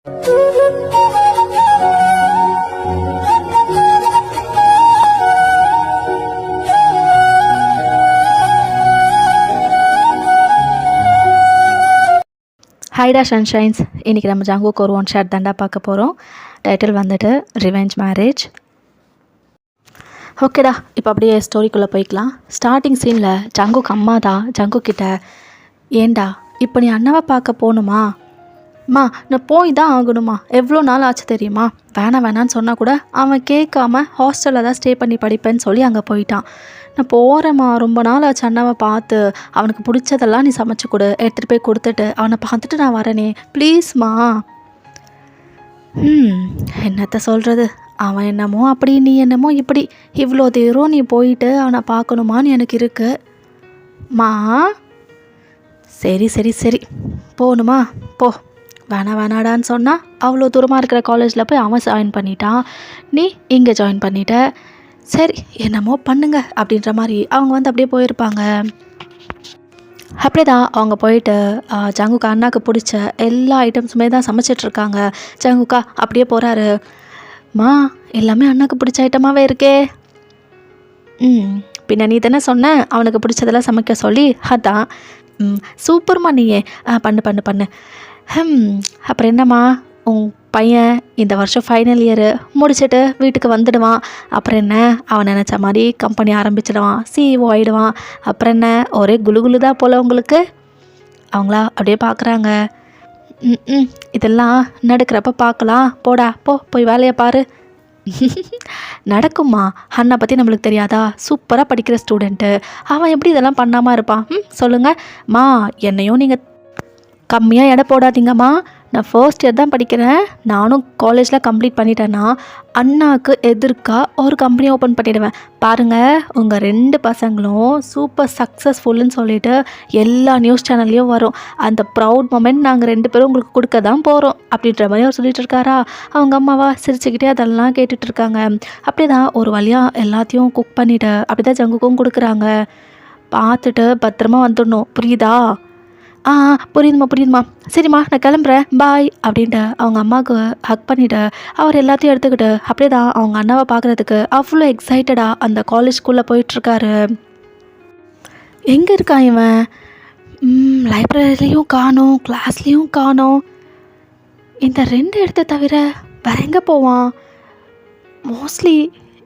ஹைடா சன்ஷைன்ஸ். இன்றைக்கி நம்ம ஜங்குக்கு ஒரு ஒன் ஷாட் தாண்டா பார்க்க போகிறோம். டைட்டில் வந்துட்டு ரிவெஞ்ச் மேரேஜ். ஓகேடா, இப்போ அப்படியே ஸ்டோரிக்குள்ளே போய்க்கலாம். ஸ்டார்டிங் சீனில் ஜங்குக்கு அம்மா தான் ஜங்குக்கிட்ட, ஏண்டா இப்போ நீ அண்ணாவை பார்க்க போகணுமா? அம்மா நான் போய் தான் ஆகணுமா? எவ்வளோ நாள் ஆச்சு தெரியுமா? வேணான்னு சொன்னால் கூட அவன் கேட்காம ஹாஸ்டலில் தான் ஸ்டே பண்ணி படிப்பேன்னு சொல்லி அங்கே போயிட்டான். நான் போகிறேம்மா, ரொம்ப நாள் ஆச்சு அண்ணாவை பார்த்து. அவனுக்கு பிடிச்சதெல்லாம் நீ சமைச்சு கொடு, எடுத்துகிட்டு போய் கொடுத்துட்டு அவனை பார்த்துட்டு நான் வரேனே ப்ளீஸ்மா. என்னத்த சொல்கிறது, அவன் என்னமோ அப்படி நீ என்னமோ இப்படி, இவ்வளோ தூரம் நீ போயிட்டு அவனை பார்க்கணுமான்னு எனக்கு இருக்கு மா. சரி சரி சரி போகணுமா போ. வேணாடான்னு சொன்னால் அவ்வளோ தூரமாக இருக்கிற காலேஜில் போய் அவன் ஜாயின் பண்ணிட்டான், நீ இங்கே ஜாயின் பண்ணிட்ட. சரி என்னமோ பண்ணுங்க அப்படின்ற மாதிரி அவங்க வந்து அப்படியே போயிருப்பாங்க. அப்படியே தான் அவங்க போயிட்டு ஜங்குக்கா அண்ணாக்கு பிடிச்ச எல்லா ஐட்டம்ஸுமே தான் சமைச்சிட்ருக்காங்க. ஜங்குக்கா அப்படியே போகிறாரு. மா எல்லாமே அண்ணாக்கு பிடிச்ச ஐட்டமாகவே இருக்கே. பின்ன நீ தானே சொன்ன அவனுக்கு பிடிச்சதெல்லாம் சமைக்க சொல்லி. அதான் சூப்பர்மா நீயே, பண்ணு. அப்புறம் என்னம்மா, உன் பையன் இந்த வருஷம் ஃபைனல் இயரு முடிச்சுட்டு வீட்டுக்கு வந்துடுவான். அப்புறம் என்ன, அவன் நினச்ச மாதிரி கம்பெனி ஆரம்பிச்சிடுவான், சிஇஓ ஆகிடுவான். அப்புறம் என்ன, ஒரே குலுகுலு தான் போல் உங்களுக்கு. அவங்களா அப்படியே பார்க்குறாங்க. இதெல்லாம் நடக்கிறப்ப பார்க்கலாம், போடா போய் வேலையை பாரு. நடக்கும்மா, அண்ணா பற்றி நம்மளுக்கு தெரியாதா? சூப்பராக படிக்கிற ஸ்டூடெண்ட்டு, அவன் எப்படி இதெல்லாம் பண்ணாமல் இருப்பான்? சொல்லுங்கள் மா, என்னையும் நீங்கள் கம்மியாக எடை போடாதீங்கம்மா. நான் ஃபர்ஸ்ட் இயர் தான் படிக்கிறேன். நானும் காலேஜில் கம்ப்ளீட் பண்ணிட்டேன்னா அண்ணாவுக்கு எதிர்க்காக ஒரு கம்பெனி ஓப்பன் பண்ணிவிடுவேன். பாருங்கள், உங்கள் 2 பசங்களும் சூப்பர் சக்ஸஸ்ஃபுல்லுன்னு சொல்லிட்டு எல்லா நியூஸ் சேனல்லையும் வரும். அந்த ப்ரவுட் மொமெண்ட் நாங்கள் 2 பேரும் உங்களுக்கு கொடுக்க தான் போகிறோம் அப்படின்ற மாதிரி அவர் சொல்லிட்டு இருக்காரா. அவங்க அம்மாவா சிரிச்சுக்கிட்டே அதெல்லாம் கேட்டுட்ருக்காங்க. அப்படி தான் ஒரு வழியாக எல்லாத்தையும் குக் பண்ணிவிட்டு அப்படி தான் ஜங்குக்கும் கொடுக்குறாங்க. பார்த்துட்டு பத்திரமா வந்துடணும், புரியுதா? புரியுதுமா. சரிம்மா நான் கிளம்புறேன், பாய் அப்படின்ட்டு அவங்க அம்மாவுக்கு ஹக் பண்ணிவிட்டு அவர் எல்லாத்தையும் எடுத்துக்கிட்டு அப்படியே தான் அவங்க அண்ணாவை பார்க்குறதுக்கு அவ்வளோ எக்ஸைட்டடாக அந்த காலேஜ் ஸ்கூலில் போயிட்டுருக்காரு. எங்கே இருக்கான் இவன்? லைப்ரரிலையும் காணோம், கிளாஸ்லேயும் காணோம். இந்த 2 இடத்த தவிர வேற எங்கே போவான்? மோஸ்ட்லி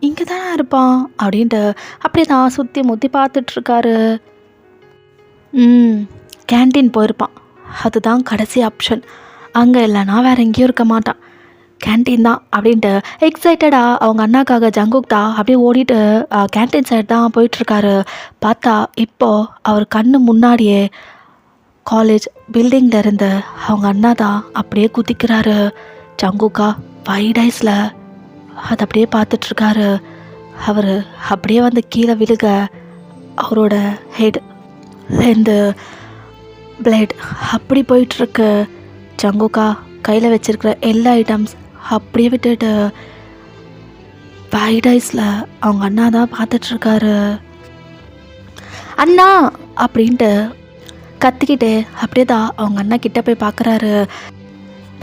இங்கே தானே இருப்பான் அப்படின்ட்டு அப்படியே தான் சுற்றி முற்றி பார்த்துட்ருக்காரு. கேன்டீன் போயிருப்பான், அதுதான் கடைசி ஆப்ஷன். அங்கே இல்லைனா வேறு எங்கேயும் இருக்க மாட்டான், கேன்டீன் தான் அப்படின்ட்டு எக்ஸைட்டடாக அவங்க அண்ணாக்காக ஜங்குக் தான் அப்படியே ஓடிட்டு கேன்டீன் சைடு தான் போயிட்டுருக்காரு. பார்த்தா இப்போது அவர் கண்ணு முன்னாடியே காலேஜ் பில்டிங்கில் இருந்து அவங்க அண்ணா தான் அப்படியே குதிக்கிறாரு. ஜங்குக்கா வைட் ஐஸில் அதை அப்படியே பார்த்துட்ருக்காரு. அவர் அப்படியே வந்து கீழே விழுக அவரோட ஹெட்லேருந்து பிளேட் அப்படி போயிட்டுருக்கு. ஜங்குக்கா கையில் வச்சுருக்கிற எல்லா ஐட்டம்ஸ் அப்படியே விட்டுட்டு வைட் ஐஸில் அவங்க அண்ணா தான் பார்த்துட்ருக்காரு. அண்ணா அப்படின்ட்டு கத்திக்கிட்டே அப்படியே தான் அவங்க அண்ணா கிட்டே போய் பார்க்குறாரு.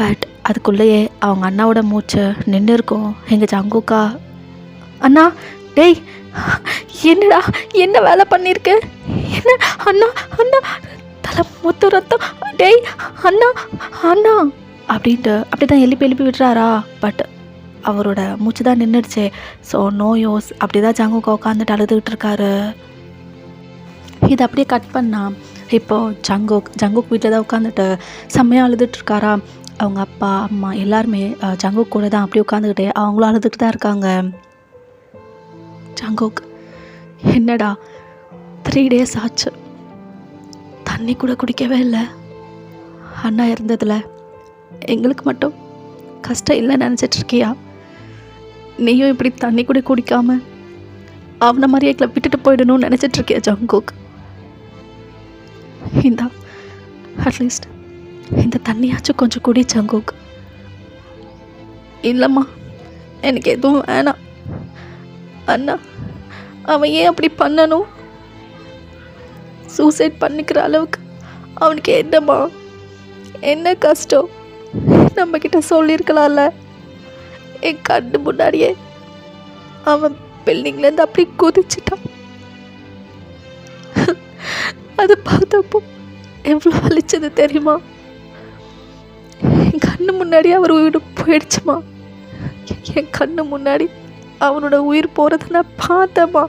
பட் அதுக்குள்ளேயே அவங்க அண்ணாவோட மூச்சு நின்று இருக்கும். எங்கள் ஜங்குக்கா, அண்ணா டேய் என்னடா என்ன வேலை பண்ணியிருக்கு? என்ன அண்ணா தலை மொத்த ரத்தம், டேய் அண்ணா அப்படின்ட்டு அப்படி தான் எழுப்பி விட்டுறாரா. பட் அவரோட மூச்சு தான் நின்றுடுச்சு. So no use. அப்படி தான் ஜங்குக்கா உட்காந்துட்டு அழுதுகிட்டு இருக்காரு. இதை அப்படியே கட் பண்ணால் இப்போது ஜங்குக் வீட்டில் தான் உட்காந்துட்டு செம்மையாக அழுதுட்ருக்காரா. அவங்க அப்பா அம்மா எல்லாருமே ஜங்குக் கூட தான் அப்படியே உட்காந்துக்கிட்டே அவங்களும் அழுதுகிட்டு தான் இருக்காங்க. ஜங்குக், என்னடா 3 days ஆச்சு, தண்ணி கூட குடிக்கவே இல்லை. அண்ணா இருந்ததில் எங்களுக்கு மட்டும் கஷ்டம் இல்லைன்னு நினச்சிட்ருக்கியா? நீயும் இப்படி தண்ணி கூட குடிக்காமல் அவனை மாதிரியே எங்களை விட்டுட்டு போயிடணும்னு நினச்சிட்ருக்கியா ஜங்குக்? இந்தா அட்லீஸ்ட் இந்த தண்ணியாச்சும் கொஞ்சம் குடி ஜங்குக். இல்லைம்மா எனக்கு எதுவும் வேணாம். அண்ணா அவன் ஏன் அப்படி பண்ணணும்? சூசைட் பண்ணிக்கிற அளவுக்கு அவனுக்கு என்னம்மா, என்ன கஷ்டம்? நம்மக்கிட்ட சொல்லியிருக்கலாம்ல. என் கண்ணு முன்னாடியே அவன் பில்டிங்லேருந்து அப்படி குதிச்சிட்டான். அது பார்த்தப்போ எவ்வளோ வலிச்சது தெரியுமா? என் கண்ணு முன்னாடி அவர் உயிர் போயிடுச்சுமா. என் கண்ணு முன்னாடி அவனோட உயிர் போகிறத நான் பார்த்தேம்மா.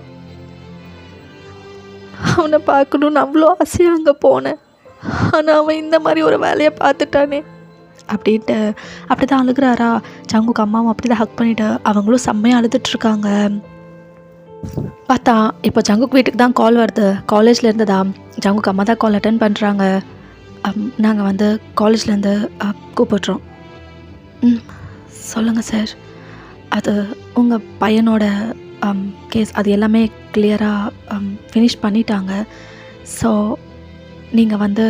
அவனை பார்க்கணுன்னு அவ்வளோ ஆசையாக அங்கே போனேன். ஆனால் அவன் இந்த மாதிரி ஒரு வேலையை பார்த்துட்டானே அப்படின்ட்டு அப்படி தான் அழுகிறாரா. ஜங்குக்கு அம்மாவும் அப்படி தான் ஹக் பண்ணிவிட்டு அவங்களும் செம்மையாக அழுதுட்ருக்காங்க. பார்த்தா இப்போ ஜங்குக்கு வீட்டுக்கு தான் கால் வருது. காலேஜில் இருந்ததா ஜங்குக்கு அம்மா தான் கால் அட்டன் பண்ணுறாங்க. நாங்கள் வந்து காலேஜ்லேருந்து கூப்பிட்றோம். சொல்லுங்கள் சார். அது உங்கள் பையனோட கேஸ் அது எல்லாமே கிளியராக ஃபினிஷ் பண்ணிட்டாங்க. ஸோ நீங்கள் வந்து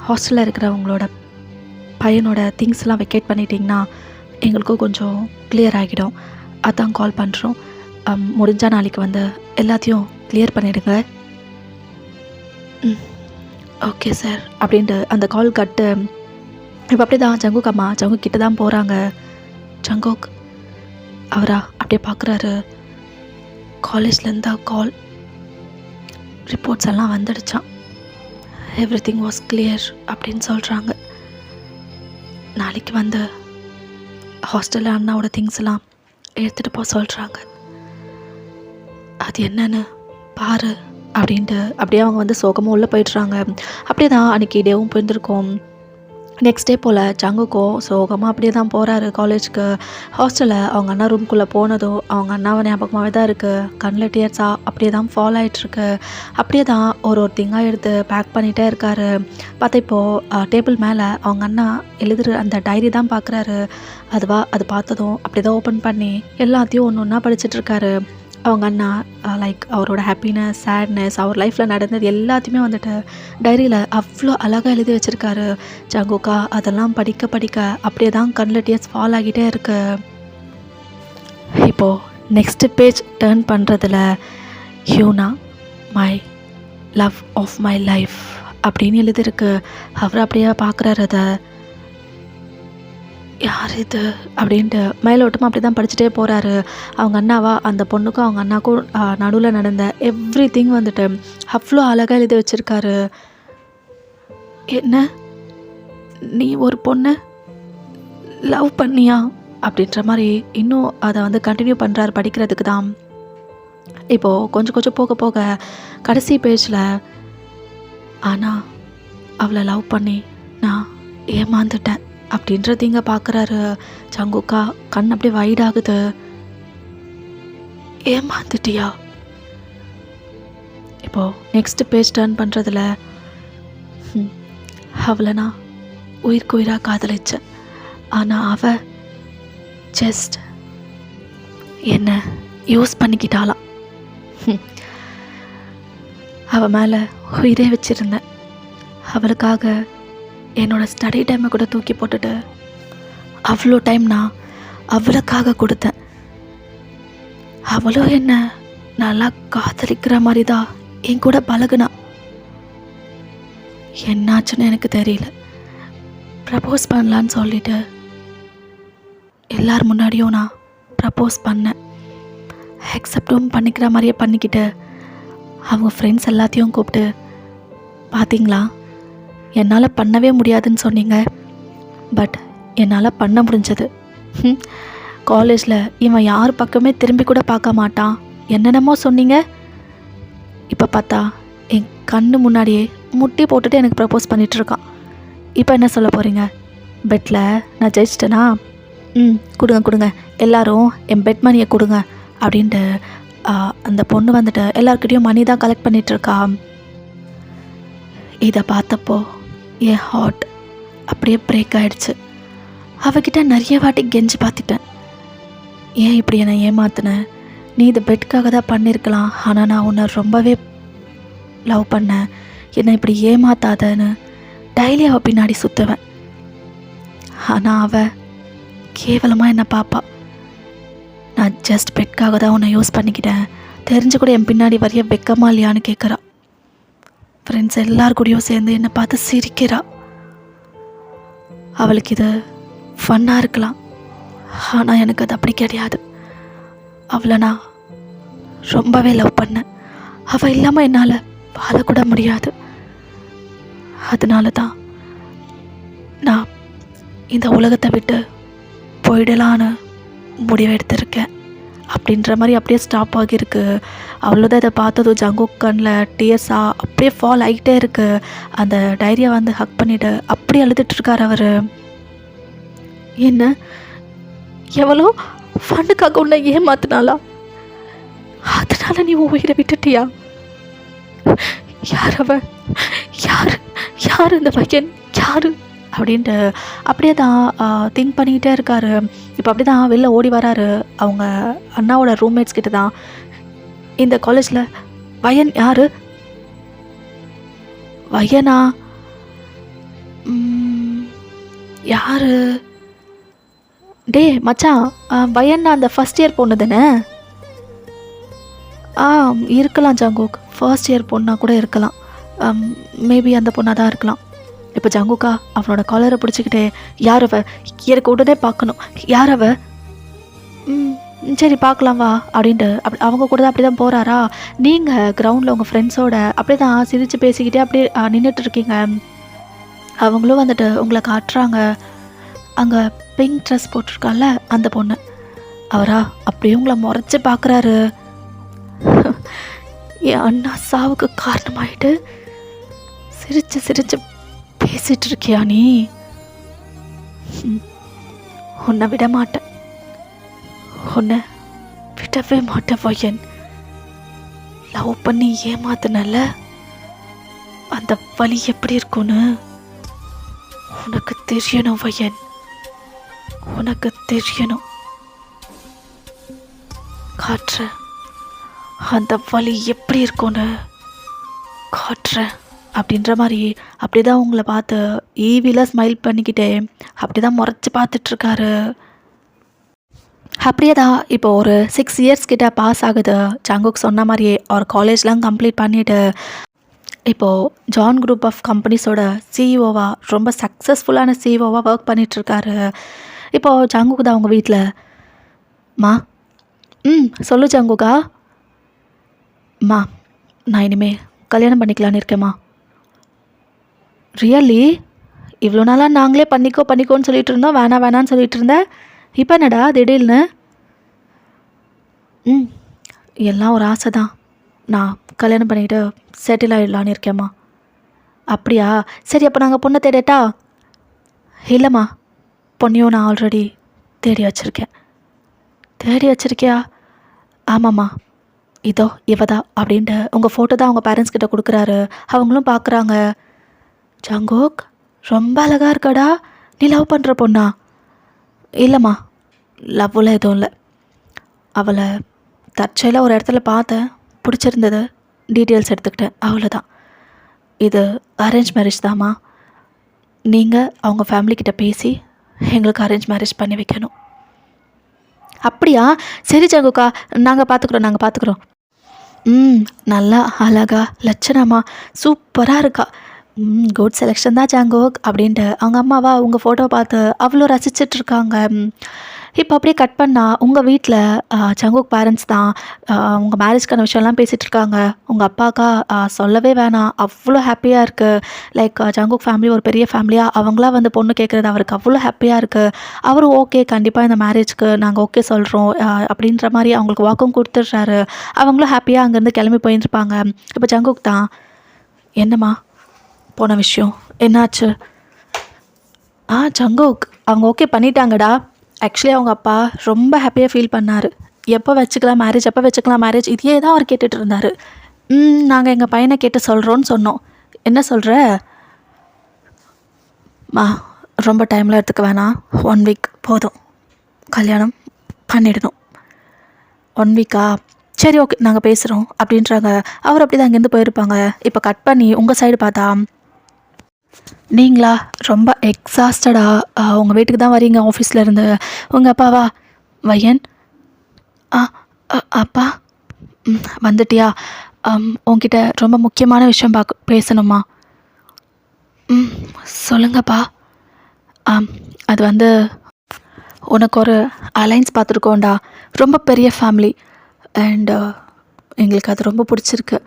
ஹாஸ்டலில் இருக்கிறவங்களோட பையனோட திங்ஸ்லாம் வெக்கேட் பண்ணிட்டீங்கன்னா எங்களுக்கும் கொஞ்சம் கிளியர் ஆகிடும். அதான் கால் பண்ணுறோம். முடிஞ்சால் நாளைக்கு வந்து எல்லாத்தையும் கிளியர் பண்ணிவிடுங்க. ஓகே சார் அப்படின்ட்டு அந்த கால் கட்டு. இப்போ அப்படி தான் ஜங்குக் அம்மா ஜங்குக் கிட்ட தான் போகிறாங்க. ஜங்குக் அவரா அப்படியே பார்க்குறாரு. காலேஜ்லேருந்து கால் ரிப்போர்ட்ஸ் எல்லாம் வந்துடுச்சான். எவ்ரி திங் வாஸ் கிளியர் அப்படின்னு சொல்கிறாங்க. நாளைக்கு வந்து ஹாஸ்டலில் அண்ணாவோட திங்ஸ் எல்லாம் எடுத்துகிட்டு போக சொல்கிறாங்க. அது என்னன்னு பாரு அப்படின்ட்டு அப்படியே அவங்க வந்து சோகமாக உள்ளே போயிடுறாங்க. அப்படியே தான் அன்றைக்கி டேவும் போயிருந்துருக்கோம். நெக்ஸ்ட் டே போல் ஜங்குக்கும் சோகமாக அப்படியே தான் போகிறாரு காலேஜுக்கு. ஹாஸ்டலில் அவங்க அண்ணா ரூம்குள்ளே போனதும் அவங்க அண்ணாவை ஞாபகமாகவே தான் இருக்குது. கண்ணில் டியர்ஸாக அப்படியே தான் ஃபாலோ ஆகிட்டுருக்கு. அப்படியே தான் ஒரு திங்காக எடுத்து பேக் பண்ணிகிட்டே இருக்கார். பார்த்தா இப்போது டேபிள் மேலே அவங்க அண்ணா எழுதுகிற அந்த டைரி தான் பார்க்குறாரு. அது பார்த்ததும் அப்படி தான் ஓப்பன் பண்ணி எல்லாத்தையும் ஒன்று ஒன்றா படிச்சுட்ருக்காரு. அவங்க அண்ணா லைக் அவரோட ஹாப்பினஸ், சேட்னஸ், அவர் லைஃப்பில் நடந்தது எல்லாத்தையுமே வந்துட்டு டைரியில் அவ்வளோ அழகாக எழுதி வச்சுருக்காரு. ஜங்குக்கா அதெல்லாம் படிக்க படிக்க அப்படியே தான் கண்ணில் டியர்ஸ் ஃபால் ஆகிட்டே இருக்கு. இப்போது நெக்ஸ்ட்டு பேஜ் டேர்ன் பண்ணுறதுல Hyuna my love of my life அப்படின்னு எழுதிருக்கு. அவர் அப்படியே பார்க்குறாரு. அதை யார் இது அப்படின்ட்டு மேலோட்டமாக அப்படி தான் படிச்சுட்டே போகிறாரு. அவங்க அண்ணாவா அந்த பொண்ணுக்கும் அவங்க அண்ணாக்கும் நடுவில் நடந்த எவ்ரி திங் வந்துட்டு அவ்வளோ அழகாக எழுதி வச்சுருக்காரு. என்ன நீ ஒரு பொண்ணை லவ் பண்ணியா அப்படின்ற மாதிரி இன்னும் அதை வந்து கண்டினியூ பண்ணுறாரு படிக்கிறதுக்கு தான். இப்போது கொஞ்சம் கொஞ்சம் போக போக கடைசி பேஜில் ஆனால் அவளை லவ் பண்ணி நான் ஏமாந்துட்டேன் அப்படின்றது இங்கே பார்க்குறாரு. ஜங்குக்கா கண் அப்படியே வைடாகுது. ஏமாந்துட்டியா? இப்போது நெக்ஸ்ட் பேஜ் டர்ன் பண்ணுறதுல அவளை நான் உயிருக்கு உயிராக காதலிச்சேன். ஆனால் அவ ஜஸ்ட் என்னை யூஸ் பண்ணிக்கிட்டாலாம். அவள் மேலே உயிரே வச்சுருந்தேன். அவளுக்காக என்னோடய ஸ்டடி டைமை கூட தூக்கி போட்டுட்டு அவ்வளோ டைம் நான் அவளுக்காக கொடுத்தேன். அவளும் என்ன நல்லா காதலிக்கிற மாதிரி தான் என் கூட பழகுனா. என்னாச்சுன்னு எனக்கு தெரியல. ப்ரப்போஸ் பண்ணலான்னு சொல்லிட்டு எல்லார் முன்னாடியும் நான் ப்ரப்போஸ் பண்ணேன். அக்செப்டும் பண்ணிக்கிற மாதிரியே பண்ணிக்கிட்டு அவங்க ஃப்ரெண்ட்ஸ் எல்லாத்தையும் கூப்பிட்டு பார்த்தீங்களா என்னால் பண்ணவே முடியாதுன்னு சொன்னீங்க, பட் என்னால் பண்ண முடிஞ்சது. காலேஜில் இவன் யார் பக்கமே திரும்பி கூட பார்க்க மாட்டான் என்னென்னமோ சொன்னீங்க. இப்போ பார்த்தா என் கண்ணு முன்னாடியே முட்டி போட்டுட்டு எனக்கு ப்ரப்போஸ் பண்ணிகிட்ருக்கான். இப்போ என்ன சொல்ல போகிறீங்க? பெட்டில் நான் ஜெயிச்சிட்டேனா? கொடுங்க எல்லோரும் என் பெட் மணியை கொடுங்க அப்படின்ட்டு அந்த பொண்ணு வந்துட்டு எல்லாருக்கிட்டையும் மணி தான் கலெக்ட் பண்ணிகிட்ருக்கா. இதை பார்த்தப்போ என் ஹார்ட் அப்படியே பிரேக் ஆகிடுச்சு. அவகிட்ட நிறைய வாட்டி கெஞ்சி பார்த்துட்டேன். ஏன் இப்படி என்னை ஏமாத்தினேன்? நீ இதை பெட்டுக்காக தான் பண்ணியிருக்கலாம். ஆனால் நான் உன்னை ரொம்பவே லவ் பண்ணேன். என்னை இப்படி ஏமாத்தாதன்னு டெய்லி அவள் பின்னாடி சுற்றுவேன். ஆனால் அவள் கேவலமாக என்னை பாப்பா. நான் ஜஸ்ட் பெட்டுக்காக தான் உன்னை யூஸ் பண்ணிக்கிட்டேன், தெரிஞ்சு கூட என் பின்னாடி வரைய வெக்கமா இல்லையான்னு கேட்குறா. ஃப்ரெண்ட்ஸ் எல்லார் கூடயும் சேர்ந்து என்னை பார்த்து சிரிக்கிறா. அவளுக்கு இது ஃபன்னாக இருக்கலாம். ஆனால் எனக்கு அது அப்படி கிடையாது. அவளை நான் ரொம்பவே லவ் பண்ணேன். அவள் இல்லாமல் என்னால் வாழக்கூட முடியாது. அதனால தான் நான் இந்த உலகத்தை விட்டு போயிடலான்னு முடிவு எடுத்திருக்கேன் அப்படின்ற மாதிரி அப்படியே ஸ்டாப் ஆகியிருக்கு. அவ்வளோதான். இதை பார்த்ததும் ஜங்குக் கண்ணில் டியர்ஸாக அப்படியே ஃபால் ஆகிட்டே இருக்கு. அந்த டைரியை வந்து ஹக் பண்ணிவிட்டு அப்படியே அழுதுட்டுருக்கார் அவர். என்ன எவ்வளோ ஃபண்டுக்காக உன்னை ஏமாத்தினாலா? அதனால நீ உன் உயிரை விட்டுட்டியா? யார் அவ? யார் யார் இந்த பையன் யார் அப்படின்ட்டு அப்படியே தான் திங்க் பண்ணிக்கிட்டே இருக்காரு. இப்போ அப்படி தான் வெளில ஓடி வராரு. அவங்க அண்ணாவோட ரூம்மேட்ஸ் கிட்ட தான், இந்த காலேஜில் வயன் யார்? வயனா? யார்? டே மச்சான், வயன்னா அந்த ஃபஸ்ட் இயர் பொண்ணு தானே? இருக்கலாம் ஜங்குக், ஃபர்ஸ்ட் இயர் பொண்ணாக கூட இருக்கலாம். மேபி அந்த பொண்ணாக தான் இருக்கலாம். இப்போ ஜங்குக்கா அவனோட காலரை பிடிச்சிக்கிட்டே, யார் அவ? எனக்கு உடனே பார்க்கணும். யார் அவ? சரி பார்க்கலாம் வா அப்படின்ட்டு அவங்க கூட தான் அப்படி தான் போகிறாரா. நீங்கள் கிரவுண்டில் உங்கள் ஃப்ரெண்ட்ஸோட அப்படியே தான் சிரித்து பேசிக்கிட்டே அப்படியே நின்றுட்டு இருக்கீங்க. அவங்களும் வந்துட்டு உங்களை காட்டுறாங்க. அங்கே பிங்க் ட்ரெஸ் போட்டிருக்கால அந்த பொண்ணு, அவரா அப்படியே உங்களை முறைச்சி பார்க்குறாரு. என் அண்ணா சாவுக்கு காரணமாயிட்டு சிரிச்சு சிரிச்சு பேசிட்டு இருக்கியா நீ? உன்னை விட மாட்டேன், உன்னை விடவே மாட்டேன் வயன். லவ் பண்ணி ஏமாத்தினல அந்த வலி எப்படி இருக்கும்னு உனக்கு தெரியணும் வயன், உனக்கு தெரியணும். காட்டுற அந்த வலி எப்படி இருக்கும்னு காட்டுறேன் அப்படின்ற மாதிரி அப்படி தான் உங்களை பார்த்து ஈவியில் ஸ்மைல் பண்ணிக்கிட்டே அப்படி தான் முறைச்சி பார்த்துட்ருக்காரு. அப்படியே தான் இப்போ ஒரு 6 இயர்ஸ் கிட்ட பாஸ் ஆகுது. ஜங்குக் சொன்ன மாதிரியே அவர் காலேஜ்லாம் கம்ப்ளீட் பண்ணிவிட்டு இப்போது ஜான் குரூப் ஆஃப் கம்பெனிஸோட சிஇஓவாக, ரொம்ப சக்ஸஸ்ஃபுல்லான சிஇஓவாக ஒர்க் பண்ணிகிட்ருக்காரு. இப்போது ஜங்குக் தான் அவங்க வீட்டில். மா சொல்லு ஜங்குக்கா. மா நான் இனிமேல் கல்யாணம் பண்ணிக்கலான்னு இருக்கேம்மா. ரியலி? இவ்வளோ நாளாக நாங்களே பண்ணிக்கோன்னு சொல்லிட்டு இருந்தோம், வேணான்னு சொல்லிட்டு இருந்தேன். இப்போ என்னடா திடீர்னு? எல்லாம் ஒரு ஆசை தான். நான் கல்யாணம் பண்ணிக்கிட்டு செட்டில் ஆகிடலான்னு இருக்கேம்மா. அப்படியா? சரி, அப்போ நாங்கள் பொண்ணை தேடட்டா? இல்லைம்மா, பொண்ணையும் நான் ஆல்ரெடி தேடி வச்சுருக்கேன். தேடி வச்சுருக்கியா? ஆமாம்மா, இதோ இவதா அப்படின்ட்டு உங்கள் ஃபோட்டோ தான் அவங்க பேரண்ட்ஸ் கிட்ட கொடுக்குறாரு. அவங்களும் பார்க்குறாங்க. ஜங்குக் ரொம்ப அழகாக இருக்காடா. நீ லவ் பண்ணுற பொண்ணா? இல்லைம்மா, லவ்வில் எதுவும் இல்லை. அவளை தற்செயலாக ஒரு இடத்துல பார்த்தேன், பிடிச்சிருந்தது, டீட்டெயில்ஸ் எடுத்துக்கிட்டேன், அவ்வளோதான். இது அரேஞ்ச் மேரேஜ் தாம்மா. நீங்கள் அவங்க ஃபேமிலிக்கிட்ட பேசி எங்களுக்கு அரேஞ்ச் மேரேஜ் பண்ணி வைக்கணும். அப்படியா? சரி ஜங்குக்கா, நாங்கள் பார்த்துக்குறோம். நல்லா அழகா லட்சணமா சூப்பராக இருக்கா. குட் செலெக்ஷன் தான் ஜங்குக் அப்படின்ட்டு அவங்க அம்மாவா உங்கள் ஃபோட்டோ பார்த்து அவ்வளோ ரசிச்சிட்ருக்காங்க. இப்போ அப்படியே கட் பண்ணால் உங்கள் வீட்டில் ஜங்குக் பேரண்ட்ஸ் தான் உங்கள் மேரேஜ்க்கான விஷயம்லாம் பேசிகிட்ருக்காங்க. உங்கள் அப்பாக்கா சொல்லவே வேணாம், அவ்வளோ ஹாப்பியாக இருக்குது. லைக் ஜங்குக் ஃபேமிலி ஒரு பெரிய ஃபேமிலியாக அவங்களாம் வந்து பொண்ணு கேட்குறது அவருக்கு அவ்வளோ ஹாப்பியாக இருக்குது. அவரும் ஓகே, கண்டிப்பாக இந்த மேரேஜ்க்கு நாங்கள் ஓகே சொல்கிறோம் அப்படின்ற மாதிரி அவங்களுக்கு வாக்கும் கொடுத்துட்றாரு. அவங்களும் ஹாப்பியாக அங்கேருந்து கிளம்பி போயிருப்பாங்க. இப்போ ஜங்குக் தான், என்னம்மா போன விஷயம் என்னாச்சு? ஜங்குக் அவங்க ஓகே பண்ணிட்டாங்கடா. ஆக்சுவலி அவங்க அப்பா ரொம்ப ஹாப்பியாக ஃபீல் பண்ணார். எப்போ வச்சுக்கலாம் மேரேஜ் இதையே தான் அவர் கேட்டுட்டு இருந்தார். நாங்கள் எங்கள் பையனை கேட்டு சொல்கிறோன்னு சொன்னோம். என்ன சொல்கிற? ரொம்ப டைமில் எடுத்துக்க வேணாம், 1 வீக் போதும், கல்யாணம் பண்ணிடணும். 1 வீக்கா? சரி ஓகே, நாங்கள் பேசுகிறோம் அப்படின்றாங்க. அவர் அப்படி தான் அங்கேருந்து போயிருப்பாங்க. இப்போ கட் பண்ணி உங்கள் சைடு பார்த்தா, நீங்களா ரொம்ப எக்ஸாஸ்டடாக உங்கள் வீட்டுக்கு தான் வரீங்க ஆஃபீஸ்லேருந்து. உங்கள் அப்பாவா? வயன், அப்பா வந்துட்டியா? உங்ககிட்ட ரொம்ப முக்கியமான விஷயம் பேசணுமா? சொல்லுங்கப்பா. அது வந்து உனக்கு ஒரு அலைன்ஸ் பார்த்துருக்கோண்டா. ரொம்ப பெரிய ஃபேமிலி. அண்ட் எங்களுக்கு அது ரொம்ப பிடிச்சிருக்கு.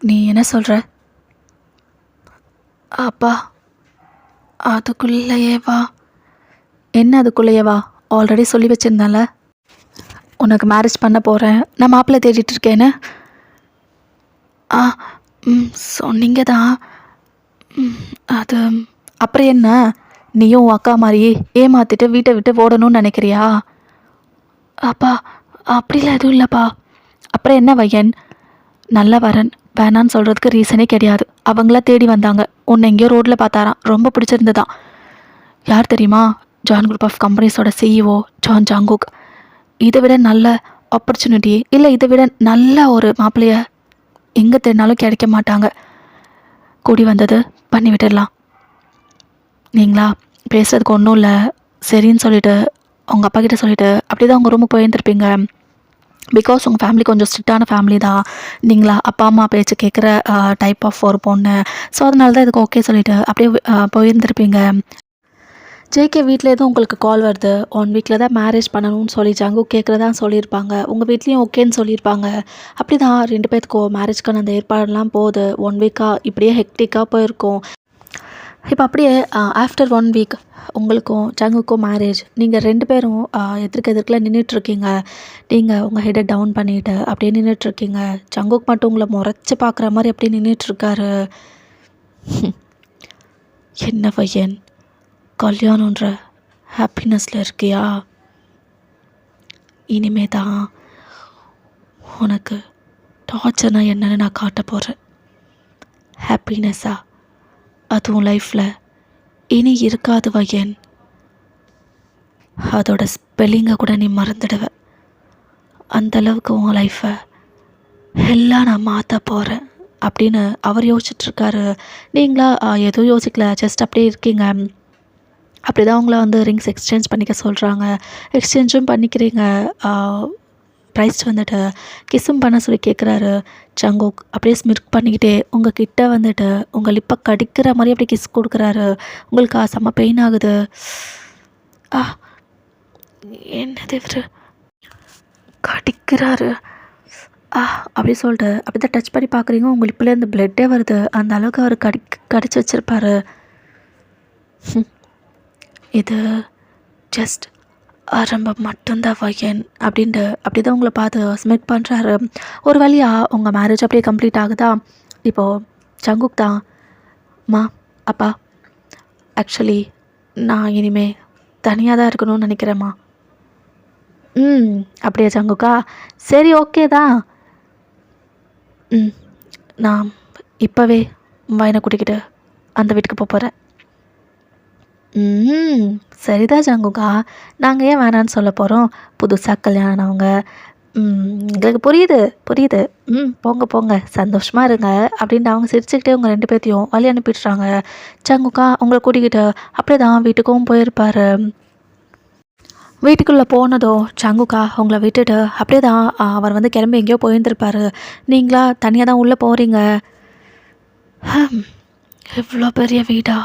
நீ என்ன சொல்கிற? அப்பா, அதுக்குள்ளேயே வா. என்ன அதுக்குள்ளேயே வா? ஆல்ரெடி சொல்லி வச்சுருந்தால உனக்கு மேரேஜ் பண்ண போகிறேன், நான் மாப்பிள்ளை தேடிட்டுருக்கேன்னு. ஆ, சொன்னீங்க தான். அது அப்புறம் என்ன, நீயும் உன் அக்கா மாதிரி ஏமாற்றிட்டு வீட்டை விட்டு ஓடணும்னு நினைக்கிறியா? அப்பா, அப்படிலாம் எதுவும் இல்லைப்பா. அப்புறம் என்ன வையன், நல்ல வரன் வேணான்னு சொல்கிறதுக்கு ரீசனே கிடையாது. அவங்களா தேடி வந்தாங்க. உன்னை எங்கேயோ ரோட்டில் பார்த்தாராம், ரொம்ப பிடிச்சிருந்ததான். யார் தெரியுமா? ஜான் குரூப் ஆஃப் கம்பெனிஸோட சிஇஓ ஜான் ஜாங்குக். இதை விட நல்ல ஆப்பர்ச்சுனிட்டி இல்லை, இதை விட நல்ல ஒரு மாப்பிள்ளைய எங்கே தேடினாலும் கிடைக்க மாட்டாங்க. கூடி வந்தது பண்ணி விட்டுடலாம். நீங்களா பேசுகிறதுக்கு ஒன்றும் இல்லை, சரின்னு சொல்லிவிட்டு உங்கள் அப்பா கிட்டே சொல்லிவிட்டு அப்படி தான் உங்கள் ரூமுக்கு போயிருந்துருப்பீங்க. பிகாஸ் உங்கள் ஃபேமிலி கொஞ்சம் ஸ்ட்ரிக்டான ஃபேமிலி தான். நீங்களா அப்பா அம்மா பேச்சு கேட்குற டைப் ஆஃப் ஒரு பொண்ணு. ஸோ அதனால தான் இதுக்கு ஓகே சொல்லிவிட்டு அப்படியே போயிருந்துருப்பீங்க. ஜேகே வீட்டில் எதுவும் உங்களுக்கு கால் வருது, 1 வீக்கில் தான் மேரேஜ் பண்ணணும்னு சொல்லி ஜங்கு கேட்குறதா சொல்லியிருப்பாங்க. உங்கள் வீட்லேயும் ஓகேன்னு சொல்லியிருப்பாங்க. அப்படி தான் 2 பேர்த்துக்கும் மேரேஜ்க்கான அந்த ஏற்பாடெல்லாம் போகுது. 1 வீக்காக இப்படியே ஹெக்டிக்காக போயிருக்கோம். இப்போ அப்படியே ஆஃப்டர் 1 வீக் உங்களுக்கும் ஜங்குக்கும் மேரேஜ். நீங்கள் 2 பேரும் எதிர்க்கில் நின்றுட்டுருக்கீங்க. நீங்கள் உங்கள் ஹெட்டை டவுன் பண்ணிவிட்டு அப்படியே நின்றுட்டுருக்கீங்க. ஜங்குக்கு மட்டும் உங்களை முறைச்சி பார்க்குற மாதிரி அப்படியே நின்றுட்டுருக்காரு. என்ன பையன், கல்யாணன்ற ஹாப்பினஸில் இருக்கியா? இனிமே தான் உனக்கு டார்ச்சர்னா என்னன்னு நான் காட்ட போகிறேன். ஹாப்பினஸ்ஸா அதுவும் லைஃப்பில் இனி இருக்காது வையன். அதோட ஸ்பெல்லிங்கை கூட நீ மறந்துடுவ. அந்தளவுக்கு உன் லைஃப்பை எல்லாம் நான் மாற்ற போகிறேன் அப்படின்னு அவர் யோசிச்சுட்ருக்காரு. நீங்களா எதுவும் யோசிக்கல, ஜஸ்ட் அப்படியே இருக்கீங்க. அப்படி தான் உங்களை வந்து ரிங்ஸ் எக்ஸ்சேஞ்ச் பண்ணிக்க சொல்கிறாங்க. எக்ஸ்சேஞ்சும் பண்ணிக்கிறீங்க. ப்ரைஸ் வந்துட்டு கிஸ்ஸும் பண்ண சொல்லி கேட்குறாரு ஜங்குக். அப்படியே ஸ்மிர்க் பண்ணிக்கிட்டே உங்கள் கிட்டே வந்துட்டு உங்கள் லிப்பை கடிக்கிற மாதிரி அப்படியே கிஸ் கொடுக்குறாரு. உங்களுக்கு செம்ம பெயின் ஆகுது. என்னது இவர் கடிக்கிறாரு அப்படி சொல்லிட்டு அப்படி தான் டச் பண்ணி பார்க்குறீங்க. உங்கள் லிப்பிலேருந்து பிளட்டே வருது. அந்த அளவுக்கு அவர் கடிச்சு வச்சுருப்பாரு. இது ஜஸ்ட் ஆரம்பம் மட்டும்தான் வையன் அப்படின்ட்டு அப்படி தான் உங்களை பார்த்து ஸ்மிட் பண்ணுறாரு. ஒரு வழியாக உங்கள் மேரேஜ் அப்படியே கம்ப்ளீட் ஆகுதா. இப்போது ஜங்குக் தான், மா அப்பா ஆக்சுவலி நான் இனிமே தனியாக தான் இருக்கணும்னு நினைக்கிறேம்மா. அப்படியே ஜங்குக்கா, சரி ஓகே தான். நான் இப்போவே வயனை கூட்டிக்கிட்டு அந்த வீட்டுக்கு போகிறேன். சரிதான் ஜங்குக்கா, நாங்கள் ஏன் வேணான்னு சொல்ல போகிறோம். புதுசாக கல்யாணம் எங்களுக்கு புரியுது. போங்க போங்க, சந்தோஷமாக இருங்க அப்படின்ட்டு அவங்க சிரிச்சுக்கிட்டே உங்கள் 2 பேர்த்தையும் வழி அனுப்பிடுறாங்க. ஜங்குக்கா உங்களை கூட்டிக்கிட்டு அப்படியே தான் வீட்டுக்கும் போயிருப்பார். வீட்டுக்குள்ளே போனதோ ஜங்குக்கா உங்களை விட்டுட்டு அப்படியே தான் அவர் வந்து கிளம்பி எங்கேயோ போயிருந்துருப்பார். நீங்களா தனியாக தான் உள்ளே போகிறீங்க. இவ்வளோ பெரிய வீடா,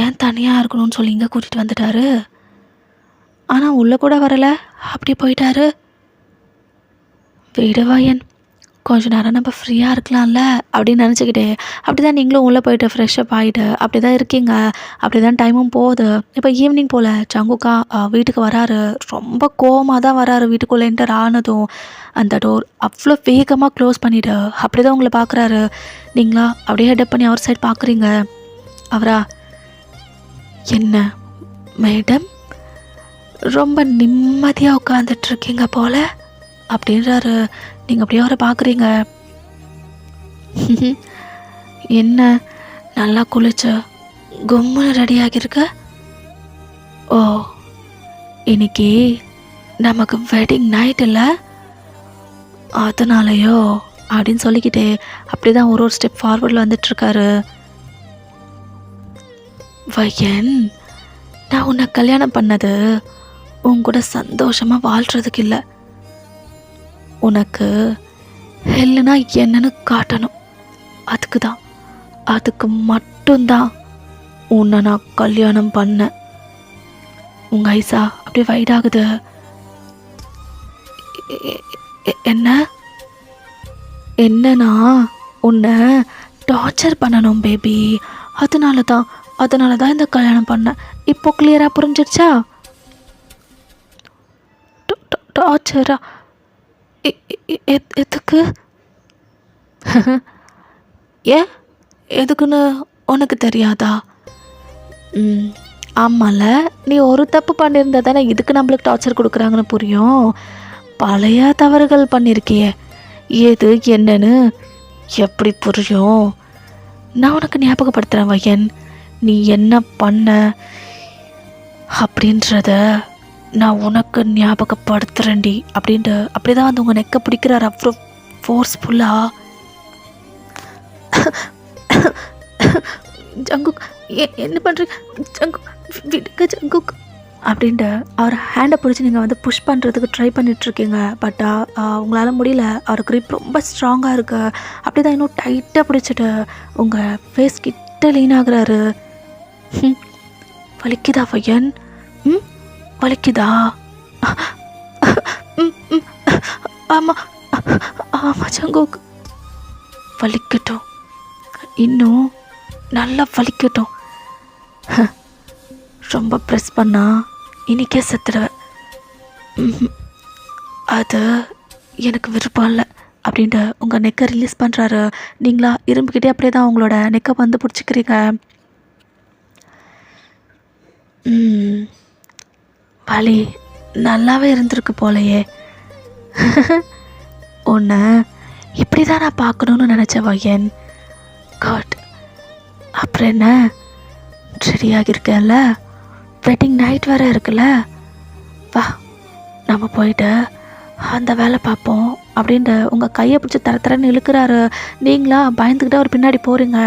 ஏன் தனியாக இருக்கணும்னு சொல்லி இங்கே கூட்டிகிட்டு வந்துட்டாரு. ஆனால் உள்ளே கூட வரலை, அப்படி போயிட்டாரு. விடுவாயன், கொஞ்ச நேரம் நம்ம ஃப்ரீயாக இருக்கலாம்ல அப்படின்னு நினச்சிக்கிட்டே அப்படி தான் நீங்களும் உள்ளே போயிட்டு ஃப்ரெஷ்ஷப் ஆகிட்டு அப்படி தான் இருக்கீங்க. அப்படி தான் டைமும் போகுது. இப்போ ஈவினிங் போல் ஜங்குக்கா வீட்டுக்கு வராரு. ரொம்ப கோவமாக தான் வராரு. வீட்டுக்குள்ளே என்டர் ஆனதும் அந்த டோர் அவ்வளோ வேகமாக க்ளோஸ் பண்ணிவிட்டு அப்படி தான் உங்களை பார்க்குறாரு. நீங்களா அப்படியே ஹெட்டப் பண்ணி அவர் சைட் பார்க்குறீங்க. அவரா, என்ன மேடம் ரொம்ப நிம்மதியாக உட்காந்துட்ருக்கீங்க போல் அப்படின்றாரு. நீங்கள் அப்படியே அவரை பார்க்குறீங்க. என்ன நல்லா குளிச்சு கும்முன்னு ரெடி ஆகியிருக்க? ஓ, இன்னைக்கு நமக்கு வெட்டிங் நைட் இல்லை, அதனாலையோ அப்படின்னு சொல்லிக்கிட்டே அப்படி தான் ஒரு ஸ்டெப் ஃபார்வர்டில் வந்துட்டுருக்காரு. வையன், நான் உன்னை கல்யாணம் பண்ணது உன் கூட சந்தோஷமாக வாழ்கிறதுக்கு இல்லை, உனக்கு ஹெல்லுனா என்னன்னு காட்டணும். அதுக்கு மட்டும்தான் உன்னை நான் கல்யாணம் பண்ணேன். உங்கள் ஐஸா அப்படியே வைட் ஆகுது. என்ன என்னன்னா உன்னை டார்ச்சர் பண்ணணும் பேபி. அதனால தான் இந்த கல்யாணம் பண்ணேன். இப்போ கிளியராக புரிஞ்சிடுச்சா? டார்ச்சரா? எதுக்கு? ஏன் எதுக்குன்னு உனக்கு தெரியாதா? ஆமாம்ல, நீ ஒரு தப்பு பண்ணியிருந்தா தானே இதுக்கு நம்மளுக்கு டார்ச்சர் கொடுக்குறாங்கன்னு புரியும். பழைய தவறுகள் பண்ணியிருக்கியே, எது என்னன்னு எப்படி புரியும்? நான் உனக்கு ஞாபகப்படுத்துகிறேன் வையன், நீ என்ன பண்ண அப்படின்றத நான் உனக்கு ஞாபகப்படுத்துகிறேன்டி அப்படின்ட்டு அப்படியே தான் வந்து உங்கள் நெக்கை பிடிக்கிறார் அவ்வளோ ஃபோர்ஸ்ஃபுல்லாக. ஜங்குக் என்ன பண்ணுறீங்க? ஜங்குக் விடுங்க ஜங்குக் அப்படின்ட்டு அவர் ஹேண்டை பிடிச்சி நீங்கள் வந்து புஷ் பண்ணுறதுக்கு ட்ரை பண்ணிகிட்ருக்கீங்க. பட் உங்களால் முடியல. அவர் க்ரிப் ரொம்ப ஸ்ட்ராங்காக இருக்கு. அப்படி தான் இன்னும் டைட்டாக பிடிச்சிட்டு உங்கள் ஃபேஸ் கிட்ட லீன் ஆகுறாரு. வலிக்குதா பையன்? வலிக்குதா? ஆமாம் ஆமாம் ஜங்குக், வலிக்கட்டும், இன்னும் நல்லா வலிக்கட்டும். ரொம்ப ப்ரெஸ் பண்ணா இன்றைக்கே செத்துடுவேன். அது எனக்கு விருப்பம் இல்லை அப்படின்ட்டு உங்கள் நெக்கை ரிலீஸ் பண்ணுறாரு. நீங்களா இரும்புக்கிட்டே அப்படியே தான் உங்களோட நெக்கை வந்து பிடிச்சிக்கிறீங்க. வலி நல்லாவே இருந்திருக்கு போலையே. உன்னை இப்படி தான் நான் பார்க்கணுன்னு நினச்சேன் வையன். காட், அப்புறம் என்ன, ரெடியாகிருக்கேன்ல, வெட்டிங் நைட் வேறு இருக்குல்ல, வா நம்ம போயிட்டு அந்த வேலை பார்ப்போம் அப்படின்ட்டு உங்கள் கையை பிடிச்சி தரன்னு இழுக்கிறாரு. நீங்களா பயந்துக்கிட்டு அவர் பின்னாடி போகிறீங்க.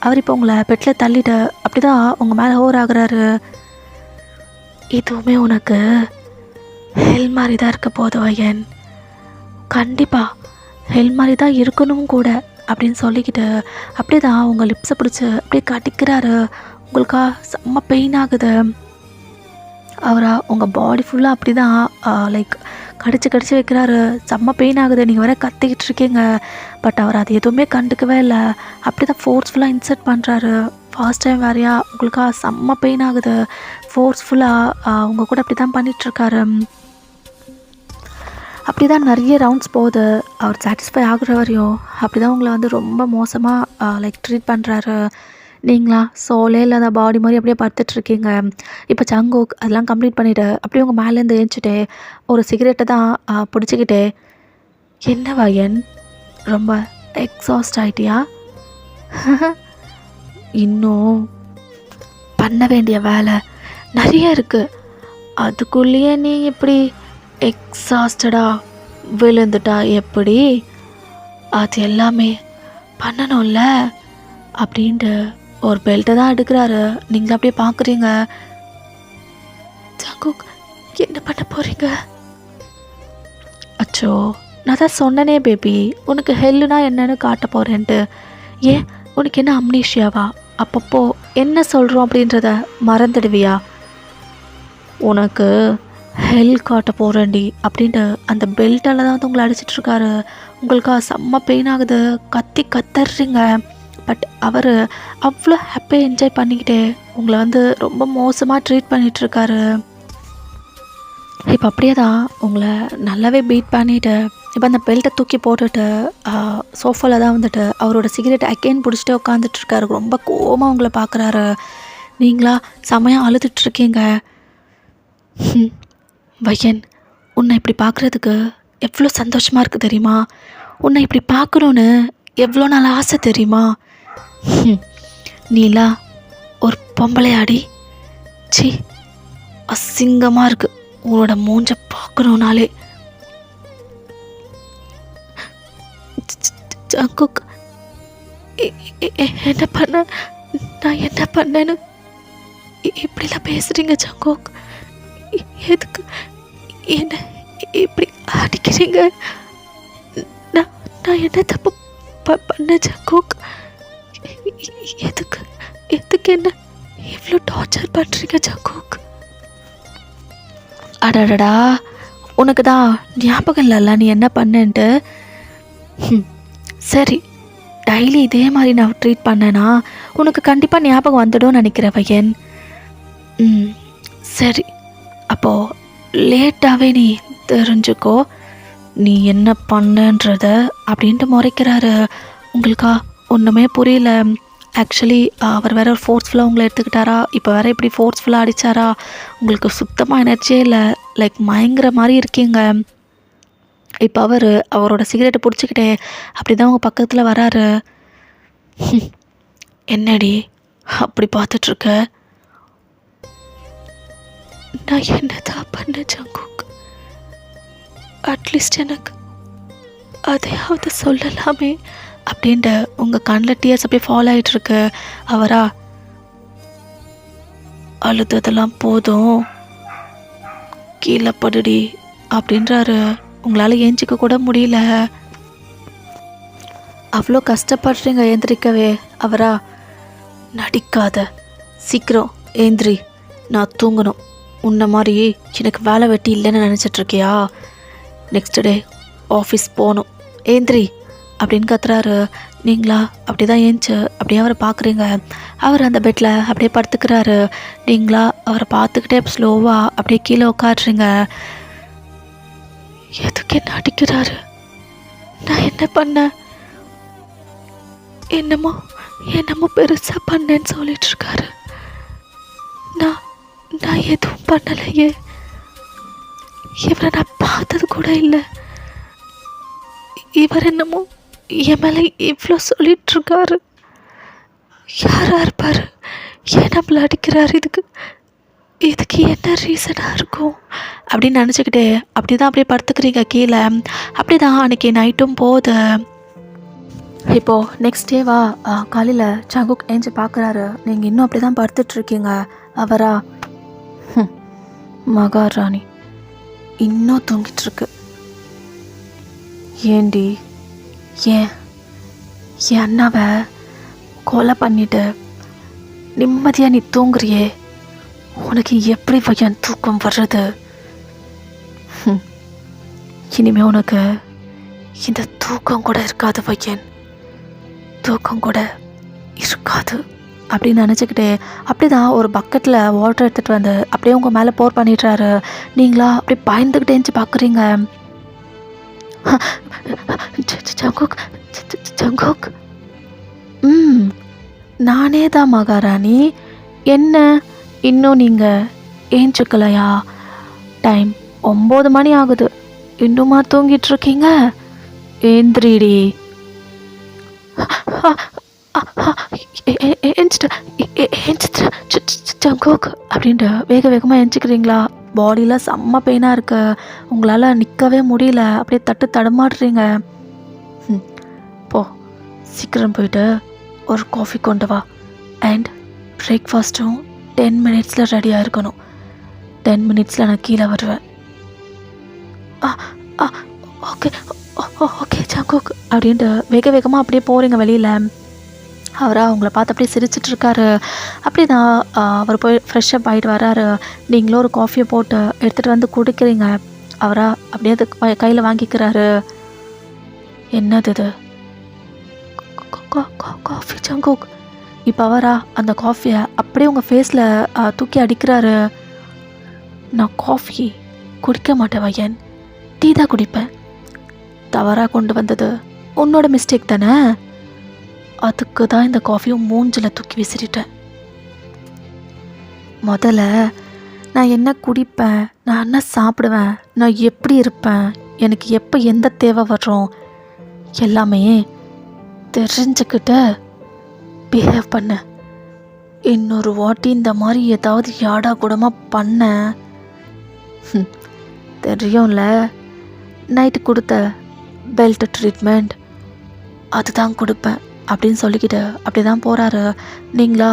அவர் இப்போ உங்களை பெட்டில் தள்ளிட்டு அப்படி தான் உங்கள் மேலே ஓவர் ஆகுறாரு. இதுவுமே உனக்கு ஹெல் மாதிரி தான் இருக்க போகுது வையன், கண்டிப்பாக ஹெல் மாதிரி தான் இருக்கணும் கூட அப்படின்னு சொல்லிக்கிட்டு அப்படியே தான் உங்கள் லிப்ஸை பிடிச்சி அப்படியே கட்டிக்கிறாரு. உங்களுக்கா செம்ம பெயின் ஆகுது. அவரா உங்கள் பாடி ஃபுல்லாக அப்படி தான் லைக் கடிச்சு வைக்கிறாரு. செம்ம பெயின் ஆகுது. நீங்கள் வேற கத்திக்கிட்டு இருக்கீங்க. பட் அவர் அது எதுவுமே கண்டுக்கவே இல்லை. அப்படி தான் ஃபோர்ஸ்ஃபுல்லாக இன்சர்ட் பண்ணுறாரு. ஃபர்ஸ்ட் டைம் வேறையா உங்களுக்கா செம்ம பெயின் ஆகுது. ஃபோர்ஸ்ஃபுல்லாக உங்கள் கூட அப்படி தான் பண்ணிகிட்ருக்காரு. அப்படி தான் நிறைய ரவுண்ட்ஸ் போகுது. அவர் சாட்டிஸ்ஃபை ஆகுற வரையும் அப்படி தான் உங்களை வந்து ரொம்ப மோசமாக லைக் ட்ரீட் பண்ணுறாரு. நீங்களா சோலே இல்லாத பாடி மாதிரி அப்படியே படுத்துட்ருக்கீங்க. இப்போ ஜங்குக் அதெல்லாம் கம்ப்ளீட் பண்ணிவிட்டு அப்படியே உங்கள் மேலேருந்து ஏஞ்சிட்டு ஒரு சிகரெட்டை தான் பிடிச்சிக்கிட்டே, என்ன வயன் ரொம்ப எக்ஸாஸ்ட் ஆகிட்டியா? இன்னும் பண்ண வேண்டிய வேலை நிறைய இருக்குது. அதுக்குள்ளேயே நீ இப்படி எக்ஸாஸ்டடாக விழுந்துட்டா எப்படி? அது எல்லாமே பண்ணணும்ல அப்படின்ட்டு ஒரு பெல்ட்டை தான் எடுக்கிறாரு. நீங்கள் அப்படியே பார்க்குறீங்க. ஜங்குக் என்ன பண்ண போகிறீங்க? அச்சோ, நான் தான் சொன்னனே பேபி, உனக்கு ஹெல்லுனா என்னன்னு காட்ட போகிறேன்ட்டு. ஏன் உனக்கு என்ன அம்னீஷியாவா? அப்பப்போ என்ன சொல்கிறோம் அப்படின்றத மறந்துடுவியா? உனக்கு ஹெல் காட்ட போகிறேன்டி அப்படின்ட்டு அந்த பெல்ட்டால் தான் வந்து உங்களை அடிச்சிட்ருக்காரு. உங்களுக்கு செம்ம பெயின் ஆகுது. கத்துறீங்க. பட் அவர் அவ்வளோ ஹாப்பியாக என்ஜாய் பண்ணிக்கிட்டே உங்களை வந்து ரொம்ப மோசமாக ட்ரீட் பண்ணிகிட்ருக்காரு. இப்போ அப்படியே தான் உங்களை நல்லாவே பீட் பண்ணிவிட்டு இப்போ அந்த பெல்ட்டை தூக்கி போட்டுட்டு சோஃபாவில் தான் வந்துட்டு அவரோட சிகரெட் அகெயின் பிடிச்சிட்டு உட்காந்துட்ருக்காரு. ரொம்ப கோவமாக உங்களை பார்க்குறாரு. நீங்களா செமையாக அழுதுட்ருக்கீங்க. வையன், உன்னை இப்படி பார்க்குறதுக்கு எவ்வளோ சந்தோஷமாக இருக்குது தெரியுமா? உன்னை இப்படி பார்க்கணுன்னு எவ்வளோ நாள் ஆசை தெரியுமா? நீலா ஒரு பொம்பளையாடி, சி அசிங்கமாக இருக்குது உன்னோட மூஞ்ச பார்க்கணுன்னாலே. ஜங்குக் என்ன பண்ண, நான் என்ன பண்ணேன்னு இப்படிலாம் பேசுகிறீங்க ஜங்குக்? எதுக்கு என்ன இப்படி அடிக்கிறீங்க? நான் என்ன தப்பு பண்ண ஜங்குக்? எதுக்கு என்ன இவ்வளோ டார்ச்சர் பண்ணுறீங்க ஜங்குக்? அடடடா, உனக்கு தான் ஞாபகம் இல்லைல்ல நீ என்ன பண்ணேன்ட்டு. சரி, டெய்லி இதே மாதிரி நான் ட்ரீட் பண்ணேன்னா உனக்கு கண்டிப்பாக ஞாபகம் வந்துடும் நினைக்கிற பையன். சரி, அப்போது லேட்டாகவே நீ தெரிஞ்சுக்கோ நீ என்ன பண்ணன்றத அப்படின்ட்டு முறைக்கிறாரு. உங்களுக்கா ஒன்றுமே புரியல. ஆக்சுவலி அவர் வேறு ஃபோர்ஸ்ஃபுல்லாக உங்களை எடுத்துக்கிட்டாரா, இப்போ வேறு இப்படி ஃபோர்ஸ்ஃபுல்லாக அடித்தாரா, உங்களுக்கு சுத்தமாக எனர்ஜியே இல்லை, லைக் மயங்கிற மாதிரி இருக்கீங்க. இப்போ அவரோட சிகரெட்டை பிடிச்சிக்கிட்டே அப்படி தான் உங்கள் பக்கத்தில் வராரு. என்னடி அப்படி பார்த்துட்ருக்க? நான் என்னதான் பண்ண ஜங்குக், அட்லீஸ்ட் எனக்கு அதையாவது சொல்லலாமே அப்படின்ட்டு உங்கள் கண்ணில் டியர்ஸ் அப்படியே ஃபாலோ ஆகிட்டுருக்கு. அவரா, அழுததெல்லாம் போதும், கீழே படுடி அப்படின்றாரு. உங்களால் ஏஞ்சிக்க கூட முடியல, அவ்வளோ கஷ்டப்படுறீங்க ஏந்திரிக்கவே. அவரா, நடிக்காத, சீக்கிரம் ஏந்திரி, நான் தூங்கணும். உன்ன மாதிரி எனக்கு வேலை வெட்டி இல்லைன்னு நினச்சிட்ருக்கியா? நெக்ஸ்ட் டே ஆஃபீஸ் போகணும், ஏந்திரி அப்படின்னு கத்துறாரு. நீங்களா அப்படி தான் ஏஞ்சி அப்படியே அவரை பார்க்குறீங்க. அவர் அந்த பெட்டில் அப்படியே படுத்துக்கிறாரு. நீங்களா அவரை பார்த்துக்கிட்டே ஸ்லோவாக அப்படியே கீழே உட்காடுறீங்க. எதுக்கு என்ன அடிக்கிறாரு? நான் என்ன பண்ணேன்? என்னமோ பெருசாக பண்ணேன்னு சொல்லிட்டு இருக்காரு. நான் எதுவும் பண்ணலையே, இவரை நான் பார்த்தது கூட இல்லை. இவர் என்னமோ என் மேலே இவ்வளோ சொல்லிகிட்ருக்காரு. யாராக இருப்பார்? ஏன் நம்மளை அடிக்கிறாரு? இதுக்கு என்ன ரீசனாக இருக்கும் அப்படின்னு நினச்சிக்கிட்டே அப்படி தான் அப்படியே படுத்துக்கிறீங்க கீழே. அப்படி தான் அன்றைக்கி நைட்டும் போகுது. இப்போது நெக்ஸ்ட் டேவா காலையில் ஜங்குக் ஏஞ்சி பார்க்குறாரு. நீங்கள் இன்னும் அப்படி தான் படுத்துட்ருக்கீங்க. அவரா, மகாராணி இன்னும் தூங்கிட்டுருக்கு. ஏண்டி, ஏன் என் அண்ணாவை கொலை பண்ணிட்டு நிம்மதியாக நீ தூங்குறியே, உனக்கு எப்படி பையன் தூக்கம் வர்றது? இனிமே உனக்கு இந்த தூக்கம் கூட இருக்காது பையன், தூக்கம் கூட இருக்காது அப்படின்னு நினச்சிக்கிட்டே அப்படி தான் ஒரு பக்கெட்டில் வாட்டர் எடுத்துகிட்டு வந்து அப்படியே உங்கள் மேலே போர் பண்ணிடுறாரு. நீங்களா அப்படி பயந்துக்கிட்டே இருந்துச்சு பார்க்குறீங்க. ஜங்குக், ஜங்குக், நானே தான் மகாராணி. என்ன இன்னும் நீங்கள் ஏஞ்சிக்கலையா? டைம் 9 மணி ஆகுது, இன்னுமா தூங்கிட்டுருக்கீங்க? ஏந்திரிடி. ஜங்குக் அப்படின்ட்டு வேகமாக எஞ்சிக்கிறீங்களா? பாடியில் செம்ம பெயினாக இருக்கு, உங்களால் நிற்கவே முடியல, அப்படியே தடுமாடுறீங்க. போ, சீக்கிரம் போயிட்டு ஒரு காஃபி கொண்டு வா. அண்ட் பிரேக்ஃபாஸ்ட்டும் 10 மினிட்ஸில் ரெடியாக இருக்கணும். 10 மினிட்ஸில் நான் கீழே வருவேன். ஓகே ஓகே ஜங்குக் அப்படின்ட்டு வேகமாக அப்படியே போகிறீங்க வெளியில். அவரா உங்களை பார்த்து அப்படியே சிரிச்சிட்ருக்காரு. அப்படி தான் அவர் போய் ஃப்ரெஷ்ஷப் ஆகிட்டு வராரு. நீங்களும் ஒரு காஃபியை போட்டு எடுத்துகிட்டு வந்து குடிக்கிறீங்க. அவரா அப்படியே அது கையில் வாங்கிக்கிறாரு. என்னது இது? Coffee Jungkook. இப்போ அவரா அந்த காஃபியை அப்படியே உங்கள் ஃபேஸில் தூக்கி அடிக்கிறாரு. நான் காஃபி குடிக்க மாட்டேன் வையன், டீ தான் குடிப்பேன். தவறாக கொண்டு வந்தது உன்னோட மிஸ்டேக் தானே, அதுக்கு தான் இந்த காஃபியும் மூஞ்சில் தூக்கி விசிறிட்டேன். முதல்ல நான் என்ன குடிப்பேன், நான் என்ன சாப்பிடுவேன், நான் எப்படி இருப்பேன், எனக்கு எப்போ எந்த தேவை வர்றோம் எல்லாமே தெரிஞ்சுக்கிட்டு பிஹேவ் பண்ண. இன்னொரு வாட்டி இந்த மாதிரி ஏதாவது யாடா கூடமாக பண்ண தெரியும்ல, நைட்டு கொடுத்த பெல்ட் ட்ரீட்மெண்ட் அதுதான் கொடுப்பேன் அப்படின்னு சொல்லிக்கிட்டு அப்படி தான் போகிறாரு. நீங்களா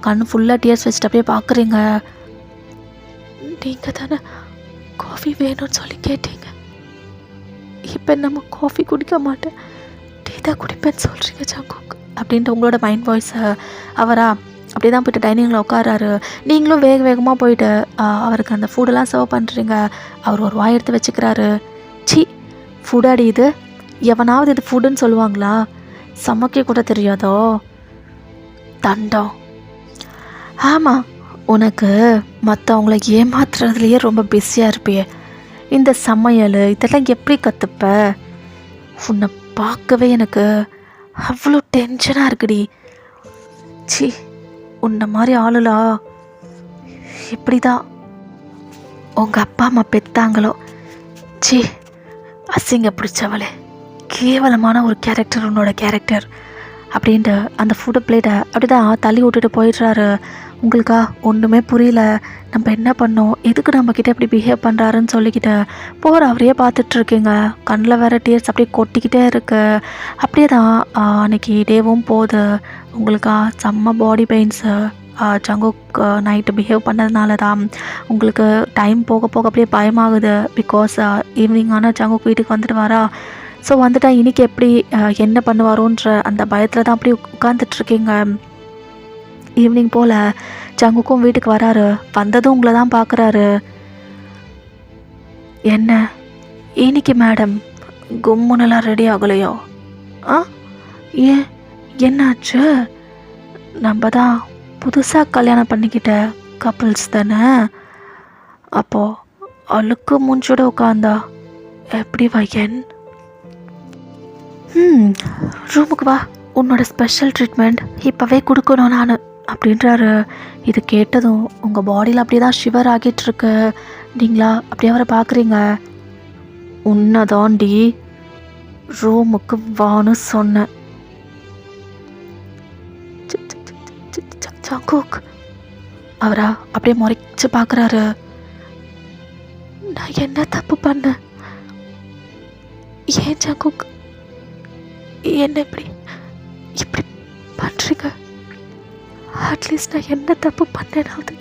கண் ஃபுல்லாக டியர்ஸ் வச்சுட்டு அப்படியே பார்க்குறீங்க. நீங்கள் தானே காஃபி வேணும்னு சொல்லி கேட்டீங்க, இப்போ நம்ம காஃபி குடிக்க மாட்டேன் டீ தான் குடிப்பேன்னு சொல்கிறீங்க ஜங்குக் அப்படின்ட்டு உங்களோட மைண்ட் வாய்ஸை அவரா அப்படியே தான் போய்ட்டு டைனிங்கில் உட்காராரு. நீங்களும் வேக வேகமாக போயிட்டு அவருக்கு அந்த ஃபுட்டெல்லாம் சர்வ் பண்ணுறீங்க. அவர் ஒரு வாய் எடுத்து வச்சுக்கிறாரு. சி, ஃபுட்டாடி இது? எவனாவது இது ஃபுட்டுன்னு சொல்லுவாங்களா? சமைக்க கூட தெரியாதோ தண்டம். ஆமாம், உனக்கு மற்றவங்கள ஏமாத்துறதுலையே ரொம்ப பிஸியாக இருப்பியே. இந்த சமையல் இதெல்லாம் எப்படி கற்றுப்ப? உன்னை பார்க்கவே எனக்கு அவ்வளோ டென்ஷனாக இருக்குடி. சி, உன்னை மாதிரி ஆளுலா இப்படி தான் உங்கள் அப்பா அம்மா பெற்றாங்களோ. சி, அசிங்க பிடிச்சவளே, கேவலமான ஒரு கேரக்டர் உன்னோட கேரக்டர் அப்படின்ட்டு அந்த ஃபுட்டு பிளேட்டை அப்படி தான் தள்ளி விட்டுட்டு போயிடுறாரு. உங்களுக்கா ஒன்றுமே புரியல. நம்ம என்ன பண்ணோம், எதுக்கு நம்மக்கிட்ட இப்படி பிஹேவ் பண்ணுறாருன்னு சொல்லிக்கிட்டு போகிற அவரையே பார்த்துட்ருக்கீங்க. கண்ணில் வேறு டீர்ஸ் அப்படியே கொட்டிக்கிட்டே இருக்கு. அப்படியே தான் அன்றைக்கி டேவும் போகுது. உங்களுக்கா செம்ம பாடி பெயின்ஸு. ஜங்குக் நைட்டு பிஹேவ் பண்ணதுனால தான் உங்களுக்கு டைம் போக போக அப்படியே பயமாகுது. பிகாஸ் ஈவினிங் ஆனால் ஜங்குக் வீட்டுக்கு வந்துட்டு வரா. ஸோ வந்துட்டா இன்றைக்கி எப்படி என்ன பண்ணுவாரோன்ற அந்த பயத்தில் தான் அப்படியே உட்காந்துட்ருக்கீங்க. ஈவினிங் போல் ஜங்குக்கும் வீட்டுக்கு வராரு. வந்ததும் உங்களை தான் பார்க்குறாரு. என்ன இன்னைக்கு மேடம் கும்முனெல்லாம் ரெடி ஆகலையோ? ஏன், என்னாச்சு? நம்ம தான் புதுசாக கல்யாணம் பண்ணிக்கிட்ட கப்புள்ஸ் தானே. அப்போது அழுக்கு மூஞ்சோட உட்காந்தா எப்படி வையன்? ரூமுக்கு வா, உன்னோட ஸ்பெஷல் ட்ரீட்மெண்ட் இப்போவே கொடுக்கணும் நான் அப்படின்றாரு. இது கேட்டதும் உங்கள் பாடியில் அப்படியே தான் ஷிவர் ஆகிட்டுருக்கு. நீங்களா அப்படியே அவரை பார்க்குறீங்க. உன்னதாண்டி ரூமுக்கு வான்னு சொன்னேன். ஜங்குக் அவரா அப்படியே முறைச்சு பார்க்குறாரு. நான் என்ன தப்பு பண்ணேன்? ஏன் ஜங்குக் என்ன இப்படி இப்படி பண்ணுறீங்க? அட்லீஸ்ட் நான் என்ன தப்பு பண்ணேனாவது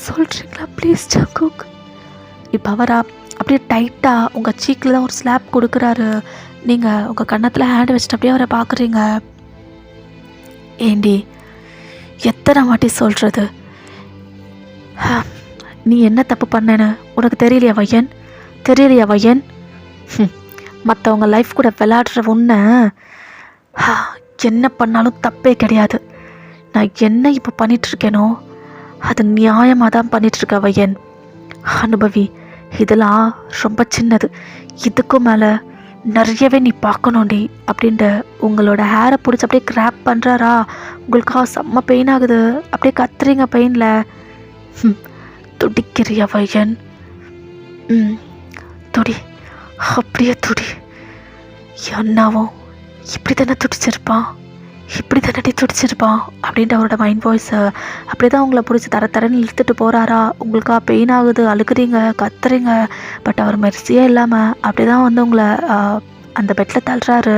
சொல்கிறீங்களா ப்ளீஸ் ஜங்குக்? இப்போ அவரா அப்படியே டைட்டாக உங்கள் சீக்கில் தான் ஒரு ஸ்லாப் கொடுக்குறாரு. நீங்கள் உங்கள் கன்னத்தில் ஹேண்ட் வச்சுட்டு அப்படியே அவரை பார்க்குறீங்க. ஏண்டி எத்தனை வாட்டி சொல்கிறது, நீ என்ன தப்பு பண்ணேன்னு உனக்கு தெரியலையா வையன்? தெரியலையா வையன்? மற்றவங்க லைஃப் கூட விளையாடுற உன்னை என்ன பண்ணாலும் தப்பே கிடையாது. நான் என்ன இப்போ பண்ணிகிட்ருக்கேனோ அது நியாயமாக தான் பண்ணிகிட்ருக்க வையன். அனுபவி, இதெல்லாம் ரொம்ப சின்னது, இதுக்கும் மேலே நிறையவே நீ பார்க்கணுண்டி அப்படின்ட்டு உங்களோட ஹேரை பிடிச்சி அப்படியே கிராப் பண்ணுறாரா. உங்களுக்கா செம்ம பெயின் ஆகுது. அப்படியே கத்துறீங்க பெயினில். துடிக்கிறியா வையன்? துடி, அப்படியே துடி. அண்ணாவும் இப்படி தானே துடிச்சிருப்பான், இப்படி தானே துடிச்சிருப்பான் அப்படின்ட்டு அவரோட மைண்ட் வாய்ஸை அப்படியே தான் உங்களை பிடிச்சி தரன்னு இழுத்துட்டு போகிறாரா. உங்களுக்கா பெயின் ஆகுது, அழுகுறீங்க, கத்துறீங்க. பட் அவர் மெர்சியே இல்லாமல் அப்படி தான் வந்து உங்களை அந்த பெட்டில் தள்ளுறாரு.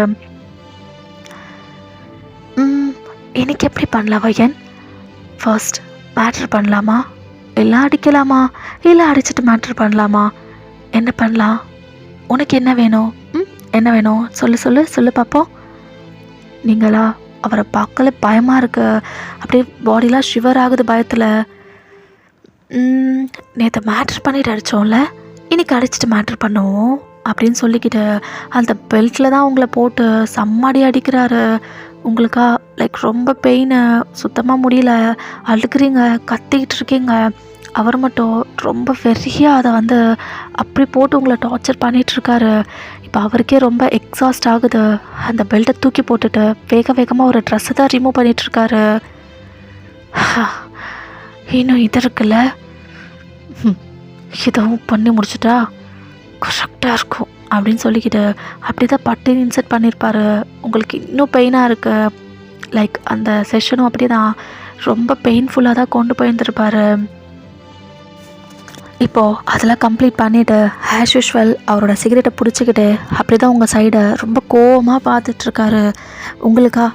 இன்னைக்கு எப்படி பண்ணலாம் வையன்? ஃபர்ஸ்ட் மேட்ரு பண்ணலாமா, இல்லை அடிக்கலாமா, இல்லை அடிச்சுட்டு மேட்ரு பண்ணலாமா? என்ன பண்ணலாம்? உனக்கு என்ன வேணும்? என்ன வேணும் சொல்லு சொல்லு சொல்லு பார்ப்போம். நீங்களா அவரை பார்க்கல பயமாக இருக்கு. அப்படியே பாடிலாம் ஷிவர் ஆகுது பயத்தில். நேற்று மேட்ரு பண்ணிட்டு அடித்தோம்ல, இன்றைக்கி அடிச்சுட்டு மேட்ரு பண்ணுவோம் அப்படின்னு சொல்லிக்கிட்டு அந்த பெல்ட்டில் தான் உங்களை போட்டு செம்மடி அடிக்கிறாரு. உங்களுக்கா லைக் ரொம்ப பெயின், சுத்தமாக முடியல, அழுக்குறீங்க, கத்திக்கிட்டு இருக்கீங்க. அவர் மட்டும் ரொம்ப வெறியாக அதை வந்து அப்படி போட்டு உங்களை டார்ச்சர் பண்ணிகிட்ருக்காரு. இப்போ அவருக்கே ரொம்ப எக்ஸாஸ்ட் ஆகுது. அந்த பெல்ட்டை தூக்கி போட்டுட்டு வேக வேகமாக ஒரு ட்ரெஸ்ஸை தான் ரிமூவ் பண்ணிகிட்ருக்காரு. இன்னும் இது இருக்குல்ல, இதுவும் பண்ணி முடிச்சுட்டா கரெக்டாக இருக்கும் அப்படின்னு சொல்லிக்கிட்டு அப்படி தான் பட்டு இன்சர்ட் பண்ணியிருப்பார். உங்களுக்கு இன்னும் பெயினாக இருக்குது. லைக் அந்த செஷனும் அப்படி தான் ரொம்ப பெயின்ஃபுல்லாக தான் கொண்டு போயிருந்துருப்பார். இப்போது அதெல்லாம் கம்ப்ளீட் பண்ணிவிட்டு ஆஸ் யூஷுவல் அவரோட சிகரெட்டை பிடிச்சிக்கிட்டு அப்படி தான் உங்கள் சைடை ரொம்ப கோவமாக பார்த்துட்ருக்காரு. உங்களுக்கா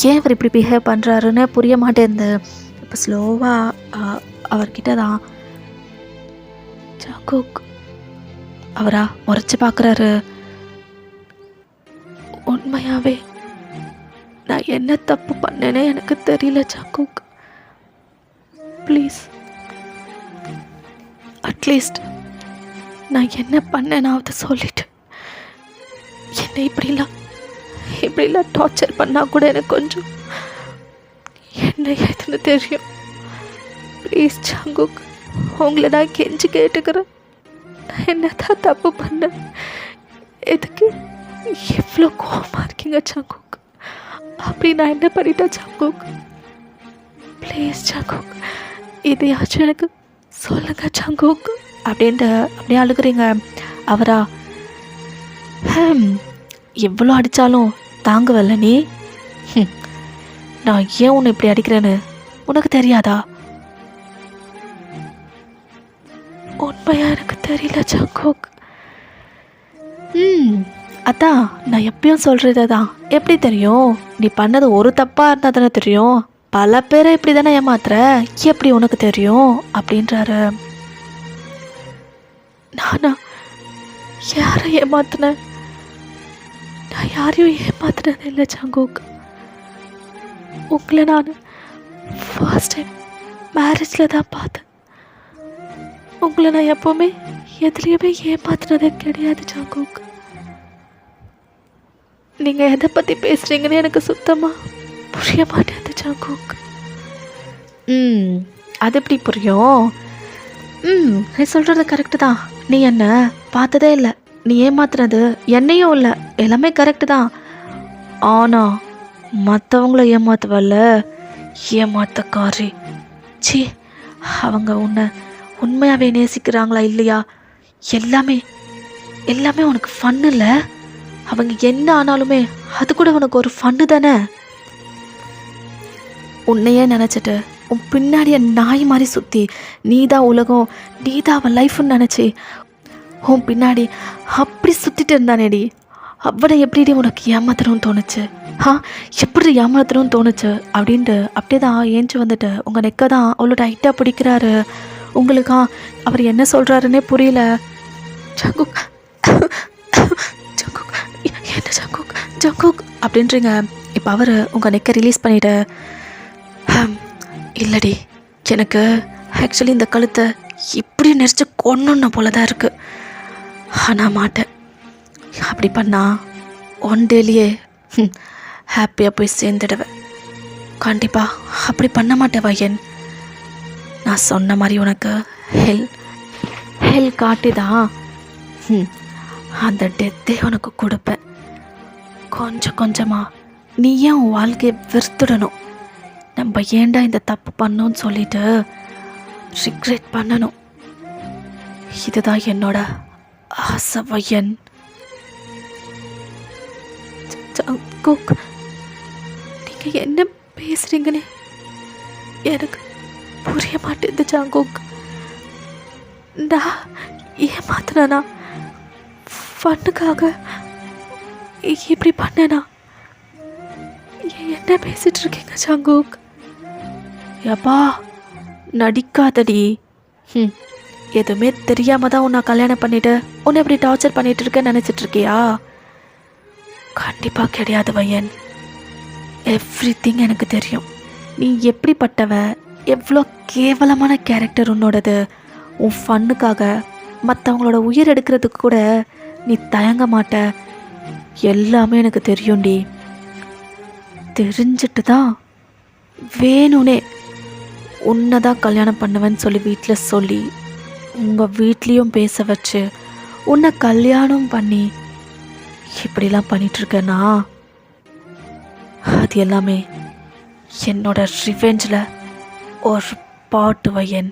ஏன் அவர் இப்படி பிஹேவ் பண்ணுறாருன்னு புரிய மாட்டேருந்து. இப்போ ஸ்லோவாக அவர்கிட்ட தான் ஜங்குக் அவரா முறைச்சி பார்க்குறாரு. உண்மையாகவே நான் என்ன தப்பு பண்ணேனே எனக்கு தெரியல ஜங்குக். ப்ளீஸ், அட்லீஸ்ட் நான் என்ன பண்ணேனாவது சொல்லிட்டு என்னை இப்படிலாம் டார்ச்சர் பண்ணால் கூட எனக்கு கொஞ்சம் என்ன ஏதுன்னு தெரியும். ப்ளீஸ் ஜங்குக், உங்களை நான் கெஞ்சி கேட்டுக்கிறேன். நான் என்னதான் தப்பு பண்ணேன்? எதுக்கு எவ்வளோ கோவமாக இருக்கீங்க ஜங்குக்? அப்படி நான் என்ன பண்ணிட்டேன் ஜங்குக்? ப்ளீஸ் ஜங்குக், இதையாச்சும் எனக்கு சொல்லுங்க ஜங்குக் அப்படின்ட்டு அப்படியே அழுகுறீங்க. அவரா, எவ்வளோ அடித்தாலும் தாங்குவல்ல நீ? நான் ஏன் உன்னை இப்படி அடிக்கிறேன்னு உனக்கு தெரியாதா? உண்மையா எனக்கு தெரியல ஜங்குக். அதான் நான் எப்பயும் சொல்கிறது தான். எப்படி தெரியும்? நீ பண்ணது ஒரு தப்பாக இருந்தால் தானே தெரியும். பல பேரை இப்படி தானே ஏமாத்துற, எப்படி உனக்கு தெரியும் அப்படின்றாரு. நானா யாரை ஏமாத்தினேன்? நான் யாரையும் ஏமாத்தினது இல்லை ஜங்குக். உங்களை நான் ஃபர்ஸ்ட் டைம் மேரேஜில் தான் பார்த்தேன். உங்களை நான் எப்போவுமே எதுலேயுமே ஏமாத்தினதே கிடையாது ஜங்குக். நீங்கள் எதை பற்றி பேசுகிறீங்கன்னு எனக்கு சுத்தமாக புரிய மாட்டேது ஜங்குக். அது எப்படி புரியும்? நீ சொல்கிறது கரெக்டு தான். நீ என்ன பார்த்ததே இல்லை, நீ ஏமாத்துனது என்னையும் இல்லை, எல்லாமே கரெக்டு தான். ஆனால் மற்றவங்கள ஏமாத்துவல்ல, ஏமாத்தக்காரி. சி, அவங்க உன்னை உண்மையாகவே நேசிக்கிறாங்களா இல்லையா? எல்லாமே உனக்கு ஃபன் இல்லை? அவங்க என்ன ஆனாலுமே அது கூட உனக்கு ஒரு ஃபன்னு தானே? உன்னையே நினச்சிட்டு உன் பின்னாடிய நாய் மாதிரி சுற்றி நீதான் உலகம், நீதான் அவன் லைஃப்னு நினச்சி உன் பின்னாடி அப்படி சுற்றிட்டு இருந்தானேடி. அவனை எப்படி உனக்கு ஏமாத்தணும்னு தோணுச்சு? எப்படி ஏமாத்தணும்னு தோணுச்சு அப்படின்ட்டு அப்படியே தான் ஏஞ்சி வந்துட்டு உங்கள் நெக்கை தான் அவ்வளோ டைட்டாக பிடிக்கிறாரு. உங்களுக்கா அவர் என்ன சொல்கிறாருன்னே புரியல. ஜங்குக் ஜங்குக் என்ன ஜங்குக் ஜங்குக் அப்படின்றீங்க. இப்போ அவர் உங்கள் நெக்கை ரிலீஸ் பண்ணிவிட்டு, இல்லடி, எனக்கு ஆக்சுவலி இந்த கழுத்தை இப்படி நெரிச்சு கொன்னொன்ன போல தான் இருக்குது. ஆனால் மாட்டேன். அப்படி பண்ணா ஒன் டேலியே ஹாப்பியாக போய் சேர்ந்துடுவேன். கண்டிப்பாக அப்படி பண்ண மாட்டேன் வயன். நான் சொன்ன மாதிரி உனக்கு ஹெல் காட்டி தான் அந்த டெத்தே உனக்கு கொடுப்பேன். கொஞ்சம் கொஞ்சமாக நீ ஏன் உன் வாழ்க்கையை வெறுத்துடணும். நம்ம ஏண்டா இந்த தப்பு பண்ணோன்னு சொல்லிட்டு ரிக்ரெட் பண்ணணும். இதுதான் என்னோட ஆசை வயன். ஜங்குக், நீங்கள் என்ன பேசுகிறீங்கன்னு எனக்கு புரிய மாட்டேங்குது ஜங்குக். நான் ஏமாத்தினா ஃபண்ணுக்காக இப்படி பண்ணேனா? என்ன பேசிட்டு இருக்கீங்க ஜங்குக்? எப்பா நடிக்காதடி. எதுவுமே தெரியாம தான் உன்னை கல்யாணம் பண்ணிட்டு உன்னை எப்படி டார்ச்சர் பண்ணிட்டு இருக்கேன்னு நினச்சிட்டு இருக்கியா? கண்டிப்பாக கிடையாது வயன். எவ்ரிதிங் எனக்கு தெரியும். நீ எப்படிப்பட்டவ, எவ்வளோ கேவலமான கேரக்டர் உன்னோடது. உன் ஃபண்ணுக்காக மற்றவங்களோட உயிர் எடுக்கிறதுக்கு கூட நீ தயங்க மாட்ட. எல்லாமே எனக்கு தெரியும்டி. தெரிஞ்சிட்டு தான் வேணும்னே உன்னை தான் கல்யாணம் பண்ணுவேன்னு சொல்லி வீட்டில் சொல்லி உங்கள் வீட்லேயும் பேச வச்சு உன்னை கல்யாணம் பண்ணி இப்படிலாம் பண்ணிகிட்ருக்கேன்னா அது எல்லாமே என்னோட ரிவெஞ்சில் ஒரு பாட்டு வயன்.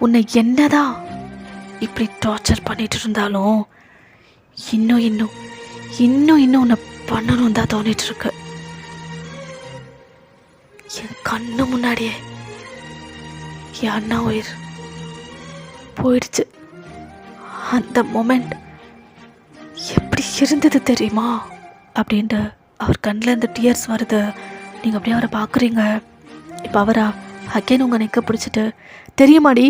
உன்னை என்னதான் இப்படி டார்ச்சர் பண்ணிட்டு இருந்தாலும் இன்னும் இன்னும் இன்னும் இன்னும் உன்னை பண்ணணும் தான் தோணிட்டு இருக்கு. என் கண்ணு முன்னாடியே என் அண்ணா உயிர் போயிடுச்சு. அந்த மொமெண்ட் எப்படி இருந்தது தெரியுமா அப்படின்ட்டு அவர் கண்ணில் இருந்து டியர்ஸ் வருது. நீங்கள் அப்படியே அவரை பார்க்குறீங்க. இப்போ அவரா அகேன் உங்கள் நெக்க பிடிச்சிட்டு, தெரியுமாடி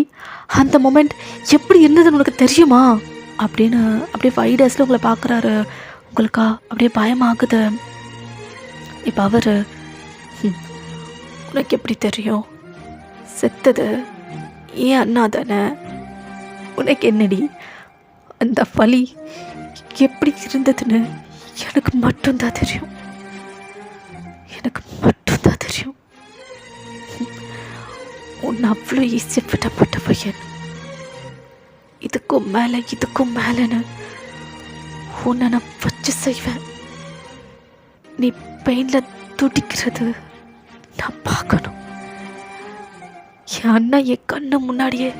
அந்த மொமெண்ட் எப்படி இருந்ததுன்னு உனக்கு தெரியுமா அப்படின்னு அப்படியே 5 daysல உங்களை பார்க்குறாரு. உங்களுக்கா அப்படியே பயமாகுது. இப்போ அவர், உனக்கு எப்படி தெரியும்? செத்தது ஏன் அண்ணா தானே. உனக்கு என்னடி அந்த வலி எப்படி இருந்ததுன்னு எனக்கு மட்டும்தான் தெரியும். எனக்கு மட்டும்தான் தெரியும். உன்னை அவ்வளோ ஈஸியாக விடப்பட்ட பையன். இதுக்கும் மேலேன்னு உன்னை நான் வச்சு செய்வேன். நீ பெயினில் துடிக்கிறது நான் பார்க்கணும். என் அண்ணா என் கண்ணு முன்னாடியே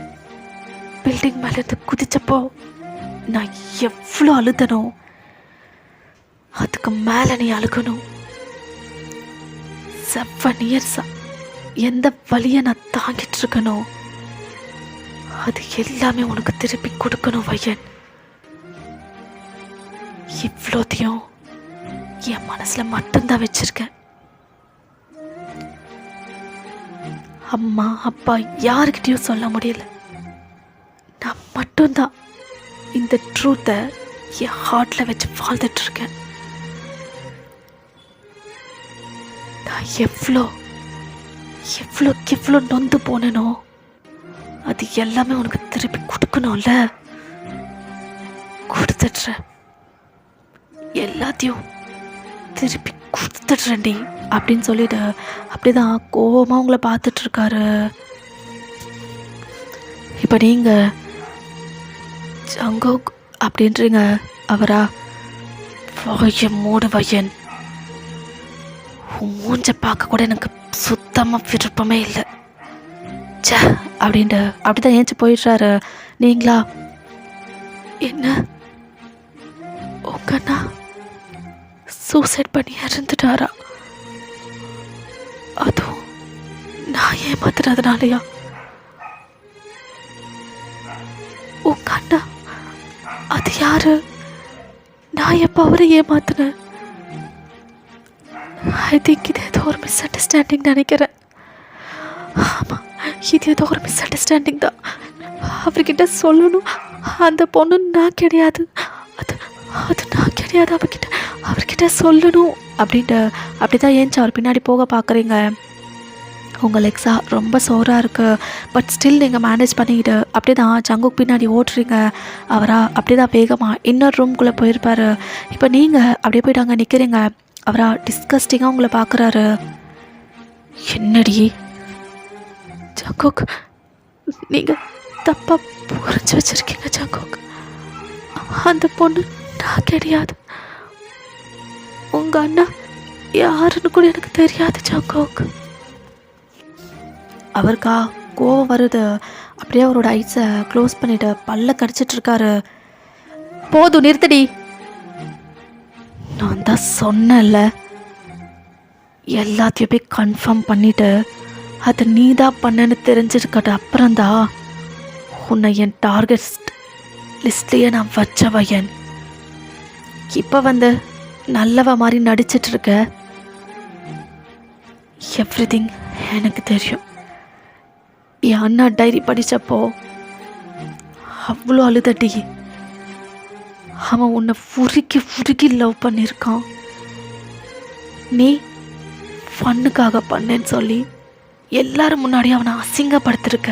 பில்டிங் மேலேருந்து குதிச்சப்போ நான் எவ்வளோ அழுதனோ அதுக்கு மேலே நீ அழுகணும். 7 இயர்ஸா எந்த வழியை நான் தாங்கிட்டு இருக்கனோ அது எல்லாமே உனக்கு திருப்பி கொடுக்கணும் வையன். இவ்வளோத்தையும் என் மனசுல மட்டும்தான் வச்சிருக்கேன். அம்மா அப்பா யாருக்கிட்டையும் சொல்ல முடியல. நான் மட்டும்தான் இந்த ட்ரூத்தை என் ஹார்ட்ல வச்சு வாழ்ந்துட்டு இருக்கேன். நான் எவ்வளோ நொந்து போனேனோ அது எல்லாமே உனக்கு திருப்பி கொடுக்கணும்ல. கொடுத்துட்றேன், எல்லாத்தையும் திருப்பி கொடுத்துட்றேன்டி அப்படின்னு சொல்லிட்டு அப்படிதான் கோவமாக உங்களை பார்த்துட்டு இருக்காரு. இப்போ நீங்கள் ஜங்கோக் அப்படின்றீங்க அவரா? வையன் மூடு வையன். உன் மூஞ்ச பார்க்க கூட எனக்கு சுத்தமாக விருப்பமே இல்லை. சே அப்படின்ட்டு அப்படிதான் ஏஞ்சி போயிடுறாரு. நீங்களா? என்ன உங்கண்ணா சூசைட் பண்ணி இறந்துட்டாரா? அதுவும் நான் ஏமாத்துறதுனாலயா? உங்க அண்ணா அது யாரு? நான் எப்போ அவரை ஏமாத்தினேன்? ஐ திங்க் இது ஏதோ ஒரு மிஸ் அண்டர்ஸ்டாண்டிங் நினைக்கிறேன். ஆமாம், இது ஏதோ ஒரு மிஸ் அண்டர்ஸ்டாண்டிங் தான். அவர்கிட்ட சொல்லணும் அந்த பொண்ணு நான் கிடையாது, அது நான் கிடையாது, அவர்கிட்ட சொல்லணும் அப்படின்ட்டு அப்படிதான் ஏஞ்சி அவர் பின்னாடி போக பார்க்குறீங்க. உங்கள் லெக்ஸா ரொம்ப சோறாக இருக்குது. பட் ஸ்டில் நீங்கள் மேனேஜ் பண்ணிக்கிட்டு அப்படி தான் ஜங்குக்கு பின்னாடி ஓட்டுறீங்க. அவரா அப்படி தான் வேகமாக இன்னொரு ரூம்குள்ளே போயிருப்பார். இப்போ நீங்கள் அப்படியே போய்ட்டு அங்கே நிற்கிறீங்க. அவரா டிஸ்கஸ்டிங்காக உங்களை பார்க்குறாரு. என்னடி ஜங்குக், நீங்கள் தப்பாக புரிஞ்சு வச்சுருக்கீங்க ஜங்குக். அந்த பொண்ணு நான் கிடையாது. உங்கள் அண்ணா யாருன்னு கூட எனக்கு தெரியாது ஜங்குக். அவருக்கா கோவம் வருது. அப்படியே அவரோட ஐஸை க்ளோஸ் பண்ணிவிட்டு பல்ல கடிச்சிட்டு இருக்காரு. போதும் நிறுத்தடி. நான் தான் சொன்னேன்ல, எல்லாத்தையும் போய் கன்ஃபார்ம் பண்ணிவிட்டு அது நீ தான் பண்ணன்னு தெரிஞ்சிருக்கட்ட அப்புறம்தான் உன்னை என் டார்கெட் லிஸ்ட்லேயே நான் வச்ச வையன். இப்போ நல்லவ மாதிரி நடிச்சிட்ருக்க. எவ்ரிதிங் எனக்கு தெரியும். என் அண்ணா டைரி படித்தப்போ அவ்வளோ அழுதடி. அவன் உன்னை உருக்கி லவ் பண்ணியிருக்கான். நீ ஃபன்னுக்காக பண்ணேன்னு சொல்லி எல்லாரும் முன்னாடி அவனை அசிங்கப்படுத்திருக்க.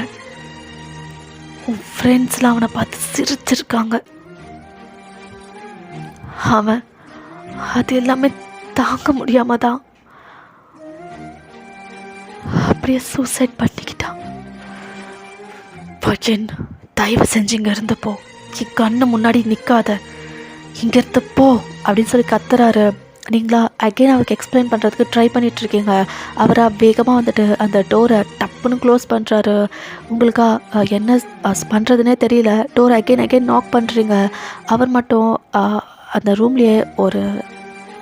உன் ஃப்ரெண்ட்ஸ்லாம் அவனை பார்த்து சிரிச்சிருக்காங்க. அவன் அது எல்லாமே தாங்க முடியாம தான் அப்படியே சூசைட் பண்ணிக்கிட்டான். பையன், தயவு செஞ்சு இங்கே இருந்தப்போ என் கண்ணு முன்னாடி நிற்காத, இங்கே இருந்தப்போ அப்படின்னு சொல்லி கத்துறாரு. நீங்களா அகெயின் அவருக்கு எக்ஸ்பிளைன் பண்ணுறதுக்கு ட்ரை பண்ணிகிட்ருக்கீங்க. அவராக வேகமாக அந்த டோரை டப்புன்னு க்ளோஸ் பண்ணுறாரு. உங்களுக்கா என்ன பண்ணுறதுனே தெரியல. டோரை அகெயின் நாக் பண்ணுறீங்க. அவர் மட்டும் அந்த ரூம்லேயே ஒரு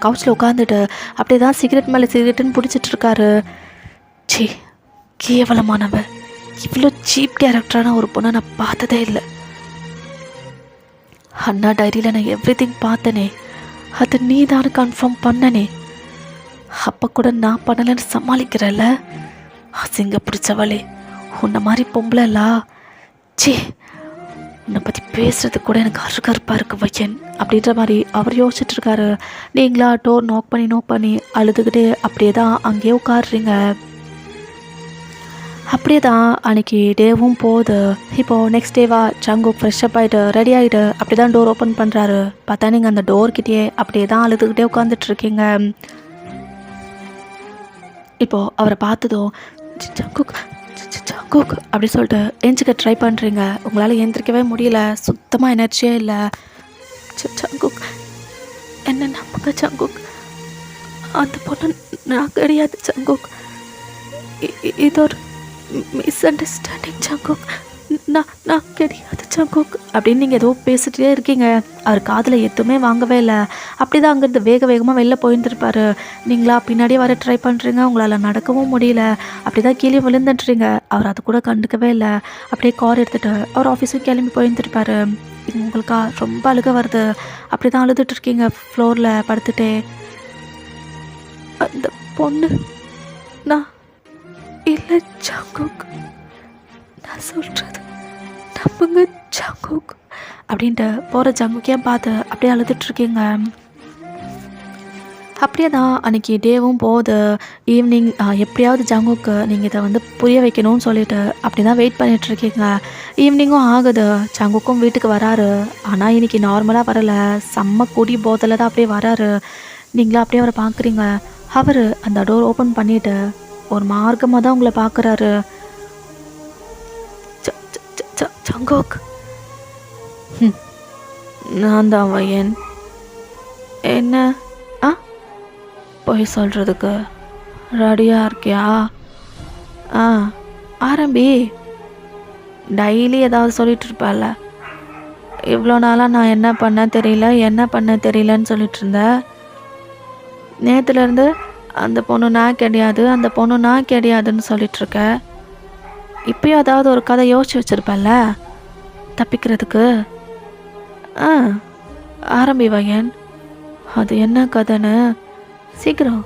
கவுச்சில் உட்காந்துட்டு அப்படியே தான் சிகரெட் மேலே சிகரெட்டுன்னு பிடிச்சிட்ருக்காரு. சி, கேவலமானவன். இவ்வளோ சீப் கேரக்டரான ஒரு பொண்ணை நான் பார்த்ததே இல்லை. அண்ணா டைரியில் நான் எவ்ரிதிங் பார்த்தனே, அது நீ தான் கன்ஃபார்ம் பண்ணனே. அப்போ கூட நான் பண்ணலைன்னு சமாளிக்கிறல்ல. அசிங்க பிடிச்சவளே, உன்னை மாதிரி பொம்பளைலா சி, உன்னை பற்றி பேசுறதுக்கு கூட எனக்கு அருகருப்பாக இருக்குது வையன் அப்படின்ற மாதிரி அவர் யோசிச்சுட்ருக்காரு. நீங்களா டோர் நோக் பண்ணி அழுதுகிட்டே அப்படியே தான் அங்கேயே உட்காடுறீங்க. அப்படியே தான் அன்றைக்கி டேவும் போகுது. இப்போது நெக்ஸ்ட் டேவா ஜங்குக் ஃப்ரெஷ்அப் ஆகிட்டு ரெடி ஆகிட்டு அப்படி தான் டோர் ஓப்பன் பண்ணுறாரு. பார்த்தா நீங்கள் அந்த டோர்கிட்டயே அப்படியே தான் அழுதுகிட்டே உட்காந்துட்ருக்கீங்க. இப்போது அவரை பார்த்ததும் ஜங்குக் ஜங்குக் அப்படி சொல்லிட்டு எந்திரிக்க ட்ரை பண்ணுறீங்க. உங்களால் எந்திரிக்கவே முடியல, சுத்தமாக எனர்ஜியே இல்லை. ஜங்குக் என்ன நம்புங்க ஜங்குக், அந்த பொண்ணு நான் கிடையாது ஜங்குக், இது ஒரு மிஸ் அண்டர்ஸ்டாண்டிங் ஜங்குக், நான் கிடையாது ஜங்குக் அப்படின்னு நீங்கள் ஏதோ பேசிகிட்டே இருக்கீங்க. அவர் காதில் எதுவுமே வாங்கவே இல்லை. அப்படி தான் அங்கேருந்து வேகமாக வெளில போயிருந்துருப்பார். நீங்களா பின்னாடியே வர ட்ரை பண்ணுறீங்க, உங்களால் நடக்கவும் முடியல. அப்படி தான் கீழே விழுந்துட்டுறீங்க. அவர் அது கூட கண்டுக்கவே இல்லை. அப்படியே கார் எடுத்துகிட்டு அவர் ஆஃபீஸுக்கு கிளம்பி போயிருந்துருப்பார். உங்களுக்கா ரொம்ப அழுக வருது. அப்படி தான் அழுதுட்டுருக்கீங்க ஃப்ளோரில் படுத்துட்டே. அந்த பொண்ணு நான் இல்லை ஜங்குக், நான் சொல்கிறது நம்புங்க ஜங்குக் அப்படின்ட்டு போகிற ஜங்குக்கையும் பார்த்து அப்படியே அழுதுட்ருக்கீங்க. அப்படியே தான் அன்றைக்கி டேவும் போகுது. ஈவினிங் எப்படியாவது ஜங்குக்கு நீங்கள் இதை வந்து புரிய வைக்கணும்னு சொல்லிட்டு அப்படி தான் வெயிட் பண்ணிகிட்ருக்கீங்க. ஈவினிங்கும் ஆகுது. ஜங்குக்கும் வீட்டுக்கு வராரு. ஆனால் இன்றைக்கி நார்மலாக வரலை, செம்ம குடி போதில் தான் அப்படியே வராரு. நீங்களும் அப்படியே அவரை பார்க்குறீங்க. அவர் அந்த டோர் ஓப்பன் பண்ணிவிட்டு ஒரு மார்க்கமாக தான் உங்களை பார்க்குறாரு. ஜங்குக், நான் தான் வையன். என்ன போய் சொல்கிறதுக்கு ரெடியாக இருக்கியா? ஆரம்பி. டெய்லி ஏதாவது சொல்லிட்டு இருப்பால, இவ்வளோ நாளாக நான் என்ன பண்ண தெரியலன்னு சொல்லிட்டு இருந்தேன். நேற்றுலேருந்து அந்த பொண்ணு நான் கிடையாதுன்னு சொல்லிகிட்ருக்க. இப்போயும் ஏதாவது ஒரு கதை யோசிச்சு வச்சுருப்பேன்ல தப்பிக்கிறதுக்கு. ஆரம்பி வையன், அது என்ன கதைன்னு சீக்கிரம்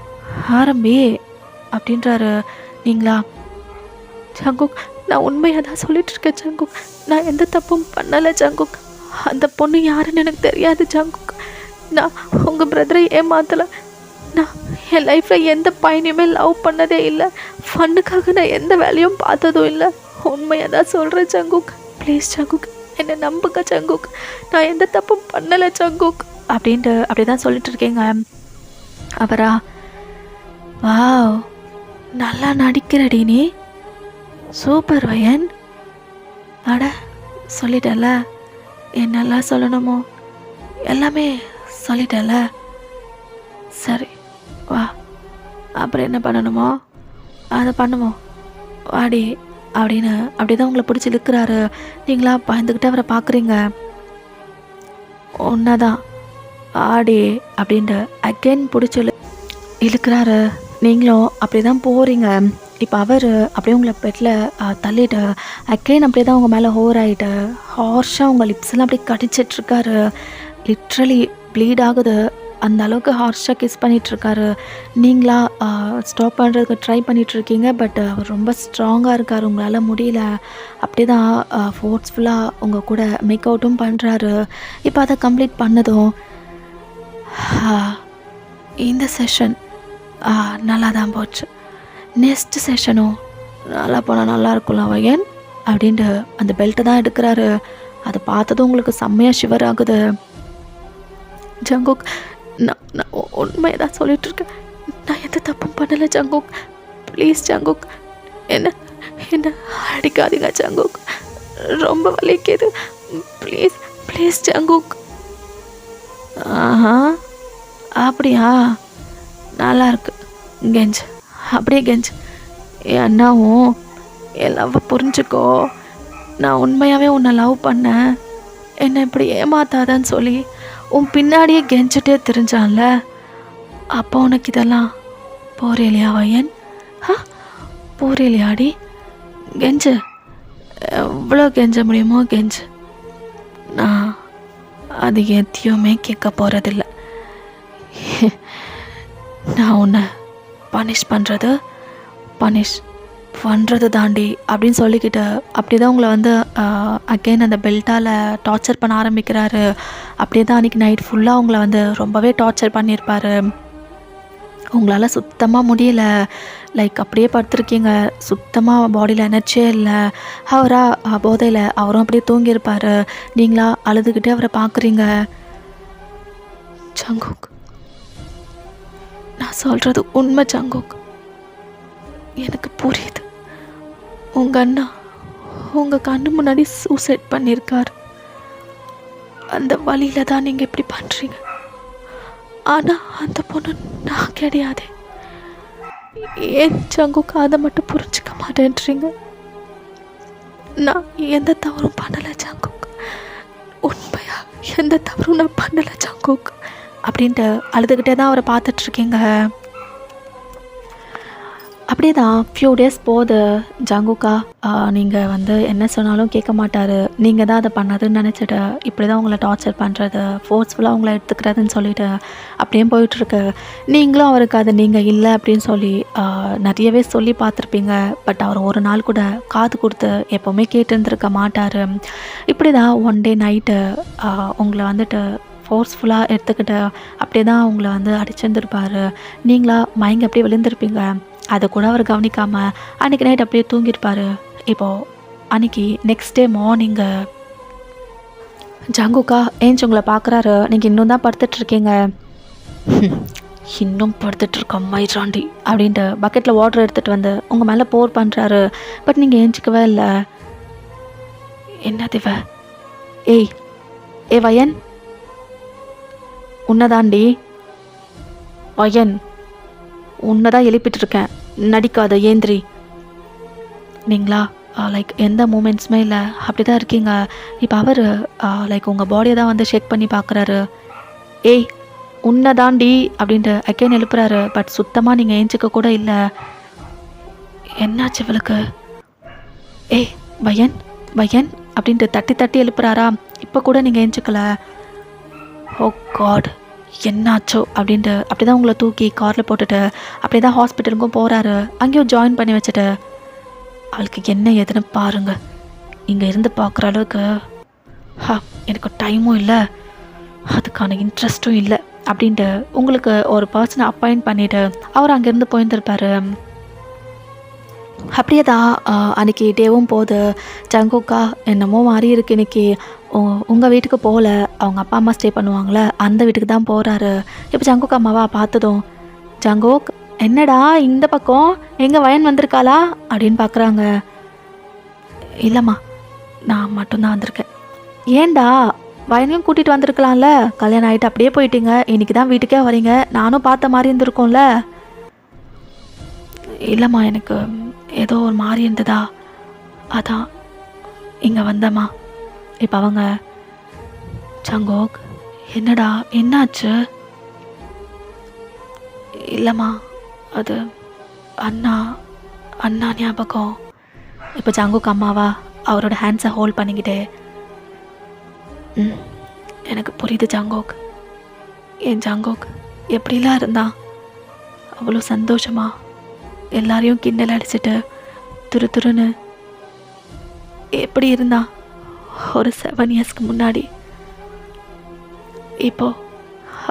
ஆரம்பி அப்படின்றாரு. நீங்களா ஜங்குக், நான் உண்மையாக தான் சொல்லிகிட்ருக்கேன் ஜங்குக், நான் எந்த தப்பும் பண்ணலை ஜங்குக், அந்த பொண்ணு யாருன்னு எனக்கு தெரியாது ஜங்குக், நான் உங்கள் பிரதரை ஏமாத்தலை, நான் என் லைஃப்பில் எந்த பையனையுமே லவ் பண்ணதே இல்லை, ஃபண்ணுக்காக நான் எந்த வேலையும் பார்த்ததும் இல்லை, உண்மையாக தான் சொல்கிறேன் ஜங்குக், ப்ளீஸ் ஜங்குக் என்னை நம்புங்க ஜங்குக், நான் எந்த தப்பும் பண்ணலை ஜங்குக் அப்படின்ட்டு அப்படி தான் சொல்லிட்டு இருக்கேங்க. அவரா, வாவ் நல்லா நடிக்கிறடி நீ, சூப்பர் வயன், அட சொல்லிட்டல என்னெல்லாம் சொல்லணுமோ எல்லாமே சொல்லிட்டல, சரி வா அப்புறம் என்ன பண்ணணுமோ அதை பண்ணுவோம் வாடி அப்படின்னு அப்படி தான் உங்களை பிடிச்சி இழுக்கிறாரு. நீங்களா பயந்துக்கிட்டு அவரை பார்க்குறீங்க. ஒன்றாதான் ஆடி அப்படின்ட்டு அகெயின் பிடிச்சி இழுக்கிறாரு. நீங்களும் அப்படி தான் போகிறீங்க. இப்போ அவர் அப்படியே உங்களை பெட்டில் தள்ளிட்டு அகெயின் அப்படியே தான் உங்கள் மேலே ஹோர் ஆகிட்டு ஹார்ஷாக உங்கள் லிப்ஸ்லாம் அப்படியே கடிச்சிட்ருக்காரு. லிட்ரலி ப்ளீட் ஆகுது, அந்த அளவுக்கு ஹார்ஷாக கிஸ் பண்ணிகிட்ருக்காரு. நீங்களா ஸ்டாப் பண்ணுறதுக்கு ட்ரை பண்ணிகிட்ருக்கீங்க, பட் அவர் ரொம்ப ஸ்ட்ராங்காக இருக்கார், உங்களால் முடியல. அப்படி தான் ஃபோர்ஸ்ஃபுல்லாக உங்கள் கூட மேக் அவுட்டும் பண்ணுறாரு. இப்போ அதை கம்ப்ளீட் பண்ணதும் இந்த செஷன் நல்லா தான் போச்சு, நெக்ஸ்ட் செஷனும் நல்லா போனால் நல்லா இருக்கும்ல வயன் அப்படின்ட்டு அந்த பெல்ட்டை தான் எடுக்கிறாரு. அதை பார்த்ததும் உங்களுக்கு செம்மையாக ஷிவர் ஆகுது. ஜங்குக், நான் உண்மையை தான் சொல்லிகிட்ருக்கேன், நான் எந்த தப்பும் பண்ணலை ஜங்குக், ப்ளீஸ் ஜங்குக் என்ன அடிக்காதீங்க ஜங்குக், ரொம்ப வலிக்குது, ப்ளீஸ் ப்ளீஸ் ஜங்குக். அப்படியா, நல்லா இருக்கு, கெஞ்ச் அப்படியே கெஞ்ச். அண்ணாவும் என் லவ்வை புரிஞ்சுக்கோ, நான் உண்மையாகவே உன்னை லவ் பண்ணேன், என்னை இப்படி ஏமாத்தாதான்னு சொல்லி உன் பின்னாடியே கெஞ்சிட்டே தெரிஞ்சான்ல, அப்போ உனக்கு இதெல்லாம் போறேலையா வயன்? போறேலையாடி, கெஞ்சு, எவ்வளோ கெஞ்ச முடியுமோ கெஞ்சு, நான் அது எதையுமே கேட்க போகிறதில்ல. நான் உன்னை பனிஷ் பண்ணுறது பனிஷ் பண்ணுறது தாண்டி அப்படின்னு சொல்லிக்கிட்டு அப்படி தான் உங்களை வந்து அகெயின் அந்த பெல்ட்டால் டார்ச்சர் பண்ண ஆரம்பிக்கிறாரு. அப்படியே தான் அன்றைக்கி நைட் ஃபுல்லாக உங்களை வந்து ரொம்பவே டார்ச்சர் பண்ணியிருப்பார். உங்களால் சுத்தமாக முடியல, லைக் அப்படியே படுத்துருக்கீங்க, சுத்தமாக பாடியில் எனர்ஜியே இல்லை. அவராக போதையில் அவரும் அப்படியே தூங்கியிருப்பார். நீங்களா அழுதுகிட்டே அவரை பார்க்குறீங்க. ஜங்குக், நான் சொல்கிறது உண்மை ஜங்குக், எனக்கு புரியுது. உங்கள் அண்ணா உங்கள் கண்ணு முன்னாடி சூசைட் பண்ணியிருக்கார். அந்த வழியில் தான் நீங்கள் இப்படி பண்ணுறீங்க. ஆனால் அந்த பொண்ணு நான் கிடையாது. ஏன் ஜங்குக்கு அதை மட்டும் புரிஞ்சிக்க மாட்டேன்றீங்க? நான் எந்த தவறும் பண்ணலை ஜங்குக், உண்மையா எந்த தவறும் நான் பண்ணலை ஜங்குக் அப்படின்ட்டு அழுதுகிட்டே தான் அவரை பார்த்துட்ருக்கீங்க. அப்படியே தான் ஃபியூ டேஸ் போகுது. ஜங்குக்கா நீங்கள் வந்து என்ன சொன்னாலும் கேட்க மாட்டார். நீங்கள் தான் அதை பண்ணதுன்னு நினச்சிட்டு இப்படி தான் உங்களை டார்ச்சர் பண்ணுறது, ஃபோர்ஸ்ஃபுல்லாக உங்களை எடுத்துக்கிறதுன்னு சொல்லிட்டு அப்படியே போயிட்டுருக்கு. நீங்களும் அவருக்கு அது நீங்கள் இல்லை அப்படின்னு சொல்லி நிறையவே சொல்லி பார்த்துருப்பீங்க. பட் அவர் ஒரு நாள் கூட காது கொடுத்து எப்போவுமே கேட்டுருந்துருக்க மாட்டார். இப்படி தான் ஒன் டே நைட்டு உங்களை வந்துட்டு ஃபோர்ஸ்ஃபுல்லாக எடுத்துக்கிட்டு அப்படியே தான் உங்களை வந்து அடிச்சிருந்துருப்பார். நீங்களா மயங்கி அப்படியே விழுந்திருப்பீங்க. அதை கூட அவர் கவனிக்காமல் அன்றைக்கி நைட் அப்படியே தூங்கியிருப்பார். இப்போது அன்றைக்கி நெக்ஸ்ட் டே மார்னிங்கு ஜங்குக்கா ஏஞ்சி உங்களை பார்க்குறாரு. நீங்கள் இன்னும் தான் படுத்துட்ருக்கீங்க. இன்னும் படுத்துட்ருக்க மைராண்டி அப்படின்ட்டு பக்கெட்டில் வாட்டர் எடுத்துகிட்டு வந்து உங்கள் மேலே போர் பண்ணுறாரு. பட் நீங்கள் ஏஞ்சிக்கவே இல்லை. என்ன திவ? ஏ வயன், உன்னதாண்டி வயன், உன்னதான் எழுப்பிட்டுருக்கேன், நடிக்காத ஏந்திரி. நீங்களா லைக் எந்த மூமெண்ட்ஸுமே இல்லை, அப்படி தான் இருக்கீங்க. இப்போ அவர் லைக் உங்கள் பாடியை தான் வந்து ஷேக் பண்ணி பார்க்குறாரு. ஏய் உன்னை தாண்டி அப்படின்ட்டு அகெயின் எழுப்புறாரு. பட் சுத்தமாக நீங்கள் ஏஞ்சிக்க கூட இல்லை. என்னாச்சு இவளுக்கு? ஏய் வயன் வயன் அப்படின்ட்டு தட்டி தட்டி எழுப்புறாரா? இப்போ கூட நீங்கள் ஏஞ்சிக்கல. ஓ காட், என்னாச்சோ அப்படின்ட்டு அப்படி தான் உங்களை தூக்கி காரில் போட்டுட்டு அப்படியே தான் ஹாஸ்பிட்டலுக்கும் போகிறாரு. அங்கேயும் ஜாயின் பண்ணி வச்சுட்டு அவளுக்கு என்ன ஏதுன்னு பாருங்கள். இங்கே இருந்து பார்க்குற அளவுக்கு எனக்கு டைமும் இல்லை, அதுக்கான இன்ட்ரெஸ்ட்டும் இல்லை அப்படின்ட்டு உங்களுக்கு ஒரு பர்சனை அப்பாயிண்ட் பண்ணிவிட்டு அவர் அங்கேருந்து போயிருந்திருப்பார். அப்படியே தான் அன்றைக்கி டேவும் போகுது. ஜங்குக்கா என்னமோ மாறி இருக்கு இன்றைக்கி. உங்கள் வீட்டுக்கு போகல, அவங்க அப்பா அம்மா ஸ்டே பண்ணுவாங்களே அந்த வீட்டுக்கு தான் போகிறாரு. இப்போ ஜங்குக் அம்மாவா பார்த்ததும், ஜங்குக் என்னடா இந்த பக்கம், எங்கள் வயன் வந்திருக்காளா அப்படின்னு பார்க்குறாங்க. இல்லைம்மா, நான் மட்டும்தான் வந்திருக்கேன். ஏண்டா வயனையும் கூட்டிகிட்டு வந்திருக்கலாம்ல, கல்யாணம் ஆகிட்டு அப்படியே போயிட்டீங்க, இன்றைக்கி தான் வீட்டுக்கே வரீங்க, நானும் பார்த்த மாதிரி இருந்திருக்கோம்ல. இல்லைம்மா, எனக்கு ஏதோ ஒரு மாதிரி இருந்ததா, அதான் இங்கே வந்தம்மா. இப்போ அவங்க, ஜங்குக் என்னடா என்னாச்சு? இல்லைம்மா, அது அண்ணா ஞாபகம். இப்போ ஜங்குக் அம்மாவா அவரோட ஹேண்ட்ஸை ஹோல்ட் பண்ணிக்கிட்டே, எனக்கு புரியுது ஜங்குக். என் ஜங்குக் எப்படிலாம் இருந்தான், அவ்வளோ சந்தோஷமா எல்லாரையும் கிண்டல் அடிச்சுட்டு துரு துருன்னு எப்படி இருந்தான் ஒரு 7 இயர்ஸ்க்கு முன்னாடி. இப்போ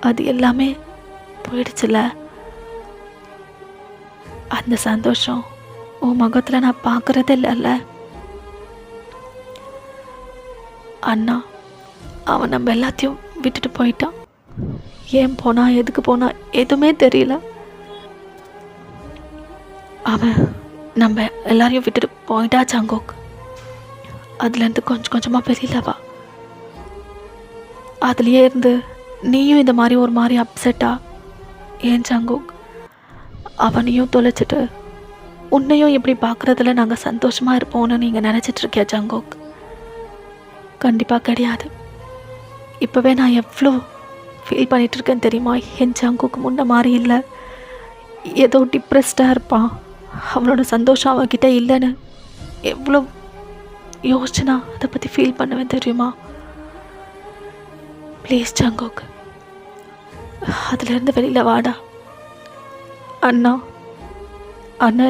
அது எல்லாமே போயிடுச்சுல. அந்த சந்தோஷம் உன் முகத்தில் நான் பார்க்குறதே இல்லைல்ல. அண்ணா அவன் நம்ம எல்லாத்தையும் விட்டுட்டு போயிட்டான். ஏன் போனா, எதுக்கு போனா எதுவுமே தெரியல. அவன் நம்ம எல்லாரையும் விட்டுட்டு போயிட்டா ஜங்குக். அதுலேருந்து கொஞ்சம் கொஞ்சமாக வெளியிலவா. அதுலேயே இருந்து நீயும் இந்த மாதிரி ஒரு மாதிரி அப்செட்டா. ஏன் ஜங்குக், அவனையும் தொலைச்சிட்டு உன்னையும் இப்படி பார்க்குறதுல நாங்கள் சந்தோஷமாக இருப்போம்னு நீங்கள் நினச்சிட்ருக்கியா ஜங்குக்? கண்டிப்பாக கிடையாது. இப்போவே நான் எவ்வளோ ஃபீல் பண்ணிகிட்ருக்கேன் தெரியுமா? என் ஜங்குக்கு முன்ன மாதிரி இல்லை, ஏதோ டிப்ரெஸ்டாக இருப்பான். அவனோட சந்தோஷம் அவன்கிட்ட இல்லைன்னு எவ்வளோ யோசிச்சுனா அதை பற்றி ஃபீல் பண்ணுவேன் தெரியுமா? ப்ளீஸ் ஜங்குக், அதுலேருந்து வெளியில் வாடா. அண்ணா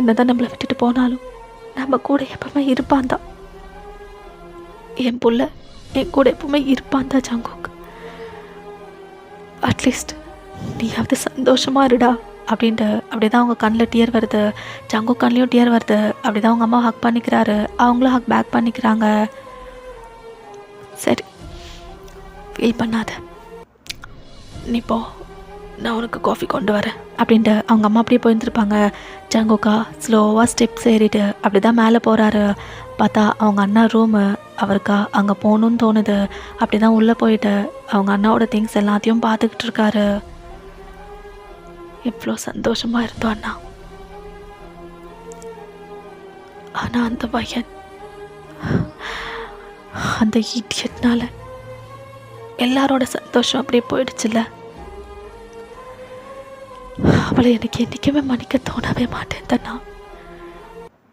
என்ன தான் நம்மளை விட்டுட்டு போனாலும் நம்ம கூட எப்பவுமே இருப்பான் தான். என் புள்ள என் கூட எப்பவுமே இருப்பான் தான் ஜங்குக். அட்லீஸ்ட் நீயாவது சந்தோஷமாக இருடா அப்படின்ட்டு அப்படியே தான் அவங்க கண்ணில் டியர் வருது. ஜங்குக் கண்ணிலையும் டியர் வருது. அப்படி தான் அவங்க அம்மா ஹக் பண்ணிக்கிறாரு. அவங்களும் ஹக் பேக் பண்ணிக்கிறாங்க. சரி, ஃபீல் பண்ணாத, நீ போ, நான் உனக்கு காஃபி கொண்டு வரேன் அப்படின்ட்டு அவங்க அம்மா அப்படியே போயிருந்துருப்பாங்க. ஜங்குக்கா ஸ்லோவாக ஸ்டெப்ஸ் ஏறிட்டு அப்படி தான் மேலே போகிறாரு. பார்த்தா அவங்க அண்ணா ரூமு. அவருக்கா அங்கே போகணுன்னு தோணுது. அப்படி தான் உள்ளே போயிட்டு அவங்க அண்ணாவோட திங்ஸ் எல்லாத்தையும் பார்த்துக்கிட்டு இருக்காரு. எவ்வளோ சந்தோஷமாக இருந்தோம் அண்ணா. ஆனால் அந்த பையன், அந்த ஈட்டியட்னால எல்லாரோட சந்தோஷம் அப்படியே போயிடுச்சுல்ல. அவளை எனக்கு என்றைக்குமே மன்னிக்க தோணவே மாட்டேன்,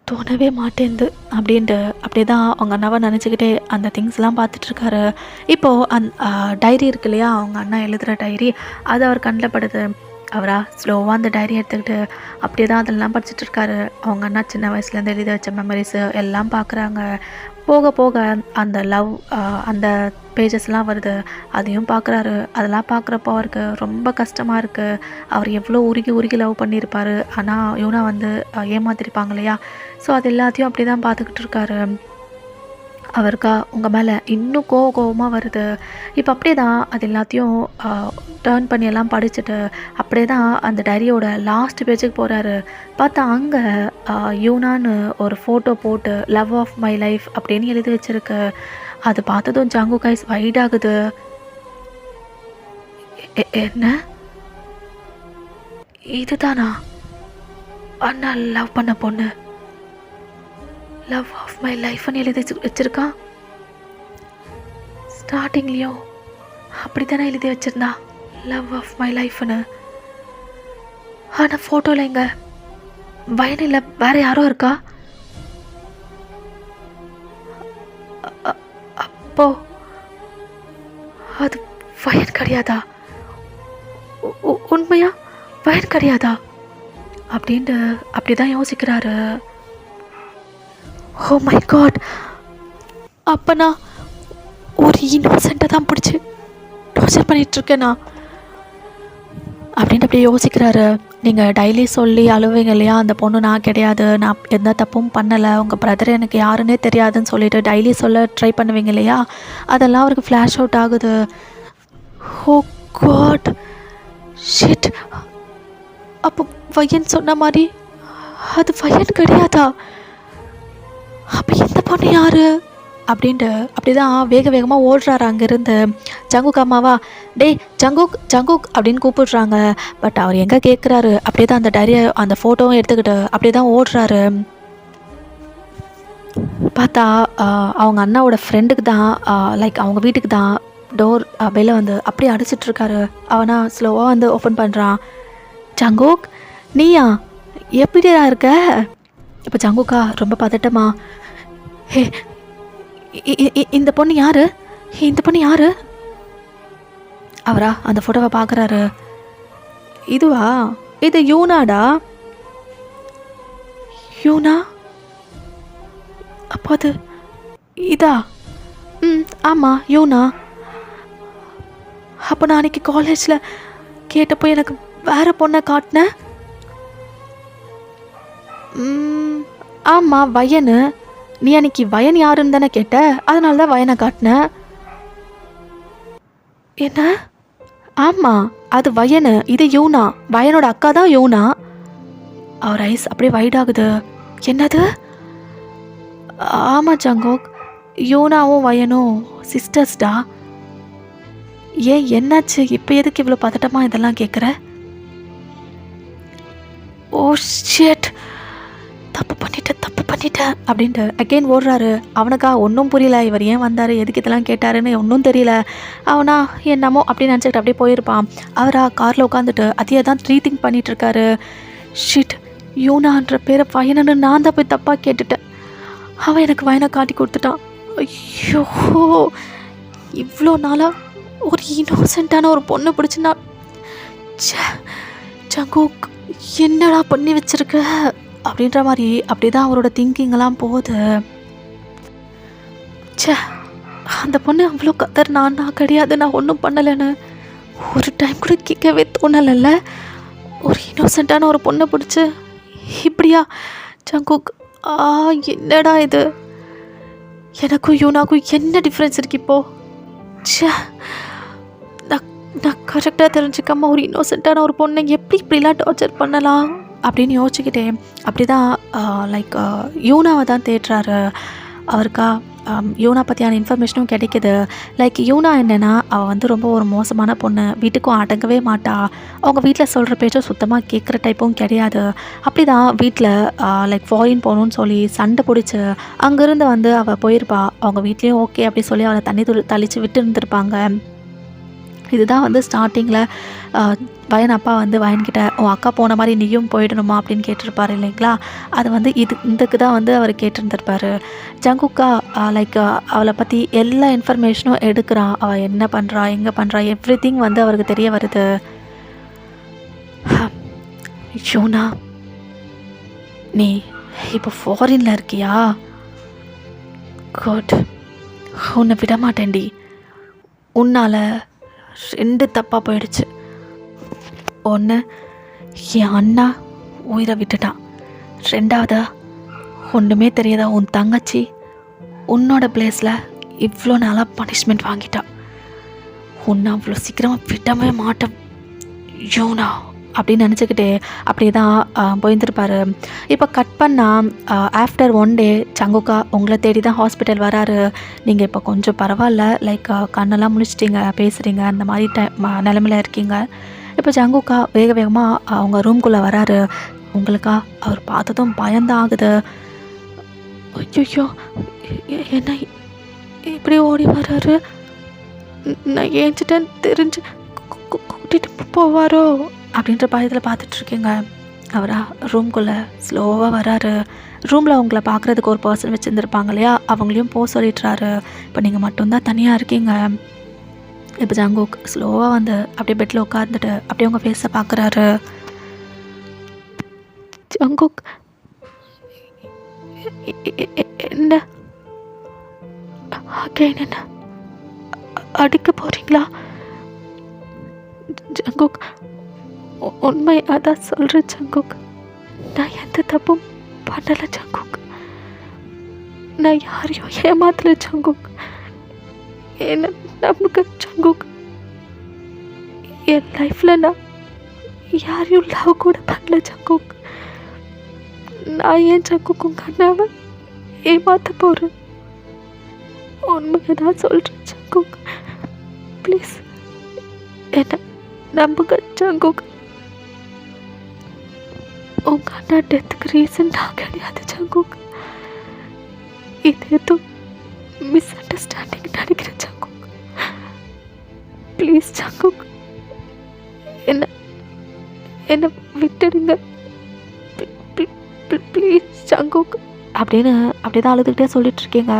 தோணவே மாட்டேந்து அப்படின்ட்டு அப்படியே தான் அவங்க அண்ணாவை நினச்சிக்கிட்டே அந்த திங்ஸ்லாம் பார்த்துட்ருக்காரு. இப்போது டைரி இருக்கு இல்லையா, அவங்க அண்ணா எழுதுகிற டைரி, அது அவர் கண்ணில் படுது. அவராக ஸ்லோவாக அந்த டைரி எடுத்துக்கிட்டு அப்படியே தான் அதெல்லாம் படிச்சுட்ருக்காரு. அவங்க அண்ணா சின்ன வயசுலேருந்து எழுதி வச்ச மெமரிஸு எல்லாம் பார்க்குறாங்க. போக போக அந்த லவ் அந்த பேஜஸ்லாம் வருது, அதையும் பார்க்குறாரு. அதெல்லாம் பார்க்குறப்போ அவருக்கு ரொம்ப கஷ்டமாக இருக்குது. அவர் எவ்வளோ உருகி உருகி லவ் பண்ணியிருப்பார். ஆனால் இவனா வந்து ஏமாத்திருப்பாங்க இல்லையா. ஸோ அது எல்லாத்தையும் அப்படி தான் பார்த்துக்கிட்டு இருக்காரு. அவருக்கா உங்கள் மேலே இன்னும் கோவமாக வருது. இப்போ அப்படியே தான் அது எல்லாத்தையும் டேர்ன் பண்ணி எல்லாம் படிச்சுட்டு அப்படியே தான் அந்த டைரியோட லாஸ்ட் பேஜுக்கு போகிறாரு. பார்த்தா அங்கே யூனான்னு ஒரு ஃபோட்டோ போட்டு லவ் ஆஃப் மை லைஃப் அப்படின்னு எழுதி வச்சுருக்கு. அது பார்த்ததும் ஜங்குக் ஐஸ் வைட் ஆகுது. என்ன இதுதானா அண்ணா லவ் பண்ண பொண்ணு? லவ் ஆஃப் மை லைஃப்னு எழுதி வச்சிருக்கான். ஸ்டார்டிங்லேயும் அப்படி தானே எழுதி வச்சிருந்தா, லவ் ஆஃப் மை லைஃப்னு. ஆனால் ஃபோட்டோவில் எங்க வயனில் வேறு யாரோ இருக்கா? அப்போ அது வயன் கிடையாதா? உண்மையா வயன் கிடையாதா அப்படின்ட்டு அப்படி தான் யோசிக்கிறாரு. ஓ மை காட், அப்போ நான் ஒரு இன்னோசென்ட்டை தான் பிடிச்சி டார்ச்சர் பண்ணிகிட்ருக்கேண்ணா அப்படின்ட்டு அப்படியே யோசிக்கிறாரு. நீங்கள் டெய்லி சொல்லி அழுவீங்க இல்லையா, அந்த பொண்ணு நான் கிடையாது, நான் எந்த தப்பும் பண்ணலை, உங்கள் பிரதர் எனக்கு யாருன்னே தெரியாதுன்னு சொல்லிட்டு டெய்லி சொல்ல ட்ரை பண்ணுவீங்க இல்லையா, அதெல்லாம் அவருக்கு ஃப்ளாஷ் அவுட் ஆகுது. ஓ காட் ஷிட், அப்போ வயன் சொன்ன மாதிரி அது வயன் கிடையாதா? அப்போ இந்த பொண்ணு யாரு அப்படின்ட்டு அப்படி தான் வேகமாக ஓடுறாரு அங்கேருந்து. ஜங்குக் அம்மாவா, டேய் ஜங்குக் ஜங்குக் அப்படின்னு கூப்பிடுறாங்க. பட் அவர் எங்கே கேட்குறாரு. அப்படியே தான் அந்த டைரியை அந்த ஃபோட்டோவும் எடுத்துக்கிட்டு அப்படியே தான் ஓடுறாரு. பார்த்தா அவங்க அண்ணாவோட ஃப்ரெண்டுக்கு தான் லைக் அவங்க வீட்டுக்கு தான் டோர் பெல்லை வந்து அப்படியே அடிச்சிட்ருக்காரு. அவனா ஸ்லோவாக வந்து ஓப்பன் பண்ணுறான். ஜங்குக் நீயா, எப்படியா இருக்க? இப்போ ஜங்குக்கா ரொம்ப பதட்டமா, ஹே இந்த பொண்ணு யாரு, இந்த பொண்ணு யாரு? அவரா அந்த ஃபோட்டோவை பார்க்குறாரு. இதுவா, இது யூனாடா. யூனா? அப்போ அது இதா? ஆமாம் யூனா. அப்போ நான் அன்றைக்கி காலேஜில் கேட்டப்போ எனக்கு வேறு பொண்ணை காட்டினேன். ஆமாம் வயனு, நீ அன்னைக்கு வயன் யாருன்னு தானே கேட்ட, அதனால தான் வயனை காட்டினேன். என்ன? ஆமாம் அது வயனு, இது யூனா, வயனோட அக்கா தான் யூனா. அவர் ஐஸ் அப்படியே வைட் ஆகுது. என்னது? ஆமாம் ஜங்குக், யூனாவும் வயனும் சிஸ்டர்ஸ்டா. ஏன் என்னாச்சு, இப்போ எதுக்கு இவ்வளோ பதட்டமாக இதெல்லாம் கேட்குற? ஓ ஷிட், தப்பு பண்ணிட்டேன் அப்படின்ட்டு அகெயின் ஓடுறாரு. அவனுக்கா ஒன்றும் புரியல, இவர் ஏன் வந்தார், எதுக்கு இதெல்லாம் கேட்டாருன்னு ஒன்றும் தெரியல. அவனா என்னமோ அப்படின்னு நினச்சிக்கிட்டு அப்படியே போயிருப்பான். அவரா காரில் உட்காந்துட்டு அதையே தான் ரீதிங்க் பண்ணிகிட்ருக்காரு. ஷிட், யூனான்ற பேரை வயனன்னு நான் தான் போய் தப்பாக கேட்டுட்டேன். அவன் எனக்கு வயனை காட்டி கொடுத்துட்டான். ஐயோ, இவ்வளோ நாளாக ஒரு இன்னோசென்ட்டான ஒரு பொண்ணை பிடிச்சினா, ஜங்குக் என்னடா பண்ணி வச்சிருக்க அப்படின்ற மாதிரி அப்படி தான் அவரோட திங்கிங்கெல்லாம் போகுது. ச்சே, அந்த பொண்ணு அவ்வளோ நான் கிடையாது, நான் ஒன்றும் பண்ணலைன்னு ஒரு டைம் கூட கேட்கவே தோணலைல்ல. ஒரு இன்னோசென்ட்டான ஒரு பொண்ணை பிடிச்சி இப்படியா ஜங்குக்? என்னடா இது, எனக்கும் யூனாக்கும் என்ன டிஃப்ரென்ஸ் இருக்கு இப்போது? ச்சே, நான் கரெக்டாக தெரிஞ்சுக்காம ஒரு இன்னோசென்ட்டான ஒரு பொண்ணை எப்படி இப்படிலாம் டார்ச்சர் பண்ணலாம் அப்படின்னு யோசிச்சுக்கிட்டேன். அப்படி தான் லைக் யூனாவை தான் தேடுறாரு அவருக்கா. யூனா பற்றியான இன்ஃபர்மேஷனும் கிடைக்கிது. லைக் யூனா என்னென்னா, அவள் வந்து ரொம்ப ஒரு மோசமான பொண்ணு, வீட்டுக்கும் அடங்கவே மாட்டா, அவங்க வீட்டில் சொல்கிற பேச்சும் சுத்தமாக கேட்குற டைப்பும் கிடையாது. அப்படி தான் வீட்டில் லைக் ஃபாரின் போகணுன்னு சொல்லி சண்டை பிடிச்சி அங்கேருந்து வந்து அவள் போயிருப்பா. அவங்க வீட்லேயும் ஓகே அப்படி சொல்லி அவளை தண்ணி தெளித்து விட்டு இருந்திருப்பாங்க. இதுதான் வந்து ஸ்டார்டிங்கில் வயன் அப்பா வந்து வயன்கிட்ட உன் அக்கா போன மாதிரி நீயும் போயிடணுமா அப்படின்னு கேட்டிருப்பார் இல்லைங்களா. அது வந்து இதுக்கு தான் வந்து அவர் கேட்டிருந்திருப்பார். ஜங்குக்கா லைக் அவளை பற்றி எல்லா இன்ஃபர்மேஷனும் எடுக்கிறான். அவள் என்ன பண்ணுறா, எங்கே பண்ணுறா, எவ்ரிதிங் வந்து அவருக்கு தெரிய வருது. யூனா, நீ இப்போ ஃபாரினில் இருக்கியா? குட், உன்னை விட மாட்டேன்டி. உன்னால் 2 தப்பாக போயிடுச்சு. ஒன்று, என் அண்ணா உயிரை விட்டுட்டான். 2வதா, ஒன்றுமே தெரியாதா உன் தங்கச்சி உன்னோட பிளேஸில் இவ்வளோ நாளாக பனிஷ்மெண்ட் வாங்கிட்டான். உன்னை அவ்வளோ சீக்கிரமாக விடவே மாட்டேன் யூனா அப்படின்னு நினச்சிக்கிட்டே அப்படியே தான் போயிருந்துருப்பார். இப்போ கட் பண்ணால் ஆஃப்டர் 1 டே ஜங்குக்கா உங்களை தேடி தான் ஹாஸ்பிட்டல் வராரு. நீங்கள் இப்போ கொஞ்சம் பரவாயில்ல, லைக் கண்ணெல்லாம் முழிச்சிட்டிங்க, பேசுகிறீங்க, அந்த மாதிரி நிலமையில இருக்கீங்க. இப்போ ஜங்குக்கா வேக வேகமாக அவங்க ரூம்குள்ளே வராரு. உங்களுக்கா அவர் பார்த்ததும் பயந்தான் ஆகுது. ஐயோ, என்ன இப்படி ஓடி வர்றாரு, நான் ஏஞ்சிட்டேன்னு தெரிஞ்சு கூட்டிகிட்டு போவாரோ அப்படின்ற பயத்தில் பார்த்துட்ருக்கீங்க. அவரா ரூம்குள்ளே ஸ்லோவாக வராரு. ரூமில் அவங்கள பார்க்குறதுக்கு ஒரு பர்சன் வச்சுருந்துருப்பாங்க இல்லையா, அவங்களையும் போக சொல்லிட்டுறாரு. இப்போ நீங்கள் மட்டும்தான் தனியாக இருக்கீங்க. இப்போ ஜங்குக் ஸ்லோவாக வந்து அப்படியே பெட்டில் உட்காந்துட்டு அப்படியே உங்கள் ஃபேஸை பார்க்குறாரு. ஜங்குக், என்ன அகைன் என்ன அடிக்க போகிறீங்களா? ஜங்குக், உண்மை அதான் சொல்கிறேன் ஜங்குக், நான் எந்த தப்பும் பண்ணலை ஜங்குக், நான் யாரையும் ஏமாத்தலை ஜங்குக், என்ன நம்புங்க ஜங்குக். என் லைஃப்பில் நான் யாரையும் லவ் கூட பண்ணல ஜங்குக். நான் ஏன் ஜங்குக் உங்கள் அண்ணாவை ஏமாற்ற போகிறேன்? உண்மையை தான் சொல்கிறேன் ஜங்குக், ப்ளீஸ் என்ன நம்புங்க ஜங்குக். உங்கள் அண்ணா டெத்துக்கு ரீசன் நான் கிடையாது ஜங்குக். இது எதுவும் மிஸ் அண்டர்ஸ்டாண்டிங் நினைக்கிறேன் ஜங்குக். ப்ளீஸ் ஜங்குக், என்ன விட்டுடுங்க ப்ளீஸ் ஜங்குக் அப்படின்னு அப்படி தான் அழுதுகிட்டே சொல்லிட்டுருக்கீங்க.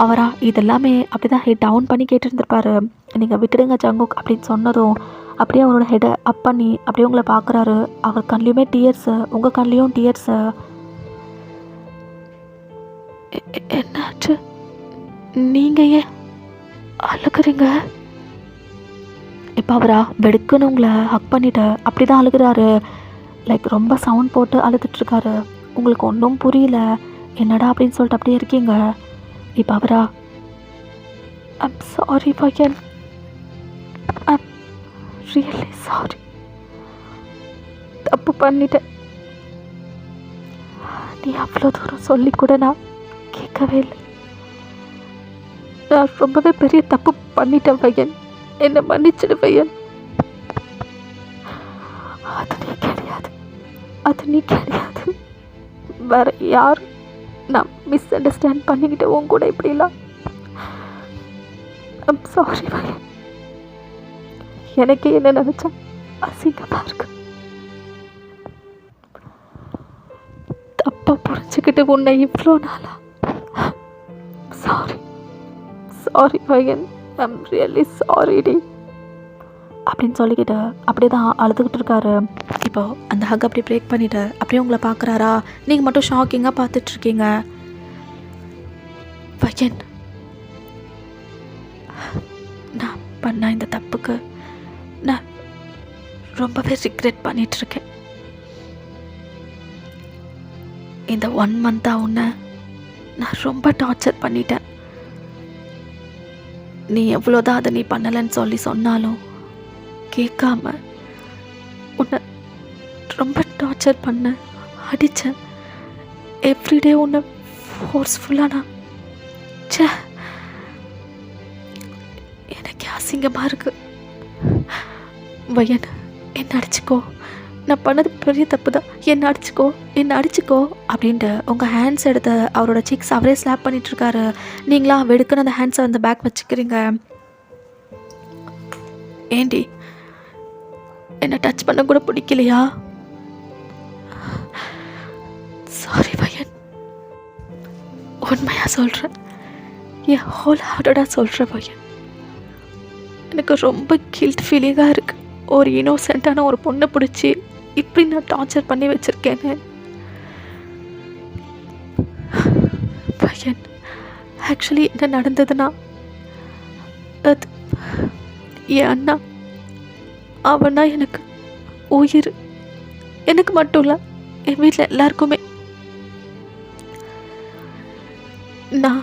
அவரா இதெல்லாமே அப்படி தான் ஹெட் டவுன் பண்ணி கேட்டுருந்துருப்பாரு. நீங்கள் விட்டுடுங்க ஜங்குக் அப்படின்னு சொன்னதும் அப்படியே அவரோட ஹெட்டை அப் பண்ணி அப்படியே உங்களை பார்க்குறாரு. அவர் கண்லேயுமே டியர்ஸு, உங்கள் கண்லேயும் டியர்ஸு. என்னாச்சு, நீங்கள் ஏன் அழுகுறீங்க? இப்போ அவரா வெடுக்குன்னு உங்களை ஹக் பண்ணிவிட்டு அப்படி தான் அழுகிறாரு. லைக் ரொம்ப சவுண்ட் போட்டு அழுதுட்ருக்காரு. உங்களுக்கு ஒன்றும் புரியல, என்னடா அப்படின்னு சொல்லிட்டு அப்படியே இருக்கீங்க. இப்போ அவரா ஐம் சாரி பையன், ஐம் ரியலி சாரி, தப்பு பண்ணிட்டேன். நீ அவ்வளோ தூரம் சொல்லி கூட நான் கேட்கவே இல்லை. நான் ரொம்பவே பெரிய தப்பு பண்ணிட்டேன் பையன், என்னை மன்னிச்சிடு பையன். அது நீ கிடையாது, வேற யார். நான் மிஸ் அண்டர்ஸ்டாண்ட் பண்ணிக்கிட்டு உன் கூட இப்படிலாம். ஐம் சாரி பையன், எனக்கு என்ன நினச்சா அசிங்கமாக இருக்கு. தப்பா புரிஞ்சுக்கிட்டு உன்னை இவ்வளோ நாளா சாரி பையன், ஐம் ரியலி சாரி டி அப்படின்னு சொல்லிக்கிட்டு அப்படியே தான் அழுதுகிட்டு இருக்காரு. இப்போ அந்த ஹக் அப்படி பிரேக் பண்ணிவிட்டு அப்படியே உங்களை பார்க்குறாரா? நீங்கள் மட்டும் ஷாக்கிங்காக பார்த்துட்ருக்கீங்க. பையன், நான் பண்ண இந்த தப்புக்கு நான் ரொம்பவே ரிக்ரெட் பண்ணிகிட்ருக்கேன். இந்த 1 மந்த்தாக உன்னை நான் ரொம்ப டார்ச்சர் பண்ணிட்டேன். நீ எவ்வளோதான் அதை நீ பண்ணலைன்னு சொல்லி சொன்னாலும் கேட்காம உன்னை ரொம்ப டார்ச்சர் பண்ண, அடித்தேன். எவ்ரிடே உன்னை ஃபோர்ஸ்ஃபுல்லாக நான் எனக்கு அசிங்கமாக இருக்கு. வயன், என்ன அடிச்சுக்கோ, நான் பண்ணது பெரிய தப்பு தான், என்ன அடிச்சுக்கோ அப்படின்ட்டு உங்கள் ஹேண்ட்ஸ் எடுத்து அவரோட சீக்ஸ் அவரே ஸ்லாப் பண்ணிகிட்ருக்காரு. நீங்களா வெடுக்குன்னு அந்த ஹேண்ட்ஸை அந்த பேக் வச்சுக்கிறீங்க. ஏண்டி, என்னை டச் பண்ண கூட பிடிக்கலையா? சாரி பையன், உண்மையாக சொல்கிறேன், என் ஹோல் ஹார்ட்டடாக சொல்கிறேன் பையன். எனக்கு ரொம்ப கில்ட் ஃபீலிங்காக இருக்குது. ஒரு இன்னோசென்ட்டான ஒரு பொண்ணை பிடிச்சி இப்படி நான் டார்ச்சர் பண்ணி வச்சுருக்கேன்னு. பையன், ஆக்சுவலி என்ன நடந்ததுன்னா, அது என் அண்ணா, அவனா எனக்கு உயிர். எனக்கு மட்டும் இல்லை, என் வீட்டில் எல்லாருக்குமே. நான்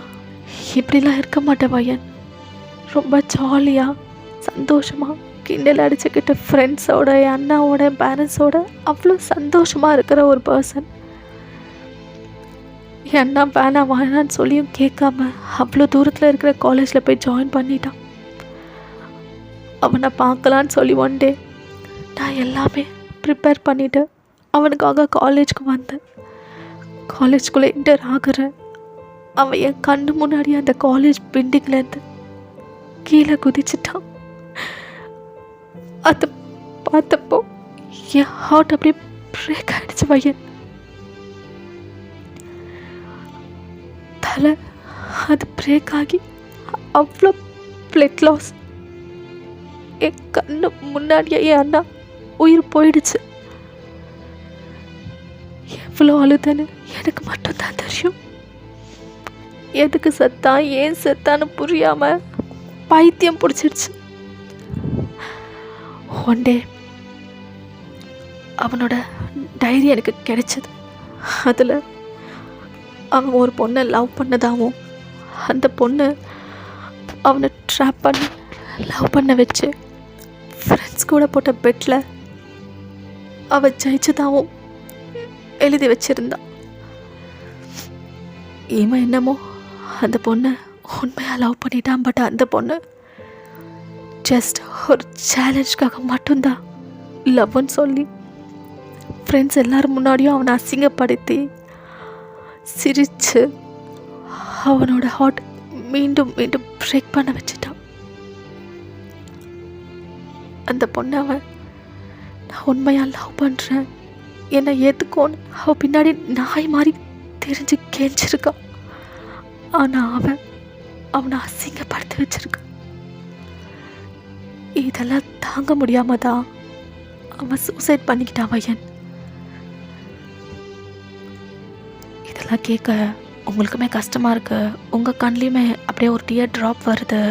இப்படிலாம் இருக்க மாட்டேன் பையன். ரொம்ப ஜாலியாக சந்தோஷமாக கிண்டல் அடிச்சுக்கிட்டு ஃப்ரெண்ட்ஸோட, என் அண்ணாவோட, பேரண்ட்ஸோட அவ்வளோ சந்தோஷமாக இருக்கிற ஒரு பர்சன். என் அண்ணா வேணான்னு சொல்லியும் கேட்காம அவ்வளோ தூரத்தில் இருக்கிற காலேஜில் போய் ஜாயின் பண்ணிட்டான். அவனை பார்க்கலான்னு சொல்லி ஒன் டே நான் எல்லாமே ப்ரிப்பேர் பண்ணிவிட்டு அவனுக்காக காலேஜுக்கு வந்தேன். காலேஜ்குள்ளே என்டர் ஆகுறேன். அவன் என் கண்ணு முன்னாடி அந்த காலேஜ் பில்டிங்லேருந்து கீழே குதிச்சிட்டான். அதை பார்த்தப்போ என் ஹார்ட் அப்படியே பிரேக் ஆகிடுச்சு பையன். தலை அது பிரேக் ஆகி அவ்வளோ பிளட் லாஸ். என் கண்ணு முன்னாடியே என் அண்ணா உயிர் போயிடுச்சு. எவ்வளோ அழுதுன்னு எனக்கு மட்டும்தான் தெரியும். எதுக்கு செத்தான், ஏன் செத்தான்னு புரியாமல் பைத்தியம் பிடிச்சிடுச்சு. ஒன் டே அவனோட டைரி எனக்கு கிடைச்சது. அதில் அவன் ஒரு பொண்ணை லவ் பண்ணதாகவும், அந்த பொண்ணு அவனை ட்ராப் பண்ணி லவ் பண்ண வச்சு ஃப்ரெண்ட்ஸ் கூட போட்ட பெட்டில் அவன் ஜெயிச்சதாகவும் எழுதி வச்சிருந்தான். இவன் என்னமோ அந்த பொண்ணை உண்மையாக லவ் பண்ணிட்டான். பட் அந்த பொண்ணு ஜஸ்ட் ஒரு சேலஞ்சுக்காக மட்டும்தான் லவ்னு சொல்லி ஃப்ரெண்ட்ஸ் எல்லோரும் முன்னாடியும் அவனை அசிங்கப்படுத்தி சிரித்து அவனோட ஹார்ட் மீண்டும் மீண்டும் பிரேக் பண்ண வச்சுட்டான். அந்த பொண்ணை அவன் நான் உண்மையாக லவ் பண்ணுறேன், என்னை ஏற்றுக்கோன்னு அவன் பின்னாடி நாய் மாதிரி தெரிஞ்சு கெஞ்சிருக்கான். ஆனால் அவனை அசிங்கப்படுத்தி வச்சிருக்கான். இதெல்லாம் தாங்க முடியாம தான் அவன் சூசைட் பண்ணிக்கிட்டான் பையன். இதெல்லாம் கேட்க உங்களுக்குமே கஷ்டமாக இருக்கு. உங்கள் கண்லேயுமே அப்படியே ஒரு டியர் ட்ராப் வருது.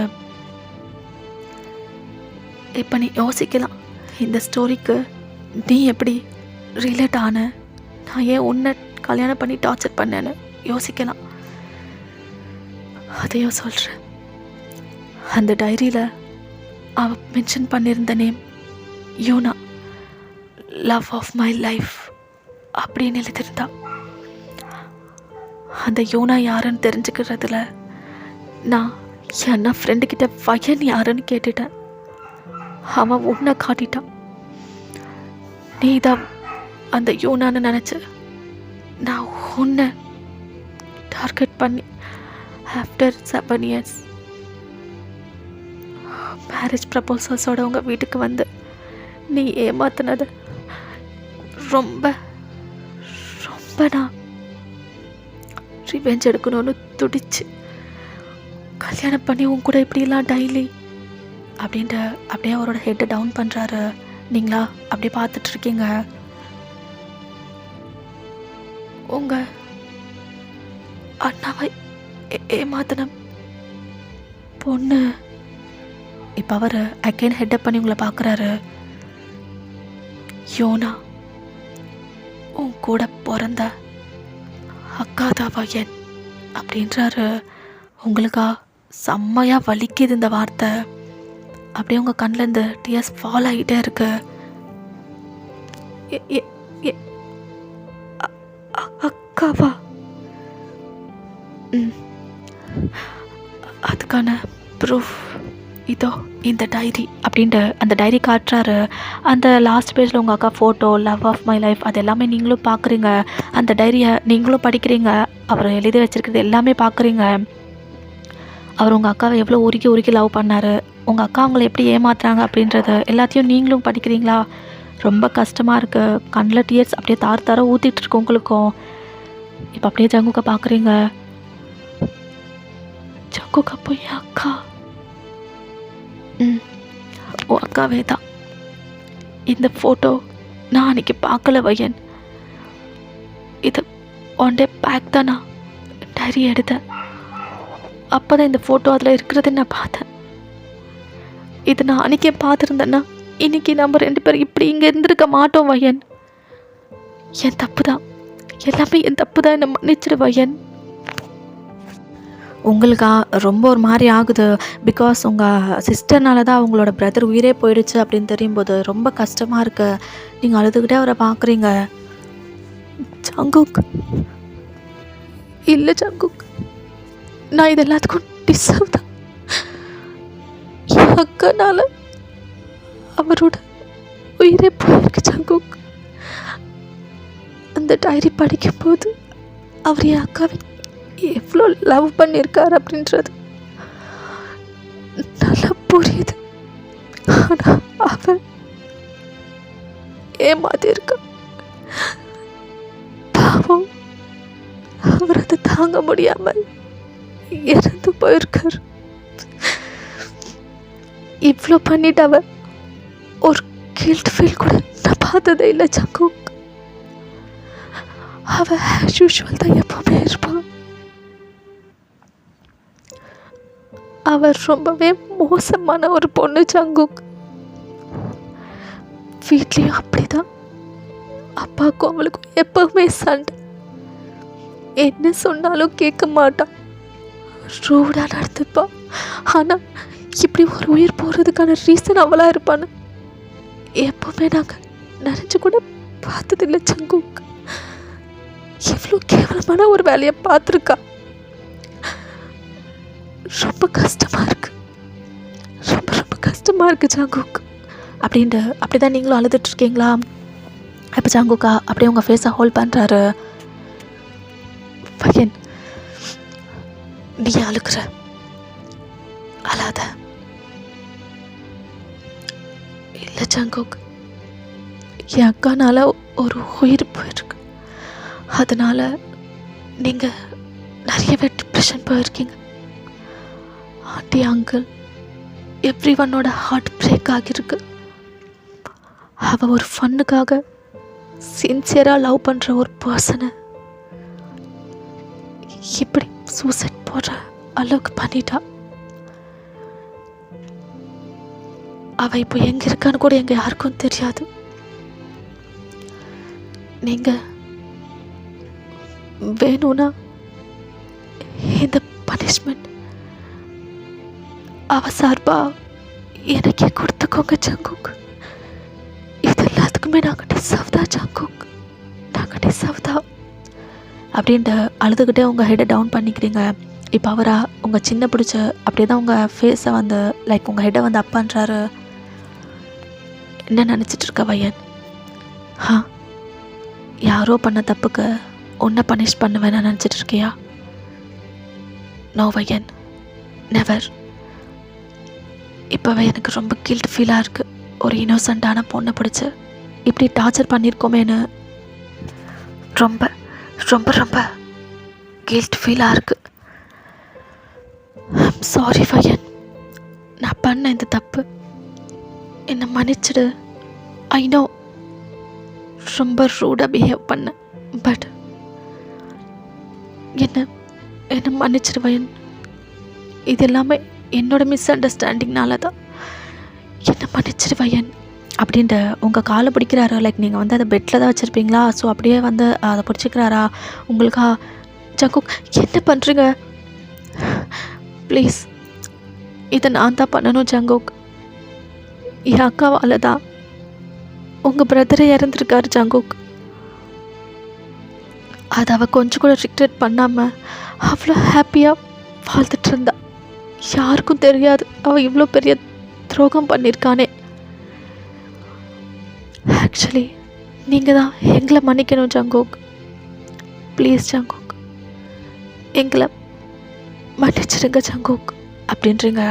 இப்போ நீ யோசிக்கலாம், இந்த ஸ்டோரிக்கு நீ எப்படி ரிலேட் ஆன, நான் ஏன் உன்னை கல்யாணம் பண்ணி டார்ச்சர் பண்ணேன்னு யோசிக்கலாம். அதையும் சொல்கிறேன். அந்த டைரியில் அவள் மென்ஷன் பண்ணியிருந்த name Yuna, love of my life அப்படின்னு எழுதியிருந்தா. அந்த யூனா யாருன்னு தெரிஞ்சுக்கிறதுல நான் என்ன ஃப்ரெண்டுக்கிட்ட வயன் யாருன்னு கேட்டுட்டேன். அவன் உன்னை காட்டிட்டான். நீ தான் அந்த யூனான்னு நினச்சி நான் உன்னை டார்கெட் பண்ணி ஆஃப்டர் 7 years மேரேஜ் ப்ரப்போசல்ஸோட உங்கள் வீட்டுக்கு வந்து நீ ஏமாத்தினது ரொம்ப ரொம்ப நான் ரிவெஞ்ச் எடுக்கணும்னு துடிச்சு கல்யாணம் பண்ணி உன் கூட இப்படிலாம் டெய்லி அப்படின்ட்டு அப்படியே அவரோட ஹெட்டை டவுன் பண்ணுறாரு. நீங்களா அப்படியே பார்த்துட்ருக்கீங்க. உங்கள் அண்ணாவை ஏமாத்தின பொண்ணு இப்போ அவர் அகைன் ஹெட்டப் பண்ணி உங்களை பார்க்குறாரு. யோனா உன் கூட பிறந்த அக்காதாவா என் அப்படின்றாரு. உங்களுக்கா செம்மையாக வலிக்குது இந்த வார்த்தை. அப்படியே உங்கள் கண்ணிலேருந்து டியர்ஸ் ஃபால் ஆகிட்டே இருக்கு. அக்காவா? அதுக்கான ப்ரூஃப் இதோ இந்த டைரி அப்படின்ட்டு அந்த டைரி காட்டுறாரு. அந்த லாஸ்ட் பேஜில் உங்கள் அக்கா photo, love of my life, அது எல்லாமே நீங்களும் பார்க்குறீங்க. அந்த டைரியை நீங்களும் படிக்கிறீங்க. அவர் எழுதி வச்சுருக்கிறது எல்லாமே பார்க்குறீங்க. அவர் உங்கள் அக்காவை எவ்வளோ உருக்கி உருக்கி லவ் பண்ணார், உங்கள் அக்கா அவங்கள எப்படி ஏமாத்துறாங்க அப்படின்றது எல்லாத்தையும் நீங்களும் படிக்கிறீங்களா? ரொம்ப கஷ்டமாக இருக்குது. கண்ணில் டியர்ஸ் அப்படியே தார ஊற்றிட்டு இருக்கு உங்களுக்கும். இப்போ அப்படியே ஜங்குக்கை பார்க்குறீங்க. ஜங்குக்கா போய் அக்கா ஓ அக்காவே தான். இந்த ஃபோட்டோ நான் அன்றைக்கி பார்க்கல வையன். இது ஒன் டே பேக் தான் நான் டைரி எடுத்தேன். அப்போ தான் இந்த ஃபோட்டோ அதில் இருக்கிறத நான் பார்த்தேன். இது நான் அன்றைக்கே பார்த்துருந்தேன்னா இன்றைக்கி நம்ம 2 பேரும் இப்படி இங்கே இருந்திருக்க மாட்டோம் வையன். என் தப்பு தான், எல்லாமே என் தப்பு தான், என்னை மன்னிச்சிடு வையன். உங்களுக்கா ரொம்ப ஒரு மாதிரி ஆகுது. பிகாஸ் உங்கள் சிஸ்டர்னால தான் அவங்களோட பிரதர் உயிரே போயிடுச்சு அப்படின்னு தெரியும்போது ரொம்ப கஷ்டமாக இருக்குது. நீங்கள் அழுதுகிட்டே அவரை பார்க்குறீங்க. ஜங்குக் இல்லை ஜங்குக், நான் இது எல்லாத்துக்கும் டிசர்வ் தான். என் அக்கனால அவரோட உயிரே போயிருக்கு ஜங்குக். அந்த டைரி படிக்கும்போது அவர் என் அக்காவை எவ்வளோ லவ் பண்ணியிருக்கார் அப்படின்றது நல்லா புரியுது. ஆனால் அவன் ஏமாத்திருக்க பாவம். அவர் அதை தாங்க முடியாமல் இறந்து போயிருக்கார். இவ்வளோ பண்ணிட்டு அவ ஒரு கில்ட் ஃபீல் கூட நான் பார்த்ததே இல்லை ஜங்குக். அவ ஆஸ் யூஷுவல் தான் எப்பவுமே இருப்பான். அவர் ரொம்பவே மோசமான ஒரு பொண்ணு ஜங்குக். வீட்லேயும் அப்படிதான். அப்பாவுக்கும் அவளுக்கும் எப்பவுமே சண்டை. என்ன சொன்னாலும் கேட்க மாட்டான், ரூடாக நடந்துப்பான். ஆனால் இப்படி ஒரு உயிர் போகிறதுக்கான ரீசன் அவளாக இருப்பான்னு எப்பவுமே நாங்கள் நினச்சி கூட பார்த்ததில்லை ஜங்குக். எவ்வளோ கேவலமான ஒரு வேலையை பார்த்துருக்கா. ரொம்ப கஷ்டமாக இருக்குது, ரொம்ப ரொம்ப கஷ்டமாக இருக்குது ஜங்குக் அப்படின்ட்டு. அப்படி தான் நீங்களும் அழுதுட்ருக்கீங்களா? இப்போ ஜங்குக்கா அப்படியே உங்கள் ஃபேஸை ஹோல்ட் பண்ணுறாரு. பையன் நீ அழுக்கிற, அழாத. இல்லை ஜங்குக், என் அக்கானால ஒரு உயிர் போயிருக்கு. அதனால் நீங்கள் நிறையவே டிப்ரெஷன் போயிருக்கீங்க. ஆண்டி, அங்கிள், எவ்ரி ஒன்னோட ஹார்ட் பிரேக் ஆகியிருக்கு. அவள் ஒரு ஃபன்னுக்காக சின்சியராக லவ் பண்ணுற ஒரு பர்சனை இப்படி சூசைட் போடுற அளவுக்கு பண்ணிட்டா. அவள் இப்போ எங்கே இருக்கான்னு கூட எங்கள் யாருக்கும் தெரியாது. நீங்கள் வேணும்னா இந்த பனிஷ்மெண்ட் அவ சார்பா எனக்கே கொடுத்துக்கோங்க ஜங்குக். இது எல்லாத்துக்குமே நாங்கள் டிசர்வ் தான் ஜங்குக், நாங்கள் டிசர்வ் தான் அப்படின்ட்டு அழுதுகிட்டே உங்கள் ஹெட்டை டவுன் பண்ணிக்கிறீங்க. இப்போ அவரா உங்கள் சின்ன பிடிச்ச அப்படியே தான் உங்கள் ஃபேஸை வந்து லைக் உங்கள் ஹெட்டை வந்து அப் பண்ணுறாரு. என்ன நினச்சிட்ருக்க வையன்? யாரோ பண்ண தப்புக்கு உன்னை பனிஷ் பண்ணுவேன்னு நினச்சிட்டு இருக்கியா? நோ வையன், நெவர். இப்போவே எனக்கு ரொம்ப கில்ட் ஃபீலாக இருக்குது. ஒரு இன்னோசண்ட்டான பொண்ணை பிடிச்சி இப்படி டார்ச்சர் பண்ணியிருக்கோமேன்னு ரொம்ப ரொம்ப ரொம்ப கில்ட் ஃபீலாக இருக்குது. ஐம் சாரி வையன், நான் பண்ண இந்த தப்பு என்னை மன்னிச்சிடு. ஐ நோ ரொம்ப ரூடாக பிஹேவ் பண்ணேன். பட் என்ன என்ன மன்னிச்சிடுவேன். இது எல்லாமே என்னோட மிஸ் அண்டர்ஸ்டாண்டிங்னால தான். என்ன மன்னிச்சிடுவேன் அப்படின்ட்டு உங்கள் காலை பிடிக்கிறாரா? லைக் நீங்கள் வந்து அதை பெட்டில் தான் வச்சுருப்பீங்களா? ஸோ அப்படியே வந்து அதை பிடிச்சிக்கிறாரா உங்களுக்கா? ஜங்குக் என்ன பண்ணுறீங்க? ப்ளீஸ், இதை நான் தான் பண்ணணும் ஜங்குக். என் அக்காவால் தான் உங்கள் பிரதரை இறந்துருக்காரு ஜங்குக். அதை அவள் கொஞ்சம் கூட ரிக்ரெட் பண்ணாமல் அவ்வளோ ஹாப்பியாக வாழ்ந்துட்டு இருந்தா. யாருக்கும் தெரியாது அவள் இவ்வளோ பெரிய துரோகம் பண்ணியிருக்கானே. ஆக்சுவலி நீங்கள் தான் எங்களை மன்னிக்கணும் ஜங்குக். ப்ளீஸ் ஜங்குக், எங்களை மன்னிச்சிடுங்க ஜங்குக் அப்படின்றீங்க.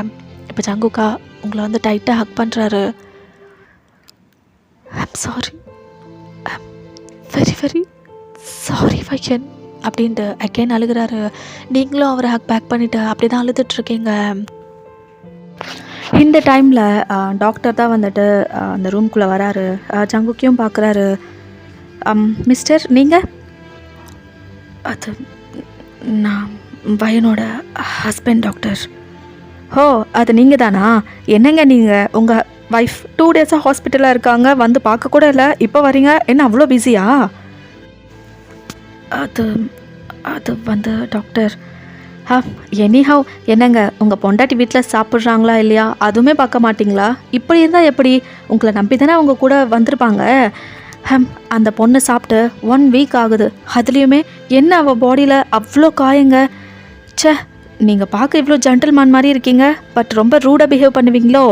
இப்போ ஜங்குக்கா உங்களை வந்து டைட்டாக ஹக் பண்ணுறாரு. I'm sorry, I'm very very sorry வையன் அப்படின்ட்டு அகெயின் அழுகிறாரு. நீங்களும் அவரை ஹக் பேக் பண்ணிவிட்டு அப்படி தான் அழுதுட்ருக்கீங்க. இந்த டைமில் டாக்டர் தான் வந்துட்டு அந்த ரூம்குள்ளே வராரு. ஜங்குக்கையும் பார்க்குறாரு. மிஸ்டர் நீங்கள்? அது நான் வயனோட ஹஸ்பண்ட் டாக்டர். ஓ, அது நீங்கள் தானா? என்னங்க நீங்கள் உங்கள் ஒய்ஃப் 2 டேஸாக ஹாஸ்பிட்டலாக இருக்காங்க, வந்து பார்க்க கூட இல்லை, இப்போ வரீங்க, என்ன அவ்வளோ பிஸியா? அது அது வந்து டாக்டர், எனிஹவ் என்னங்க உங்கள் பொண்டாட்டி வீட்டில் சாப்பிட்றாங்களா இல்லையா அதுவுமே பார்க்க மாட்டிங்களா? இப்படி இருந்தால் எப்படி? உங்களை நம்பி தானே அவங்க கூட வந்திருப்பாங்க. அந்த பொண்ணு சாப்பிட்டு 1 வீக் ஆகுது. அதுலேயுமே என்ன அவள் பாடியில் அவ்வளோ காயங்க. ச்சே, நீங்கள் பார்க்க இவ்வளோ ஜென்டில்மேன் மாதிரி இருக்கீங்க, பட் ரொம்ப ரூடாக பிஹேவ் பண்ணுவீங்களோ?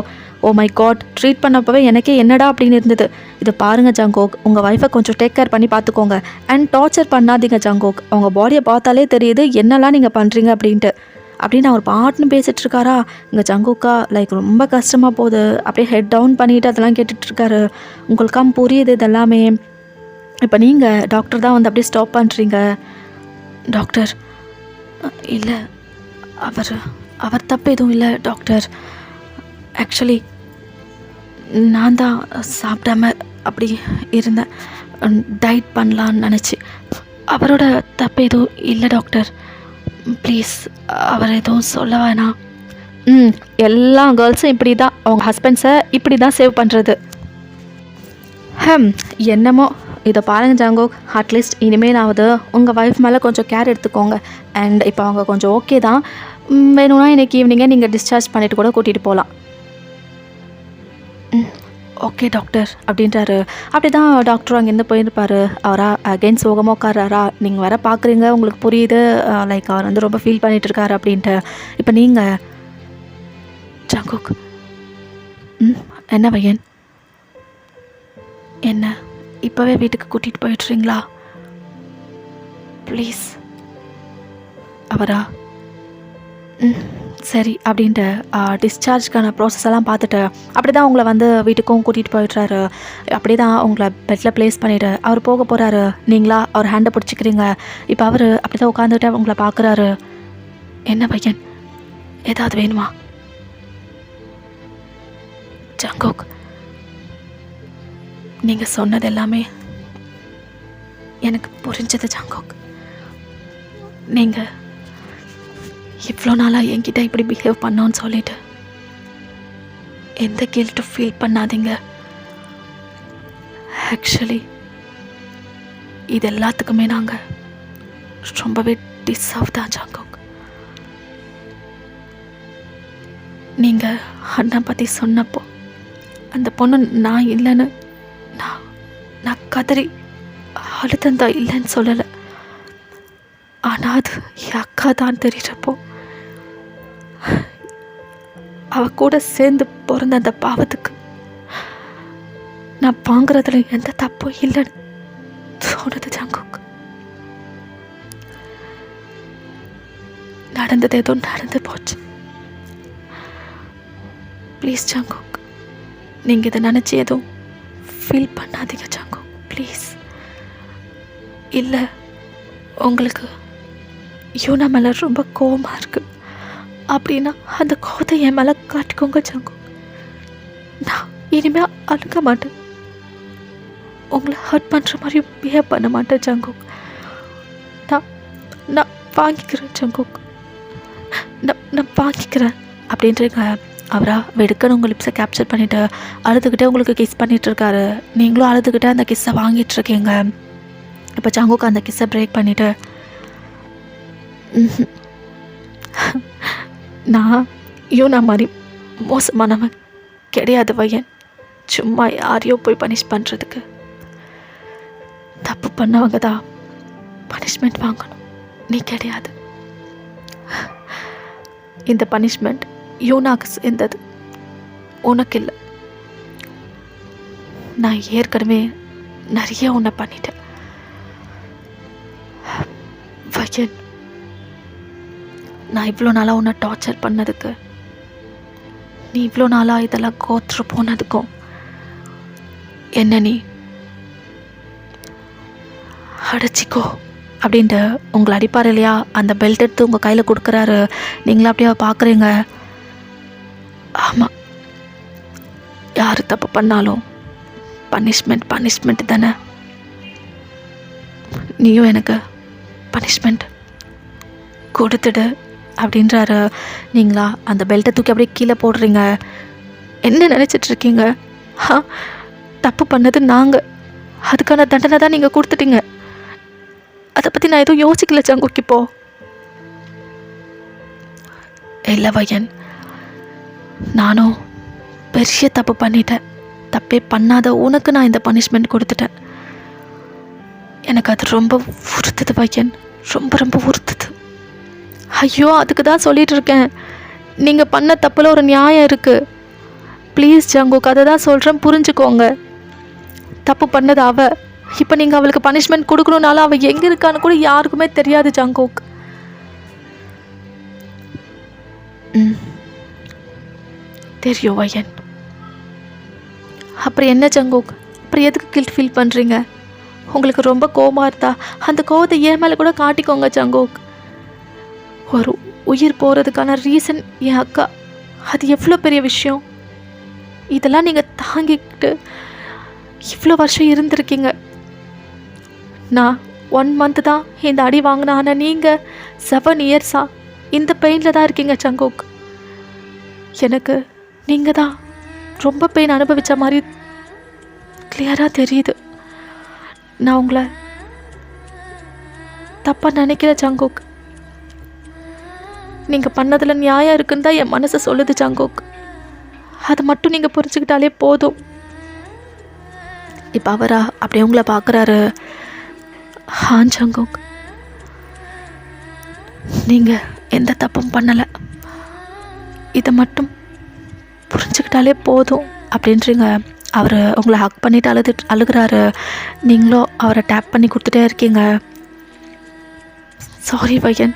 ஓ மை காட், ட்ரீட் பண்ணப்பவே எனக்கே என்னடா அப்படின்னு இருந்தது. இதை பாருங்கள் ஜங்கோக், உங்கள் ஒய்ஃபை கொஞ்சம் டேக் கேர் பண்ணி பார்த்துக்கோங்க. அண்ட் டார்ச்சர் பண்ணாதீங்க ஜங்கோக். அவங்க பாடியை பார்த்தாலே தெரியுது என்னெல்லாம் நீங்கள் பண்ணுறீங்க அப்படின்ட்டு அப்படின்னு அவர் பாட்டுன்னு பேசிகிட்டு இருக்காரா. இங்கே ஜங்கோக்கா லைக் ரொம்ப கஷ்டமாக போகுது. அப்படியே ஹெட் டவுன் பண்ணிவிட்டு அதெல்லாம் கேட்டுட்ருக்காரு. உங்களுக்காம் புரியுது இதெல்லாமே. இப்போ நீங்கள் டாக்டர் தான் வந்து அப்படியே ஸ்டாப் பண்ணுறீங்க. டாக்டர், இல்லை, அவர் தப்பு எதுவும் இல்லை டாக்டர். ஆக்சுவலி நான் தான் சாப்பிடாம அப்படி இருந்தேன், டயட் பண்ணலான்னு நினச்சி. அவரோட தப்பு எதுவும் இல்லை டாக்டர். ப்ளீஸ் அவர் எதுவும் சொல்ல வேணாம். எல்லா கேர்ள்ஸும் இப்படி தான் அவங்க ஹஸ்பண்ட்ஸை இப்படி தான் சேவ் பண்ணுறது. என்னமோ இதை பாருங்கள் ஜாங்கோக், அட்லீஸ்ட் இனிமேலாவது உங்கள் ஒய்ஃப் மேலே கொஞ்சம் கேர் எடுத்துக்கோங்க. அண்ட் இப்போ அவங்க கொஞ்சம் ஓகே தான். வேணும்னா இன்றைக்கி ஈவினிங்கே நீங்கள் டிஸ்சார்ஜ் பண்ணிவிட்டு கூட கூட்டிகிட்டு போகலாம். ஓகே டாக்டர் அப்படின்றாரு. அப்படி தான் டாக்டர் அங்கேருந்து போயிருப்பார். அவரா அகெயின் சோகமாக உட்காராரா. நீங்கள் வர பார்க்குறீங்க, உங்களுக்கு புரியுது லைக் அவர் வந்து ரொம்ப ஃபீல் பண்ணிகிட்ருக்காரு அப்படின்ட்டு. இப்போ நீங்கள் ஜாங்கோக், என்ன பையன், என்ன இப்போவே வீட்டுக்கு கூட்டிகிட்டு போயிட்டுறீங்களா? ப்ளீஸ். அவரா சரி அப்படின்ட்டு டிஸ்சார்ஜ்க்கான ப்ராசஸ் எல்லாம் பார்த்துட்டு அப்படி தான் உங்களை வந்து வீட்டுக்கும் கூட்டிகிட்டு போயிடுறாரு. அப்படி தான் உங்களை பெட்டில் ப்ளேஸ் பண்ணிவிட்டு அவர் போக போகிறாரு. நீங்களா அவர் ஹேண்டை பிடிச்சிக்கிறீங்க. இப்போ அவர் அப்படி தான் உட்காந்துட்டு உங்களை பார்க்குறாரு. என்ன பையன், ஏதாவது வேணுமா? ஜாங்கோக், நீங்கள் சொன்னது எல்லாமே எனக்கு புரிஞ்சது ஜாங்கோக். நீங்கள் இவ்வளோ நாளாக என்கிட்ட இப்படி பிஹேவ் பண்ணோன்னு சொல்லிட்டு எந்த கில்ட்டும் ஃபீல் பண்ணாதீங்க. ஆக்சுவலி இது எல்லாத்துக்குமே நாங்கள் ரொம்பவே டிசர்வ் தான் ஜாங்கோக். நீங்கள் அண்ணன் பற்றி சொன்னப்போ அந்த பொண்ணு நான் இல்லைன்னு நான் கதறி அழுத்தந்தா இல்லைன்னு சொல்லலை. ஆனால் அது என் அக்கா தான் தெரிகிறப்போ அவ கூட சேர்ந்து பிறந்த அந்த பாவத்துக்கு நான் வாங்குறதுல எந்த தப்பும் இல்லைன்னு சொன்னது ஜாங்கோக். நடந்தது ஏதோ நடந்து போச்சு. ப்ளீஸ் ஜாங்கோக், நீங்கள் இதை நினச்சி எதுவும் ஃபீல் பண்ணாதீங்க ஜாங்கோக், ப்ளீஸ். இல்லை, உங்களுக்கு யூனா மேலே ரொம்ப கோவமாக இருக்குது அப்படின்னா அந்த கோவத்தை என் மேலே காட்டிக்கோங்க ஜாங்கோக். நான் இனிமேல் அழுக மாட்டேன், உங்களை ஹர்ட் பண்ணுற மாதிரி பிஹேவ் பண்ண மாட்டேன் ஜாங்கோக். நான் வாங்கிக்கிறேன் ஜங்குக், நான் வாங்கிக்கிறேன் அப்படின்றீங்க. அவரா வெடுக்கன்னு உங்கள் லிப்ஸை கேப்சர் பண்ணிவிட்டு அழுதுகிட்டே உங்களுக்கு கிஸ் பண்ணிகிட்ருக்காரு. நீங்களும் அழுதுகிட்டே அந்த கிஸ்ஸை வாங்கிட்டுருக்கீங்க. இப்போ ஜங்குக் அந்த கிஸ்ஸை பிரேக் பண்ணிவிட்டு, நான் யூனா மாதிரி மோசமானவன் கிடையாது வையன். சும்மா யாரையோ போய் பனிஷ் பண்ணுறதுக்கு. தப்பு பண்ணவங்க தான் பனிஷ்மெண்ட் வாங்கணும், நீ கிடையாது. இந்த பனிஷ்மெண்ட் யூனாக்கு சேர்ந்தது, உனக்கு இல்லை. நான் ஏற்கனவே நிறைய உன்னை பண்ணிட்டேன் வையன். நான் இவ்வளோ நாளாக உன்னை டார்ச்சர் பண்ணதுக்கு, நீ இவ்வளோ நாளாக இதெல்லாம் கோத்துரு போனதுக்கும் என்ன நீ அடைச்சிக்கோ அப்படின்ட்டு உங்களை அடிப்பார் இல்லையா, அந்த பெல்ட் எடுத்து உங்கள் கையில் கொடுக்குறாரு. நீங்களும் அப்படியே பார்க்குறீங்க. ஆமாம், யார் தப்பு பண்ணாலும் பனிஷ்மெண்ட் தானே. நீயும் எனக்கு பனிஷ்மெண்ட் கொடுத்துடு அப்படின்றாரு. நீங்களா அந்த பெல்ட்டை தூக்கி அப்படியே கீழே போடுறீங்க. என்ன நினச்சிட்ருக்கீங்க? தப்பு பண்ணது நாங்கள், அதுக்கான தண்டனை தான் நீங்கள் கொடுத்துட்டீங்க. அதை பற்றி நான் எதுவும் யோசிக்கல ஜங்குக். இப்போ இல்லை வையன், நானும் பெரிய தப்பு பண்ணிட்டேன். தப்பே பண்ணாத உனக்கு நான் இந்த பனிஷ்மெண்ட் கொடுத்துட்டேன். எனக்கு அது ரொம்ப உறுத்துது வையன், ரொம்ப உறுத்துது. ஐயோ, அதுக்கு தான் சொல்லிட்டு இருக்கேன், நீங்கள் பண்ண தப்பில் ஒரு நியாயம் இருக்குது. ப்ளீஸ் ஜங்குக், அதை தான் சொல்கிறேன், புரிஞ்சுக்கோங்க. தப்பு பண்ணது அவ. இப்போ நீங்கள் அவளுக்கு பனிஷ்மெண்ட் கொடுக்கணுன்னாலும் அவள் எங்கே இருக்கான்னு கூட யாருக்குமே தெரியாது ஜங்குக். தெரியும் வையன். அப்புறம் என்ன ஜங்குக், அப்புறம் எதுக்கு கில்ட் ஃபீல் பண்ணுறீங்க? உங்களுக்கு ரொம்ப கோபமாக இருந்தா அந்த கோபத்தை ஏன் மேலே கூட காட்டிக்கோங்க ஜங்குக். ஒரு உயிர் போகிறதுக்கான ரீசன் என் அக்கா, அது எவ்வளோ பெரிய விஷயம். இதெல்லாம் நீங்கள் தாங்கிக்கிட்டு இவ்வளோ வருஷம் இருந்திருக்கீங்க. நான் 1 month தான் இந்த அடி வாங்கினேன், ஆனால் நீங்கள் 7 yearsா இந்த பெயினில் தான் இருக்கீங்க ஜங்குக். எனக்கு நீங்கள் தான் ரொம்ப பெயின் அனுபவித்த மாதிரி கிளியராக தெரியுது. நான் உங்களை தப்பாக நினைக்கிற ஜங்குக். நீங்கள் பண்ணதில் நியாயம் இருக்குன்னு தான் என் மனசை சொல்லுது ஜங்குக். அதை மட்டும் நீங்கள் புரிஞ்சுக்கிட்டாலே போதும். இப்போ அவரா அப்படியே உங்களை பார்க்குறாரு. ஜங்குக், நீங்கள் எந்த தப்பும் பண்ணலை, இதை மட்டும் புரிஞ்சுக்கிட்டாலே போதும் அப்படின்றீங்க. அவர் உங்களை ஹக் பண்ணிவிட்டு அழுகிறாரு. நீங்களும் அவரை டேப் பண்ணி கொடுத்துட்டே இருக்கீங்க. சாரி வையன்,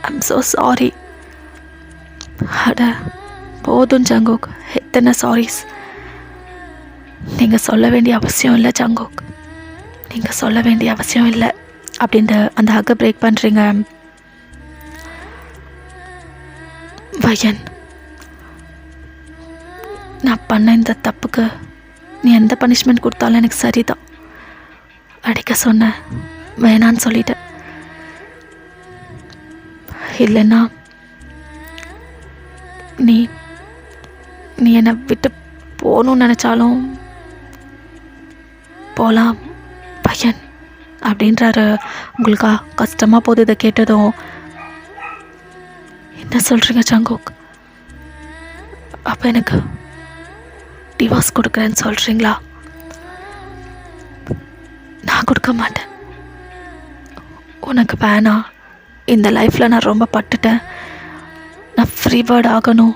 ஐம் ஸோ சாரி. அட போதும் ஜங்குக், எத்தனை சாரிஸ். நீங்கள் சொல்ல வேண்டிய அவசியம் இல்லை ஜங்குக், நீங்கள் சொல்ல வேண்டிய அவசியம் இல்லை அப்படின்ட்டு அந்த ஹக்கை பிரேக் பண்ணுறீங்க. வையன், நான் பண்ண இந்த தப்புக்கு நீ எந்த பனிஷ்மெண்ட் கொடுத்தாலும் எனக்கு சரிதான். அடிக்க சொன்னேன், வேணான்னு சொல்லிட்டேன். இல்லைன்னா நீ நீ என்னை விட்டு போகணுன்னு நினச்சாலும் போகலாம் பையன் அப்படின்றாரு. உங்களுக்கா கஷ்டமாக போகுது இதை கேட்டதும். என்ன சொல்கிறீங்க ஜங்குக்? அப்போ எனக்கு டிவோர்ஸ் கொடுக்குறேன்னு சொல்கிறீங்களா? நான் கொடுக்க மாட்டேன். உனக்கு வேணாம், இந்த லைஃப்பில் நான் ரொம்ப பட்டுட்டேன், நான் ஃப்ரீ பேர்ட் ஆகணும்,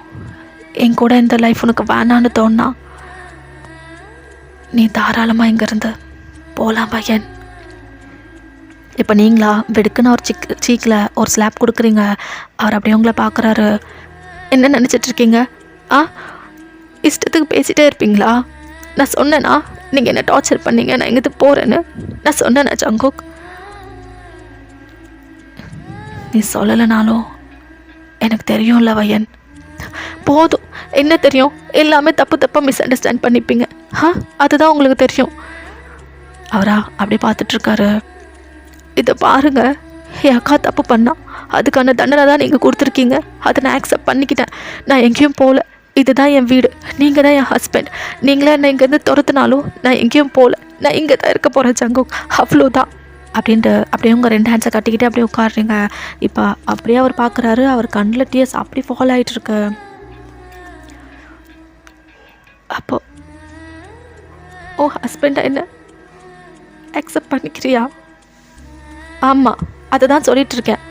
என் கூட இந்த லைஃப் உனக்கு வேணான்னு தோணுனா நீ தாராளமாக இங்கேருந்து போகலாம் பையன். இப்போ நீங்களா வெடுக்குன்னு ஒரு சீக்கில் ஒரு ஸ்லாப் கொடுக்குறீங்க. அவர் அப்படியே உங்களை பார்க்குறாரு. என்ன நினச்சிட்ருக்கீங்க? இஷ்டத்துக்கு பேசிகிட்டே இருப்பீங்களா? நான் சொன்னேன்னா நீங்கள் என்ன டார்ச்சர் பண்ணீங்க, நான் எங்கேது போகிறேன்னு நான் சொன்னேன்னா ஜங்குக்? நீ சொல்லலைனாலும் எனக்கு தெரியும்ல வையன். போதும், என்ன தெரியும்? எல்லாமே தப்பாக மிஸ் அண்டர்ஸ்டாண்ட் பண்ணிப்பீங்க. அதுதான் உங்களுக்கு தெரியும். அவரா அப்படியே பார்த்துட்ருக்காரு. இதை பாருங்க, என் அக்கா தப்பு பண்ணா, அதுக்கான தண்டனை தான் நீங்கள் கொடுத்துருக்கீங்க. அதை நான் அக்செப்ட் பண்ணிக்கிட்டேன். நான் எங்கேயும் போகல. இதுதான் என் வீடு, நீங்கள் தான் என் ஹஸ்பண்ட். நீங்களே என்னை இங்கேருந்து துரத்துனாலும் நான் எங்கேயும் போகல. நான் இங்கே தான் இருக்க போகிறேன் ஜங்குக், அவ்வளோதான் அப்படின்ட்டு அப்படியே உங்கள் 2 ஹேண்ட்ஸை கட்டிக்கிட்டே அப்படியே உட்காடுறீங்க. இப்போ அப்படியே அவர் பார்க்குறாரு, அவர் கண்ணில் டியர்ஸ் அப்படி ஃபால் ஆகிட்டுருக்கு. அப்போ ஓ ஹஸ்பண்டா என்ன அக்செப்ட் பண்ணிக்கிறியா? ஆமாம், அதை தான் சொல்லிகிட்ருக்கேன்.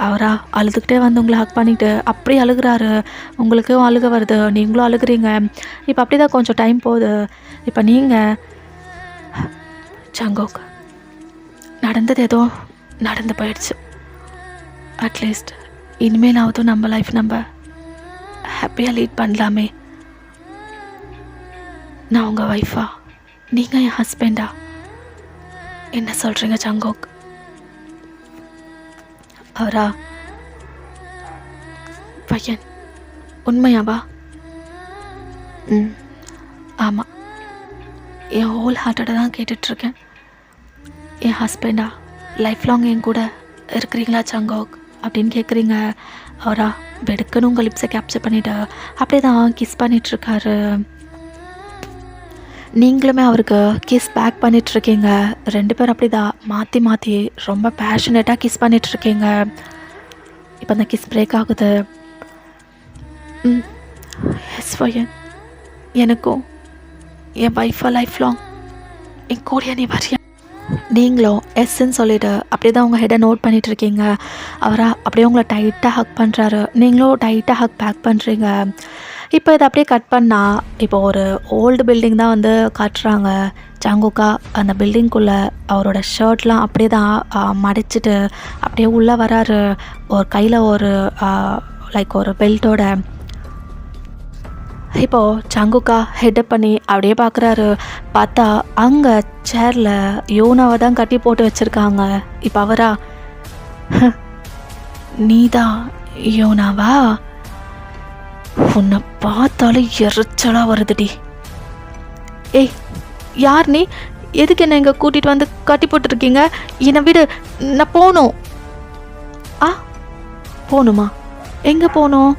அவரா அழுதுகிட்டே வந்து உங்களை ஹக் பண்ணிவிட்டு அப்படியே அழுகிறாரு. உங்களுக்கும் அழுக வருது, நீங்களும் அழுகிறீங்க. இப்போ அப்படி தான் கொஞ்சம் டைம் போகுது. இப்போ நீங்கள் ஜங்குக், நடந்தது ஏதோ நடந்து போயிடுச்சு. அட்லீஸ்ட் இனிமேலாவது நம்ம லைஃப் நம்ம ஹாப்பியாக லீட் பண்ணலாமே. நான் உங்கள் ஒய்ஃபா, நீங்கள் என் ஹஸ்பண்டா? என்ன சொல்கிறீங்க ஜங்குக்? அவரா பையன் உண்மையாவா? ஆமாம், என் ஹோல் ஹார்ட்டடாக தான் கேட்டுட்ருக்கேன். என் ஹஸ்பண்டா, லைஃப் லாங் என் கூட இருக்கிறீங்களா ஜங்குக் அப்படின்னு கேட்குறீங்க. அவரா வெடுக்குன்னு உங்கள் லிப்ஸை கேப்சர் பண்ணிவிட்டு அப்படியே தான் கிஸ் பண்ணிகிட்ருக்காரு. நீங்களுமே அவருக்கு கிஸ் பேக் பண்ணிகிட்ருக்கீங்க. 2 பேரும் அப்படி தான் மாற்றி மாற்றி ரொம்ப பேஷனேட்டாக கிஸ் பண்ணிகிட்ருக்கீங்க. இப்போ அந்த கிஸ் பிரேக் ஆகுது. எஸ் பையன், எனக்கும் என் ஒய்ஃபாக லைஃப் லாங் என் கூடிய நீ வரியா? நீங்களும் எஸ்ன்னு சொல்லிவிட்டு அப்படியே தான் உங்கள் ஹெட்டை நோட் பண்ணிகிட்ருக்கீங்க. அவரா அப்படியே உங்களை டைட்டாக ஹக் பண்ணுறாரு. நீங்களும் டைட்டாக ஹக் பேக் பண்ணுறீங்க. இப்போ இதை அப்படியே கட் பண்ணால் இப்போ ஒரு ஓல்டு பில்டிங் தான் வந்து காட்டுறாங்க. ஜங்குக்கா அந்த பில்டிங்குள்ளே அவரோட ஷர்ட்லாம் அப்படியே தான் மடிச்சிட்டு அப்படியே உள்ளே வராரு. ஒரு கையில் ஒரு லைக் ஒரு பெல்ட்டோட. இப்போது ஜங்குக்கா ஹெட்டப் பண்ணி அப்படியே பார்க்குறாரு. பார்த்தா அங்கே சேரில் யோனாவை தான் கட்டி போட்டு வச்சுருக்காங்க. இப்போ அவரா, நீ தான் யோனாவா? உன்னை பார்த்தாலும் எரிச்சலாக வருதுடி. ஏய், யார் நீ? எதுக்கு என்ன இங்கே கூட்டிகிட்டு வந்து கட்டி போட்டுருக்கீங்க? என்னை விடு, நான் போகணும். போகணுமா? எங்கே போகணும்?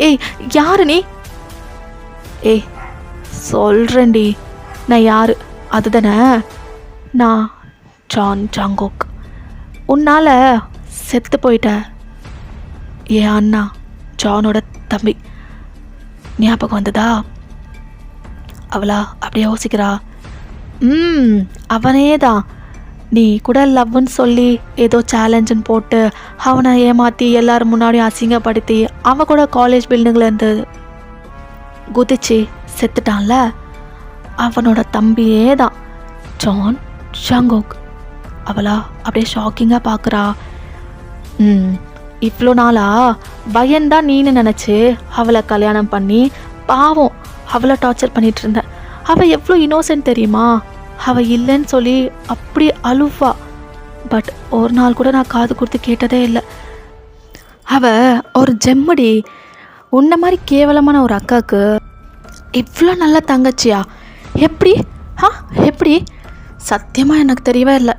ஏய், யார் நீ? ஏய், சொல்கிறேன்டி நான் யார் அதுதானே. நான் ஜான் ஜங்குக். உன்னால் செத்து போயிட்ட என் அண்ணா ஜானோட தம்பி ஞாபகம் வந்ததா? அவளா அப்படியே யோசிக்கிறா. அவனே தான். நீ கூட லவ்னு சொல்லி ஏதோ சேலஞ்சுன்னு போட்டு அவனை ஏமாற்றி எல்லோரும் முன்னாடியும் அசிங்கப்படுத்தி அவன் கூட காலேஜ் பில்டிங்லேருந்து குதிச்சு செத்துட்டான்ல, அவனோட தம்பியே தான் ஜான் ஜங்குக். அவளா அப்படியே ஷாக்கிங்காக பார்க்குறா. இவ்வளோ நாளா பயன்தான் நீன்னு நினச்சி அவளை கல்யாணம் பண்ணி பாவம் அவளை டார்ச்சர் பண்ணிகிட்டு இருந்தேன். அவள் எவ்வளோ இன்னோசன்ட் தெரியுமா? அவள் இல்லைன்னு சொல்லி அப்படி அழுவா. பட் ஒரு நாள் கூட நான் காது கொடுத்து கேட்டதே இல்லை. அவள் ஒரு ஜெம்மடி. உன்ன மாதிரி கேவலமான ஒரு அக்காவுக்கு இவ்வளோ நல்ல தங்கச்சியா? எப்படி எப்படி? சத்தியமாக எனக்கு தெரியவே இல்லை.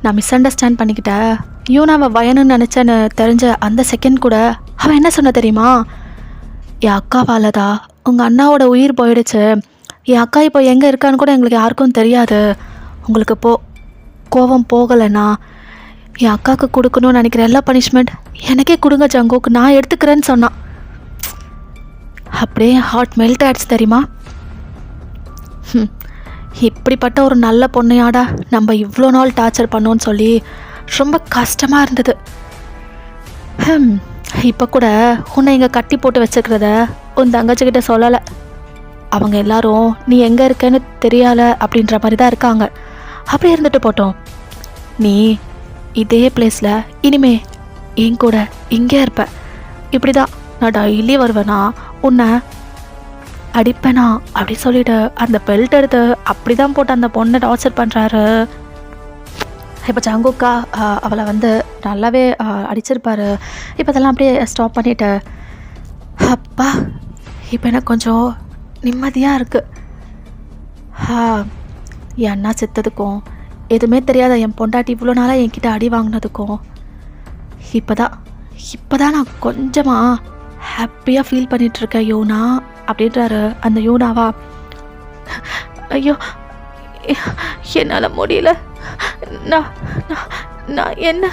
நான் மிஸ் அண்டர்ஸ்டாண்ட் பண்ணிக்கிட்டேன். யூனாவை வயனுன்னு நினச்சேன்னு தெரிஞ்ச அந்த செகண்ட் கூட அவன் என்ன சொன்ன தெரியுமா? என் அக்காவால் தான் உங்கள் அண்ணாவோட உயிர் போயிடுச்சு. என் அக்கா இப்போ எங்கே இருக்கான்னு கூட எங்களுக்கு யாருக்கும் தெரியாது. உங்களுக்கு கோபம் போகலைன்னா என் அக்காவுக்கு கொடுக்கணும்னு நினைக்கிற எல்லா பனிஷ்மெண்ட் எனக்கே கொடுங்க ஜங்குக், நான் எடுத்துக்கிறேன்னு சொன்னான். அப்படியே ஹார்ட் மெல்ட் ஆகிடுச்சு தெரியுமா? இப்படிப்பட்ட ஒரு நல்ல பொண்ணையாடா நம்ம இவ்வளோ நாள் டார்ச்சர் பண்ணோன்னு சொல்லி ரொம்ப கஷ்டமாக இருந்தது. இப்போ கூட உன்னை இங்கே கட்டி போட்டு வச்சுக்கிறத உன் தங்கச்சிக்கிட்ட சொல்லலை. அவங்க எல்லாரும் நீ எங்கே இருக்கேன்னு தெரியலை அப்படின்ற மாதிரி தான் இருக்காங்க. அப்படி இருந்துட்டு போட்டோம். நீ இதே பிளேஸில் இனிமே என் கூட இங்கே இருப்ப. இப்படி தான் நான் டெய்லி வருவேனா உன்னை அடிப்பேனா அப்படி சொல்லிட்டு அந்த பெல்ட் எடுத்து அப்படி தான் போட்டு அந்த பொண்ணை டார்ச்சர் பண்ணுறாரு. இப்போ ஜங்குக்கா அவளை வந்து நல்லாவே அடிச்சிருப்பார். இப்போ அதெல்லாம் அப்படியே ஸ்டாப் பண்ணிவிட்டு, அப்பா இப்போ எனக்கு கொஞ்சம் நிம்மதியாக இருக்குது. என் அண்ணா செத்ததுக்கும் எதுவுமே தெரியாத என் பொண்டாட்டி இவ்வளோ நாளாக என்கிட்ட அடி வாங்கினதுக்கும் இப்போ தான் நான் கொஞ்சமாக ஹாப்பியாக ஃபீல் பண்ணிகிட்ருக்கேன் யோனா அப்படின்றாரு அந்த யோனாவா. ஐயோ என்னால் முடியல, நான் நான் நான் என்ன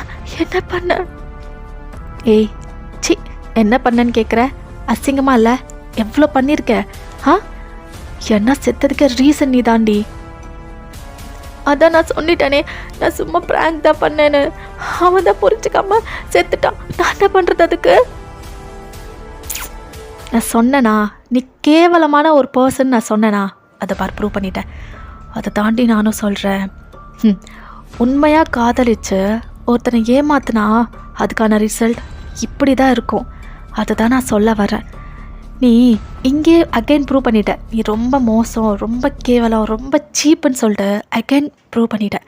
என்ன பண்ணேன்? ஏய் சி, என்ன பண்ணேன்னு கேட்குற? அசிங்கமாக இல்லை? எவ்வளோ பண்ணியிருக்க? என்ன செத்ததுக்கு ரீசன் நீ தாண்டி. அதான் நான் சொல்லிட்டேனே, நான் சும்மா ப்ராங்க் தான் பண்ணேன்னு. அவன் தான் புரிஞ்சுக்காம செத்துட்டான். நான் என்ன பண்ணுறது அதுக்கு? நான் சொன்னேனா நீ கேவலமான ஒரு பர்சன் நான் சொன்னேனா? அதை ப்ரூவ் பண்ணிட்டேன். அதை தாண்டி நானும் சொல்கிறேன், உண்மையாக காதலிச்சு ஒருத்தனை ஏமாத்தினா அதுக்கான ரிசல்ட் இப்படி தான் இருக்கும். அதை தான் நான் சொல்ல வரேன். நீ இங்கே அகைன் ப்ரூவ் பண்ணிட்ட, நீ ரொம்ப மோசம், ரொம்ப கேவலம், ரொம்ப சீப்புன்னு சொல்லிட்டு அகைன் ப்ரூவ் பண்ணிட்ட.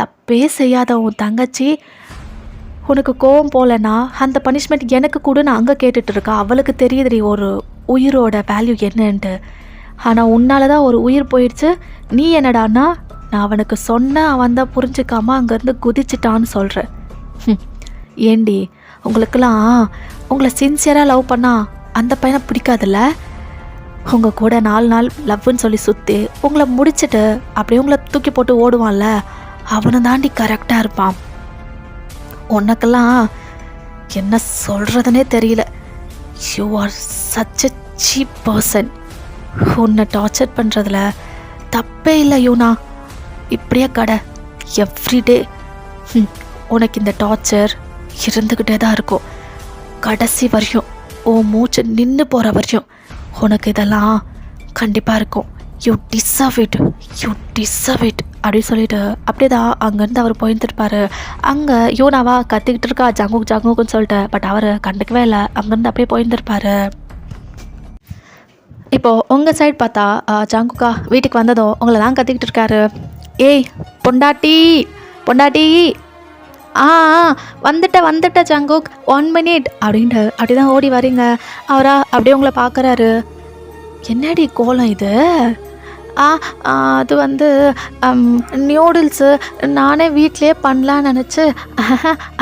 தப்பே செய்யாத உன் தங்கச்சி உனக்கு கோவம் போகலன்னா அந்த பனிஷ்மெண்ட் எனக்கு கூட நான் அங்கே கேட்டுட்ருக்கா. அவளுக்கு தெரியுதுடி ஒரு உயிரோட வேல்யூ என்னன்ட்டு. ஆனால் உன்னால தான் ஒரு உயிர் போயிடுச்சு. நீ என்னடான்னா நான் அவனுக்கு சொன்னேன், அவன் தான் புரிஞ்சுக்காமல் அங்கேருந்து குதிச்சிட்டான்னு சொல்கிறேன். ஏண்டி உங்களுக்கெல்லாம் உங்களை சின்சியராக லவ் பண்ணா அந்த பையனை பிடிக்காதுல்ல? உங்கள் கூட 4 நாள் லவ்னு சொல்லி சுற்றி உங்களை முடிச்சுட்டு அப்படியே உங்களை தூக்கி போட்டு ஓடுவான்ல, அவனை தாண்டி கரெக்டாக இருப்பான். உனக்கெல்லாம் என்ன சொல்கிறதுனே தெரியல. You are such a cheap person. உன்னை டார்ச்சர் பண்ணுறதுல தப்பே இல்லை யூனா. இப்படியே கடை எவ்ரிடே உனக்கு இந்த டார்ச்சர் இருந்துக்கிட்டே தான் இருக்கும். கடைசி வரையும் ஓ மூச்சு நின்று போகிற வரையும் உனக்கு இதெல்லாம் கண்டிப்பாக இருக்கும். You deserve it, you deserve it அப்படின்னு சொல்லிட்டு அப்படியே தான் அங்கேருந்து அவர் போயிருந்துருப்பார். அங்கே யூனாவா கத்திக்கிட்டு இருக்கா ஜங்குக்குன்னு சொல்லிட்டு. பட் அவர் கண்டுக்கவே இல்லை, அங்கேருந்து அப்படியே போயிருந்துருப்பார். இப்போது உங்கள் சைடு பார்த்தா ஜங்குக்கா வீட்டுக்கு வந்ததும் உங்களை தான் கத்திக்கிட்டு இருக்காரு. ஏய் பொண்டாட்டி பொண்டாட்டி, வந்துட்ட ஜங்குக், 1 minute அப்படின்ட்டு அப்படி தான் ஓடி வரீங்க. அவரா அப்படியே உங்களை பார்க்குறாரு. என்னடி கோலம் இது? அது வந்து நியூடில்ஸு நானே வீட்லேயே பண்ணலான்னு நினச்சி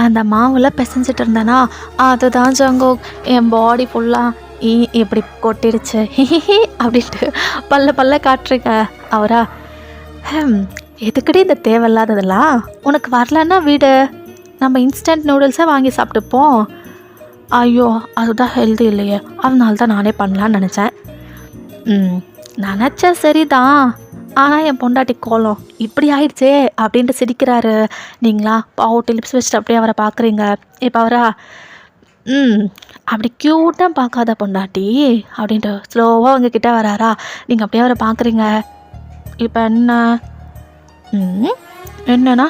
அந்த மாவில் பிசைஞ்சிட்டு இருந்தேனா, அதுதான் ஜங்குக் என் பாடி ஃபுல்லாக இப்படி கொட்டிடுச்சு அப்படின்ட்டு பல்ல காட்டுறீங்க. அவரா எதுக்கடி இந்த தேவையில்லாததெல்லாம்? உனக்கு வரலன்னா வீடு, நம்ம இன்ஸ்டன்ட் நூடுல்ஸை வாங்கி சாப்பிட்டுப்போம். ஐயோ அதுதான் ஹெல்தி இல்லையே, அதனால தான் நானே பண்ணலான்னு நினச்சேன். நினச்சேன் சரிதான், ஆனால் என் பொண்டாட்டி கோலம் இப்படி ஆயிடுச்சே அப்படின்ட்டு சிரிக்கிறாரு. நீங்களா பாவட்டு லிப்ஸ் வச்சுட்டு அப்படியே அவரை பார்க்குறீங்க. இப்போ அவரா அப்படி க்யூட்டாக பார்க்காத பொண்டாட்டி அப்படின்ட்டு ஸ்லோவாக உங்ககிட்ட வராரா. நீங்கள் அப்படியே அவரை பார்க்குறீங்க. இப்போ என்னன்னா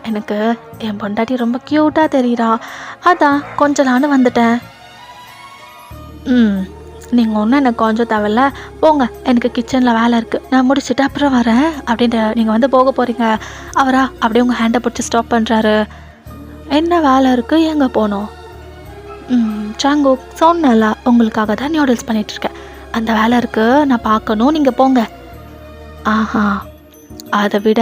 எனக்கு என் பொண்டாட்டி ரொம்ப க்யூட்டாக தெரியுறா, அதான் கொஞ்சம் நானும் வந்துட்டேன். நீங்கள் ஒன்றும் எனக்கு கொஞ்சம் தேவையில்ல, போங்க, எனக்கு கிச்சனில் வேலை இருக்குது, நான் முடிச்சுட்டு அப்புறம் வரேன் அப்படின்ட்டு நீங்கள் வந்து போக போகிறீங்க. அவரா அப்படியே உங்கள் ஹேண்டை பிடிச்சி ஸ்டாப் பண்ணுறாரு. என்ன வேலை இருக்குது, எங்கே போகணும்? சாங்கு சொன்னல, உங்களுக்காக தான் நியூடில்ஸ் பண்ணிகிட்ருக்கேன், அந்த வேலை இருக்குது, நான் பார்க்கணும், நீங்கள் போங்க. அதை விட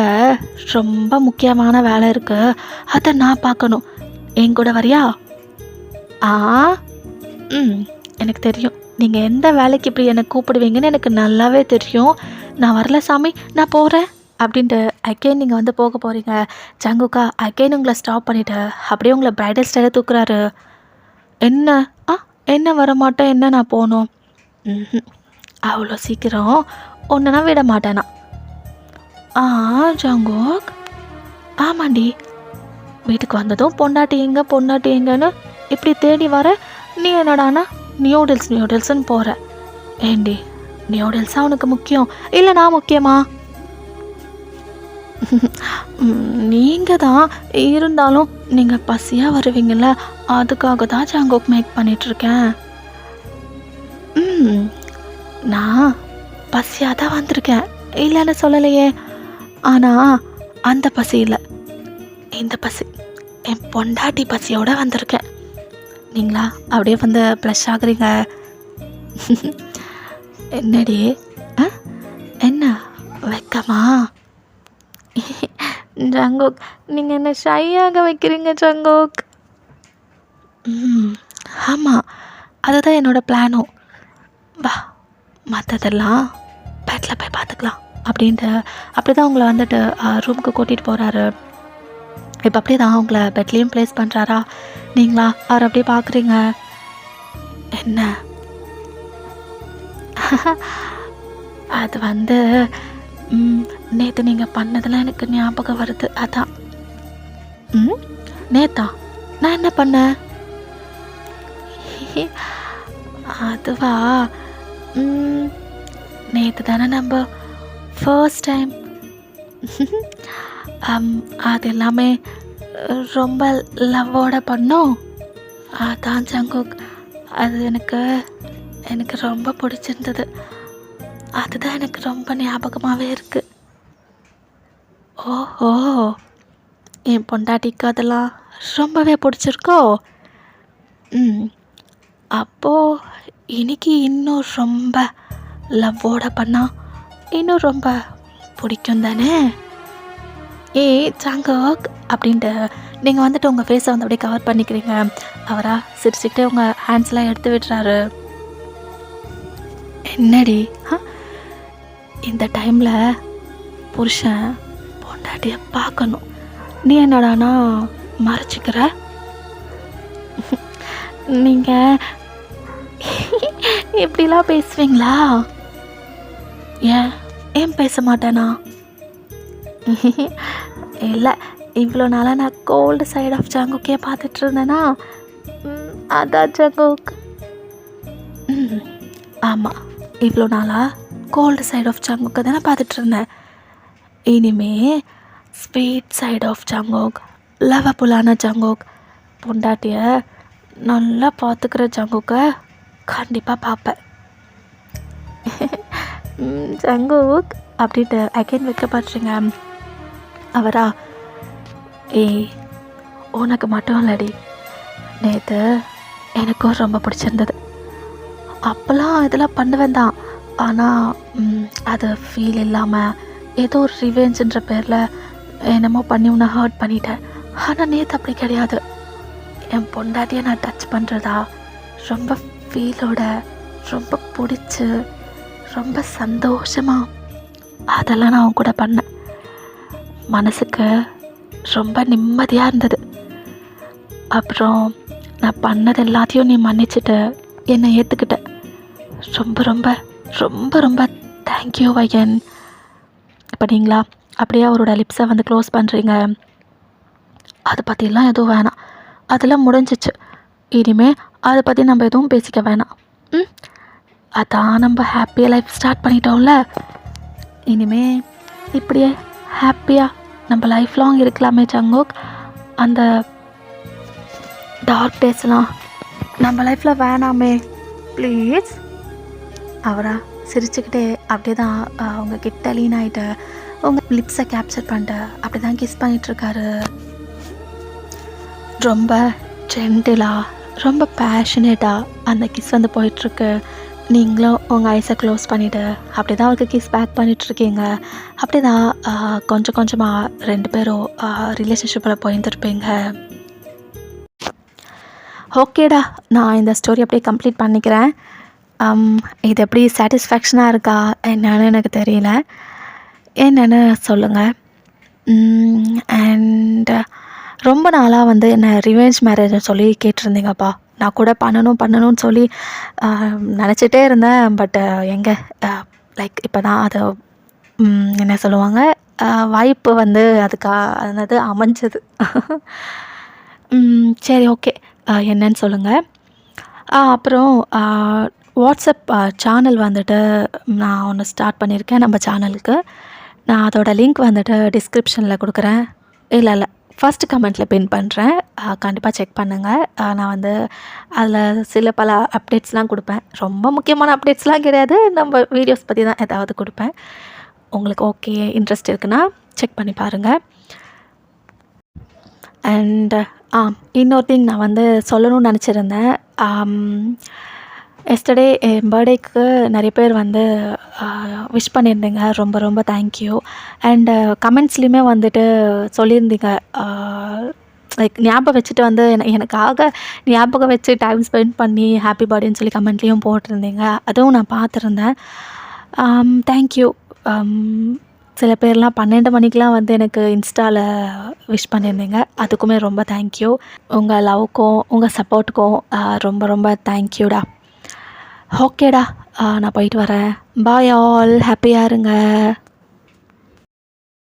ரொம்ப முக்கியமான வேலை இருக்குது, அதை நான் பார்க்கணும், என் கூட வரியா? எனக்கு தெரியும் நீங்கள் எந்த வேலைக்கு இப்படி என்னை கூப்பிடுவீங்கன்னு எனக்கு நல்லாவே தெரியும். நான் வரல சாமி, நான் போகிறேன் அப்படின்ட்டு அகெயின் நீங்கள் வந்து போக போகிறீங்க. ஜங்குக்கா அகெயின் உங்களை ஸ்டாப் பண்ணிவிட்டு அப்படியே உங்களை ப்ரைடல் ஸ்டைலை தூக்குறாரு. என்ன வரமாட்டேன், என்ன நான் போகணும்? அவ்வளோ சீக்கிரம் ஒன்றுனா விட மாட்டேனா? ஜங்குக், ஆமாண்டி, வீட்டுக்கு வந்ததும் பொண்டாட்டி எங்கன்னு இப்படி தேடி வர, நீ என்னடானா நியூடில்ஸ்ன்னு போகிற. ஏண்டி நியூடில்ஸா உனக்கு முக்கியம் இல்லை நான் முக்கியமா? நீங்கள் தான், இருந்தாலும் நீங்கள் பசியாக வருவீங்கள்ல, அதுக்காக தான் ஜங்குக் மேக் பண்ணிகிட்ருக்கேன். நான் பசியாக தான் வந்திருக்கேன், இல்லைன்னு சொல்லலையே. ஆனால் அந்த பசி இல்லை, இந்த பசி, என் பொண்டாட்டி பசியோடு வந்திருக்கேன். நீங்களா அப்படியே வந்து ப்ளஷ் ஆகுறீங்க. என்னடி என்ன வெக்கமா? ஜங்கோக், நீங்கள் என்ன ஷையாக வைக்கிறீங்க ஜங்கோக். ஆமாம், அதுதான் என்னோடய பிளானும். வா, மற்றதெல்லாம் பெட்டில் போய் பார்த்துக்கலாம் அப்படின்ட்டு அப்படி தான் உங்களை வந்துட்டு ரூமுக்கு கூட்டிகிட்டு போகிறாரு. இப்போ அப்படியே தான் உங்களை பெட்லேயும் ப்ளேஸ் பண்ணுறாரா. நீங்களா அவர் அப்படியே பார்க்குறீங்க. என்ன அது வந்து நேற்று நீங்கள் பண்ணதெல்லாம் எனக்கு ஞாபகம் வருது. அதான். நேத்தா நான் என்ன பண்ணேன்? அதுவா, நேற்று தானே நம்ம ஃபர்ஸ்ட் டைம். அது எல்லாமே ரொம்ப லவ்வோட பண்ணோம். அதான் ஜங்கோக், அது எனக்கு ரொம்ப பிடிச்சிருந்தது. அதுதான் எனக்கு ரொம்ப ஞாபகமாகவே இருக்குது. ஓஹோ, என் பொண்டாட்டிக்கு அதெல்லாம் ரொம்பவே பிடிச்சிருக்கோ. அப்போது இன்னைக்கு இன்னும் ரொம்ப லவ்வோட பண்ணால் இன்னும் ரொம்ப பிடிக்கும் தானே. ஜங்கோக் அப்படின்ட்டு நீங்கள் வந்துட்டு உங்கள் ஃபேஸை வந்து அப்படியே கவர் பண்ணிக்கிறீங்க. அவரா சிரிச்சுக்கிட்டே உங்கள் ஹேண்ட்ஸ்லாம் எடுத்து விடுறாரு. என்னடி இந்த டைமில் புருஷன் பொண்டாட்டியை பார்க்கணும், நீ என்னடானா மறைச்சிக்கிற? நீங்கள் எப்படிலாம் பேசுவீங்களா? ஏன் பேச மாட்டேனா? இல்லை, இவ்வளோ நாளாக நான் கோல்டு சைட் ஆஃப் ஜங்கோக்கே பார்த்துட்டு இருந்தேனா. அதான் ஜங்கோக். ஆமாம், இவ்வளோ நாளாக கோல்டு சைட் ஆஃப் ஜங்கோக்கை தானே பார்த்துட்டு இருந்தேன். இனிமே ஸ்வீட் சைட் ஆஃப் ஜங்கோக், லவபுல்லான ஜங்கோக், பொண்டாட்டியை நல்லா பார்த்துக்கிற ஜங்கோக்கை கண்டிப்பாக பார்ப்பேன். ஜங்கோக் அப்படின்ட்டு அகைன் வைக்கப்படுறீங்க. அவரா, உனக்கு மட்டும் இல்லடி, நேற்று எனக்கும் ரொம்ப பிடிச்சிருந்தது. அப்போல்லாம் இதெல்லாம் பண்ணுவேன் தான், ஆனால் அது ஃபீல் இல்லாமல் ஏதோ ஒரு ரிவெஞ்சுன்ற பேரில் என்னமோ பண்ணி உன்னை ஹர்ட் பண்ணிட்டேன். ஆனால் நேற்று அப்படி கிடையாது. என் பொண்டாட்டியை நான் டச் பண்ணுறதா ரொம்ப ஃபீலோட, ரொம்ப பிடிச்சி, ரொம்ப சந்தோஷமாக அதெல்லாம் நான் அவன் கூட பண்ணேன். மனசுக்கு ரொம்ப நிம்மதியாக இருந்தது. அப்புறம் நான் பண்ணது எல்லாத்தையும் நீ மன்னிச்சுட்டு என்னை ஏற்றுக்கிட்ட. ரொம்ப ரொம்ப ரொம்ப ரொம்ப தேங்க்யூ வையன். இப்போ நீங்களா அப்படியே அவரோட லிப்ஸை வந்து க்ளோஸ் பண்ணுறீங்க. அதை பற்றிலாம் எதுவும் வேணாம், அதெல்லாம் முடிஞ்சிச்சு. இனிமே அதை பற்றி நம்ம எதுவும் பேசிக்க வேணாம். அதான் நம்ம ஹாப்பியாக லைஃப் ஸ்டார்ட் பண்ணிட்டோம்ல. இனிமே இப்படியே ஹாப்பியாக நம்ம லைஃப் லாங் இருக்கலாமே ஜங்கோக். அந்த டார்க் டேஸ்லாம் நம்ம லைஃப்பில் வேணாமே ப்ளீஸ். அவரா சிரிச்சுக்கிட்டே அப்படியே தான் அவங்க கிட்ட லீன் ஆகிட்டு உங்கள் லிப்ஸை கேப்சர் பண்ணிட்டு அப்படி தான் கிஸ் பண்ணிகிட்ருக்காரு. ரொம்ப ஜென்டிலாக, ரொம்ப பேஷனேட்டாக அந்த கிஸ் வந்து போயிட்டுருக்கு. நீங்களும் உங்கள் ஐஸை க்ளோஸ் பண்ணிவிட்டு அப்படி தான் அவருக்கு கிஸ் பேக் பண்ணிகிட்ருக்கீங்க. அப்படி தான் கொஞ்சம் கொஞ்சமாக ரெண்டு பேரும் ரிலேஷன்ஷிப்பில் போயிருந்துருப்பீங்க. ஓகேடா, நான் இந்த ஸ்டோரி அப்படியே கம்ப்ளீட் பண்ணிக்கிறேன். இது எப்படி சாட்டிஸ்ஃபேக்ஷனாக இருக்கா என்னன்னு எனக்கு தெரியல, என்னென்னு சொல்லுங்கள். அண்ட் ரொம்ப நாளாக வந்து என்னை ரிவெஞ்ச் மேரேஜை சொல்லி கேட்டிருந்தீங்கப்பா. நான் கூட பண்ணணும்னு சொல்லி நினச்சிட்டே இருந்தேன். பட் எங்கே லைக் இப்போ தான் அது என்ன சொல்லுவாங்க, வாய்ப்பு வந்து அதுக்கு அமைஞ்சது. சரி, ஓகே, என்னன்னு சொல்லுங்கள். அப்புறம் வாட்ஸ்அப் சேனல் வந்துட்டு நான் ஒன்று ஸ்டார்ட் பண்ணியிருக்கேன் நம்ம சேனலுக்கு. நான் அதோடய லிங்க் வந்துட்டு டிஸ்கிரிப்ஷனில் கொடுக்குறேன். இல்லை ஃபஸ்ட்டு கமெண்ட்டில் பின் பண்ணுறேன், கண்டிப்பாக செக் பண்ணுங்கள். நான் வந்து அதில் பல அப்டேட்ஸ்லாம் கொடுப்பேன். ரொம்ப முக்கியமான அப்டேட்ஸ்லாம் கிடையாது, நம்ம வீடியோஸ் பற்றி தான் ஏதாவது கொடுப்பேன். உங்களுக்கு ஓகே இன்ட்ரெஸ்ட் இருக்குன்னா செக் பண்ணி பாருங்கள். அண்ட் இன்னொரு திங் நான் வந்து சொல்லணும்னு நினச்சிருந்தேன். எஸ்டர்டே என் பர்த்டேக்கு நிறைய பேர் வந்து விஷ் பண்ணியிருந்தீங்க. ரொம்ப ரொம்ப தேங்க்யூ. அண்டு கமெண்ட்ஸ்லேயுமே வந்துட்டு சொல்லியிருந்தீங்க. லைக் ஞாபகம் வச்சுட்டு வந்து எனக்காக ஞாபகம் வச்சு டைம் ஸ்பெண்ட் பண்ணி ஹாப்பி பர்த்டேன்னு சொல்லி கமெண்ட்லேயும் போட்டிருந்தீங்க. அதுவும் நான் பார்த்துருந்தேன். தேங்க்யூ. சில பேர்லாம் 12 மணிக்கெலாம் வந்து எனக்கு இன்ஸ்டாவில் விஷ் பண்ணியிருந்தீங்க. அதுக்குமே ரொம்ப தேங்க்யூ. உங்கள் லவ்க்கும் உங்கள் சப்போர்ட்டுக்கும் ரொம்ப ரொம்ப தேங்க்யூடா. ஓகேடா, நான் போயிட்டு வரேன். Bye all. ஹாப்பியாக இருங்க.